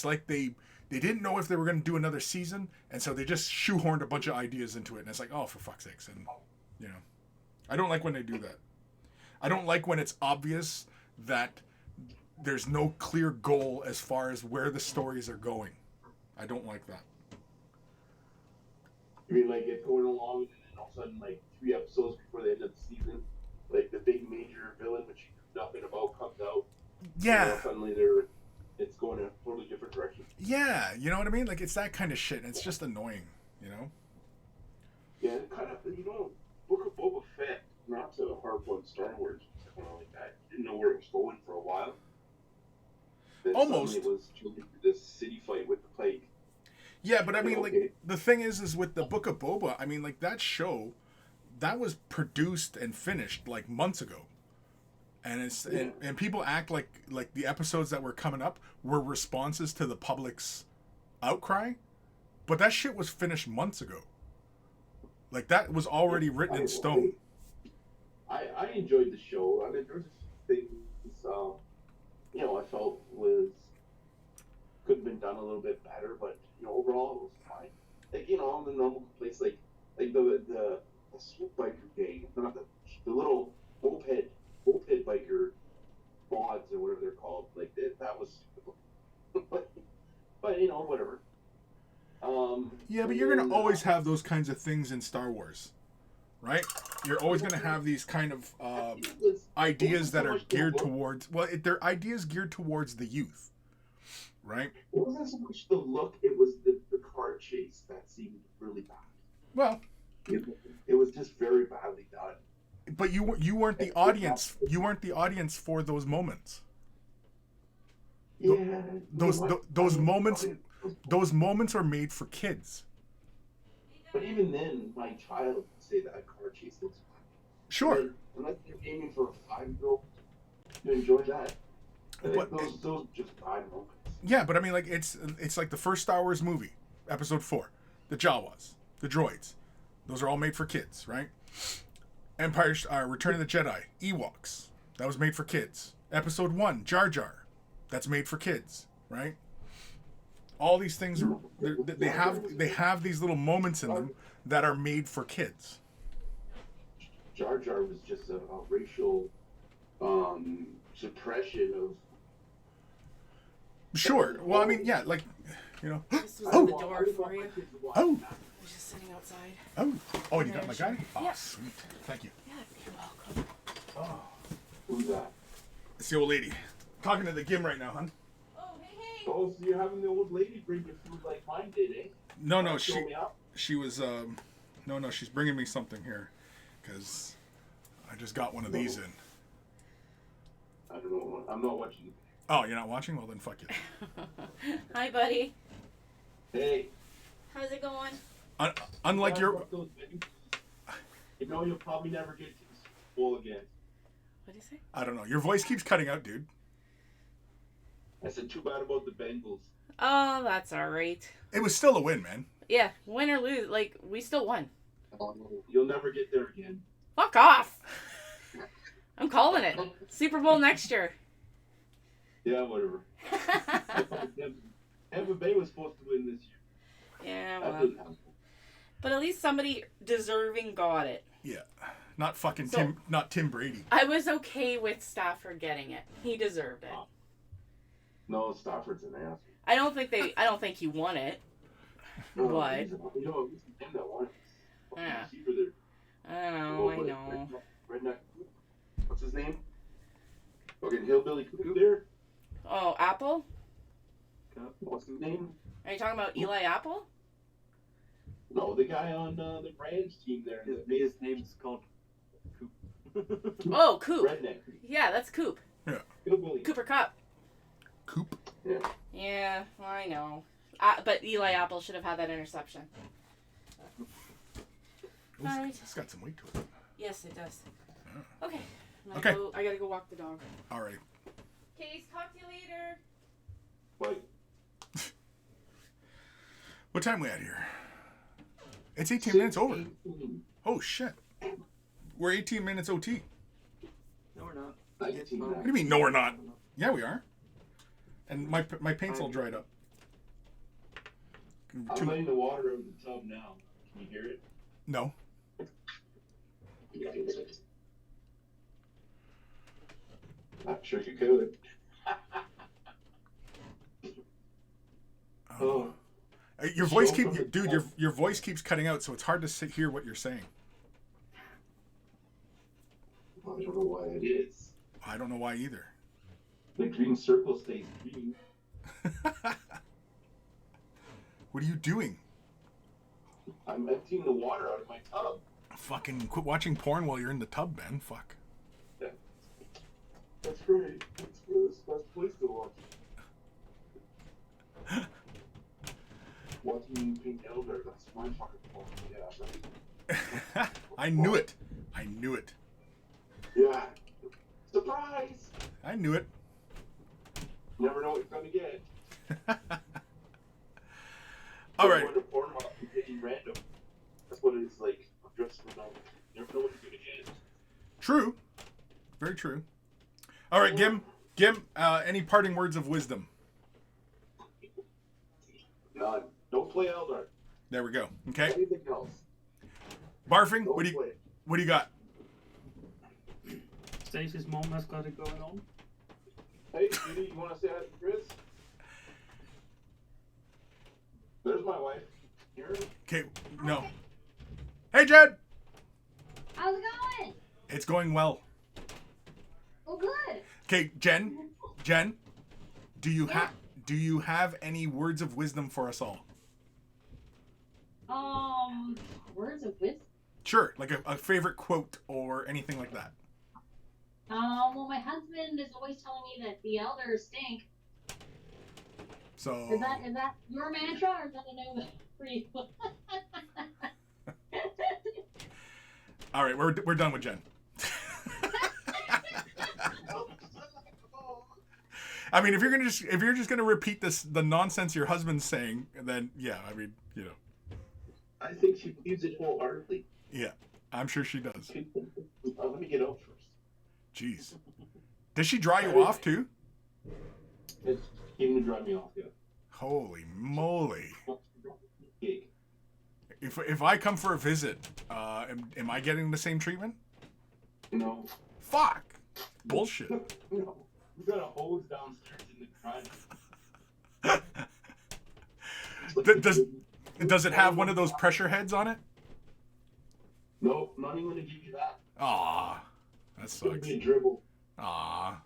like they didn't know if they were going to do another season, and so they just shoehorned a bunch of ideas into it, and it's like, oh, for fuck's sakes, and I don't like when they do that. I don't like when it's obvious that there's no clear goal as far as where the stories are going. I don't like that. You mean like it's going along and then all of a sudden, like 3 episodes before the end of the season, like the big major villain which you know nothing about comes out? Yeah. And suddenly it's going in a totally different direction. Yeah, you know what I mean? Like it's that kind of shit, and it's just annoying, Yeah, kind of. Book of Boba Fett, not to harp on Star Wars, kind of like that. Didn't know where it was going for a while. Then almost. It was this city fight with the plague. Yeah, but I mean, like the thing is with the Book of Boba, I mean, like that show, that was produced and finished like months ago, and and people act like the episodes that were coming up were responses to the public's outcry, but that shit was finished months ago. Like that was already written in stone. I enjoyed the show. I mean, there was things I felt could have been done a little bit better, but overall it was fine. Like on the normal place, like the swoop biker gang, not the little moped biker mods or whatever they're called. Like that was, but whatever. Yeah, but you're gonna always have those kinds of things in Star Wars, right? You're always gonna have these kind of ideas that are geared towards. Well, they're ideas geared towards the youth, right? It wasn't so much the look; it was the car chase that seemed really bad. Well, it was just very badly done. But you weren't the audience. You weren't the audience for those moments. Yeah, those moments. Those moments are made for kids. But even then, my child would say that car chase looks Sure. Unless you're aiming for a 5-year-old to enjoy that. But- Those just bad moments. Yeah, but I mean, like it's like the first Star Wars movie, Episode 4, the Jawas, the droids, those are all made for kids, right? Return of the Jedi, Ewoks, that was made for kids. Episode 1, Jar Jar, that's made for kids, right? All these things are they have these little moments in them that are made for kids. Jar Jar was just a racial suppression of. Sure. Well, I mean, yeah, like, you know. This was at the door for you. Oh. I was just sitting outside. Oh, and you got my guy? Oh, Yeah. sweet. Thank you. Yeah, you're welcome. Oh, Who's that? it's the old lady. Talking to the Gim right now, hon. Oh, hey. Oh, so you're having the old lady bring you food like mine did, eh? No, Show me up. she was no, she's bringing me something here cuz I just got one of these in. I don't know. I'm not watching. Oh, you're not watching? Well, then fuck you. Hi, buddy. Hey. How's it going? Unlike your You know you'll probably never get to this bowl again. What do you say? I don't know. Your voice keeps cutting out, dude. I said too bad about the Bengals. Oh, that's all right. It was still a win, man. Yeah, win or lose, like, we still won. You'll never get there again. Fuck off. I'm calling it. Super Bowl next year. Yeah, whatever. Tampa Bay was supposed to win this year. Yeah, That well. didn't happen. But at least somebody deserving got it. Yeah. Not fucking So- Tim Brady. I was okay with Stafford getting it. He deserved it. No, Stafford's an ass. I don't think he won it. What? He's the him that won it. Fucking Yeah. receiver there. I know, I know. Redneck. What's his name? Fucking hillbilly Coop there. Oh, Apple? What's his name? Are you talking about Eli Apple? No, the guy on the Rams team there. His name's called Coop. Oh, Coop. Redneck. Yeah, that's Coop. Hillbilly. Cooper Cup. Coop. Yeah. Yeah, I know. But Eli Apple should have had that interception. Alright. It's got some weight to it. Yes, it does. Yeah. Okay. Okay. I gotta go walk the dog. All right. Case, talk to you later. But What time we at here? It's 18 minutes over. 18. Oh, shit. We're 18 minutes OT. No, we're not. 19. What do you mean, no, we're not? Yeah, we are. And my paint's all dried up. I'm letting the water out of the tub now. Can you hear it? No. I'm sure you could. Oh. Your voice your voice keeps cutting out, so it's hard to hear what you're saying. I don't know why it is. I don't know why either. The green circle stays green. What are you doing? I'm emptying the water out of my tub. Fucking quit watching porn while you're in the tub, man. Fuck. That's great. That's the best place to watch. Watching you paint Eldar, that's my fucking porn. Yeah, right. I knew it. I knew it. Yeah. Surprise! I knew it. Never know what you're gonna get. All right. Going to Pornhub and hitting random. That's what it's like. Just for now. You never know what you're gonna get. True. Very true. All right, Gim. Any parting words of wisdom? None. Don't play Eldar. There we go. Okay. Anything else. Barfing, Don't what do play. you got? Stacey's mom has got it going on. Hey, Judy, you want to say hi to Chris? There's my wife. Here. Okay, no. Hey, Jed. How's it going? It's going well. Oh, good. Okay, Jen, do you have any words of wisdom for us all? Words of wisdom. Sure, like a favorite quote or anything like that. Well, my husband is always telling me that the elders stink. So Is that your mantra or is that a new for you? all right, we're done with Jen. I mean, if you're just gonna repeat the nonsense your husband's saying, then yeah, I mean, you know. I think she believes it wholeheartedly. Yeah, I'm sure she does. Let me get out first. Jeez. Does she draw you off too? It's even to drive me off, yeah. Holy moly. If I come for a visit, am I getting the same treatment? No. Fuck. Bullshit. No. We got a hose downstairs in the garage. Does it have one of those pressure heads on it? Nope, not even gonna give you that. Aw. That It's gonna sucks. be a dribble. Aw.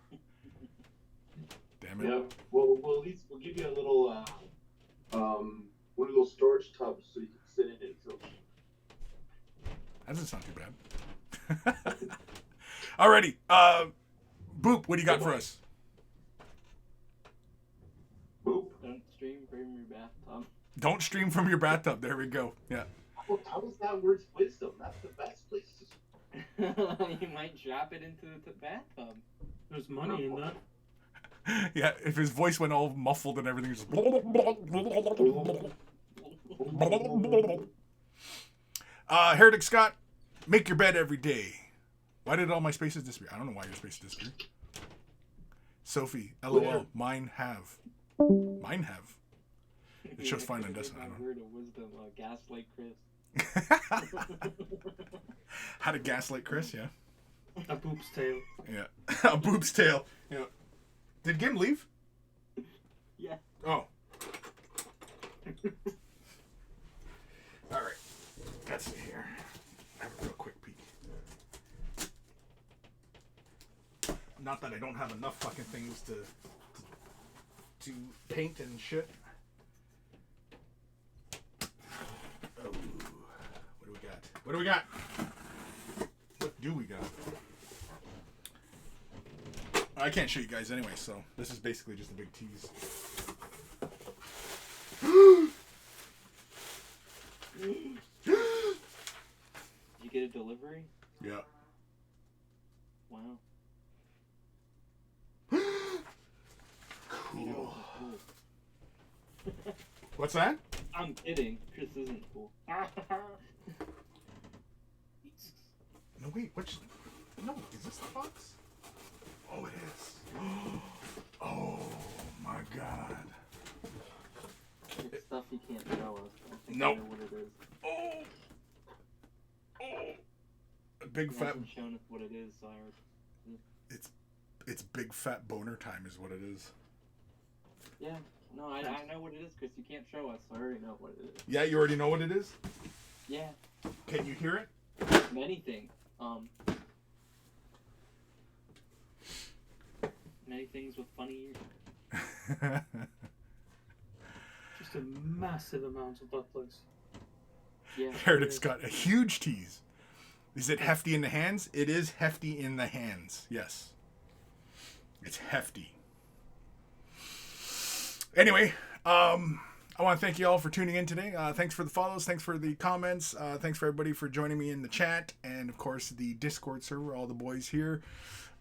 Damn it. Yeah. Well, at least we'll give you a little, one of those storage tubs so you can sit in it. So. That doesn't sound too bad. Alrighty. Boop, what do you got for us? Boop. Don't stream from your bathtub. Don't stream from your bathtub. There we go. Yeah. How is that word's wisdom? That's the best place to. You might drop it into the bathtub. There's money in that. Yeah, if his voice went all muffled and everything, just. Heretic Scott, make your bed every day. Why did all my spaces disappear? I don't know why your spaces disappeared. Sophie, LOL, mine have. Mine have. It shows fine on Destin. I don't know. Word of wisdom, gaslight Chris. How to gaslight Chris, yeah. A boop's tail. Yeah. A boop's tail. Yeah. Did Gim leave? Yeah. Oh. Alright. Let's see here. Have a real quick peek. Not that I don't have enough fucking things to paint and shit. Oh. What do we got? What do we got? What do we got? I can't show you guys anyway, so this is basically just a big tease. Did you get a delivery? Yeah. Wow. Cool. What's that? I'm kidding. Chris isn't cool. No, wait. Which? No, is this the box? Oh, it is. Oh my god. It's stuff you can't show us. I think Nope. I know what it is. Oh. Oh. A big He fat. hasn't shown us what it is, so It's big fat boner time, is what it is. yeah. No, I know what it is, Chris. You can't show us. I already know what it is. Yeah, you already know what it is. Yeah. Can you hear it? Many things with funny ears. Just a massive amount of butt plugs. Yeah. Heretic's got a huge tease. Is it hefty in the hands? It is hefty in the hands. Yes. It's hefty. Anyway, I want to thank you all for tuning in today. Thanks for the follows. Thanks for the comments. Thanks for everybody for joining me in the chat. And, of course, the Discord server, all the boys here.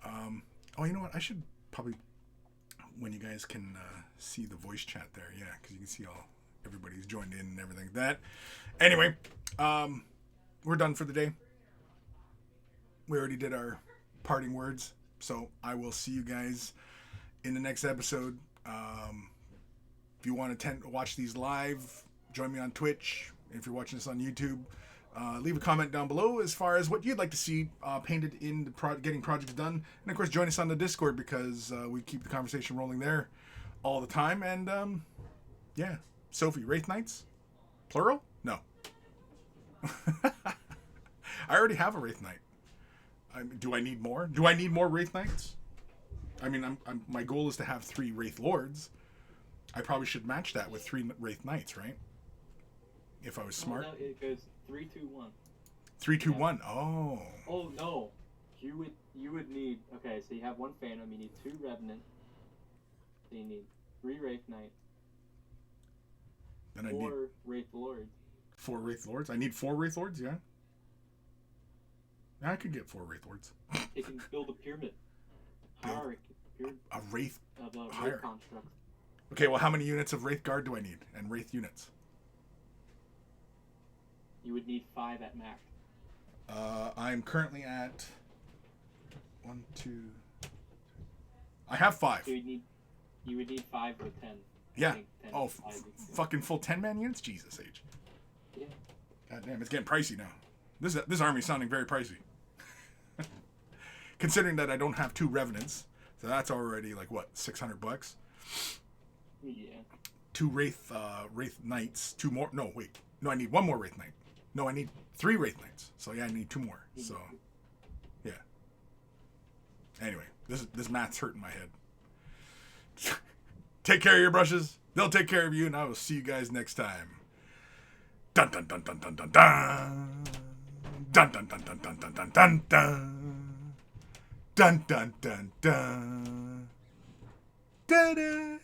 Oh, you know what? I should probably, when you guys can see the voice chat there. Yeah, because you can see everybody's joined in and everything like that. Anyway, we're done for the day. We already did our parting words. So I will see you guys in the next episode. If you want to watch these live, join me on Twitch. If you're watching this on YouTube, leave a comment down below as far as what you'd like to see painted in the getting projects done. And of course, join us on the Discord because we keep the conversation rolling there all the time. And yeah, Sophie, Wraith Knights, plural? No. I already have a Wraith Knight. Do I need more? Do I need more Wraith Knights? I mean, my goal is to have 3 Wraith Lords. I probably should match that with 3 Wraith Knights, right? If I was smart. No, it goes 3, 2, 1. 3, 2, 1. Oh. Oh no, you would need. Okay, so you have 1 Phantom. You need 2 Revenant. So you need 3 Wraith Knights. Then I 4 need Wraith Lords. 4 Wraith Lords. I need 4 Wraith Lords. Yeah. I could get 4 Wraith Lords. It can build a pyramid. Hierarchy. Pyramid A Wraith of the higher. Wraith construct. Okay, well, how many units of Wraith Guard do I need? And Wraith units? You would need 5 at max. I'm currently at 1, 2. I have 5. So you would need 5 or 10. Yeah. I think 10 Oh, is 5 is good. fucking full 10-man units? Jesus H. Yeah. God damn, it's getting pricey now. This army's sounding very pricey. Considering that I don't have 2 Revenants, so that's already like what, $600? Yeah. 2 Wraith Knights, 2 more. No, wait. No, I need 1 more Wraith Knight. No, I need 3 Wraith Knights. So yeah, I need 2 more. So yeah. Anyway, this math's hurting my head. Take care of your brushes. They'll take care of you, and I will see you guys next time. Dun dun dun dun dun dun dun. Dun dun dun dun dun dun dun dun dun. Dun dun dun dun. Da da.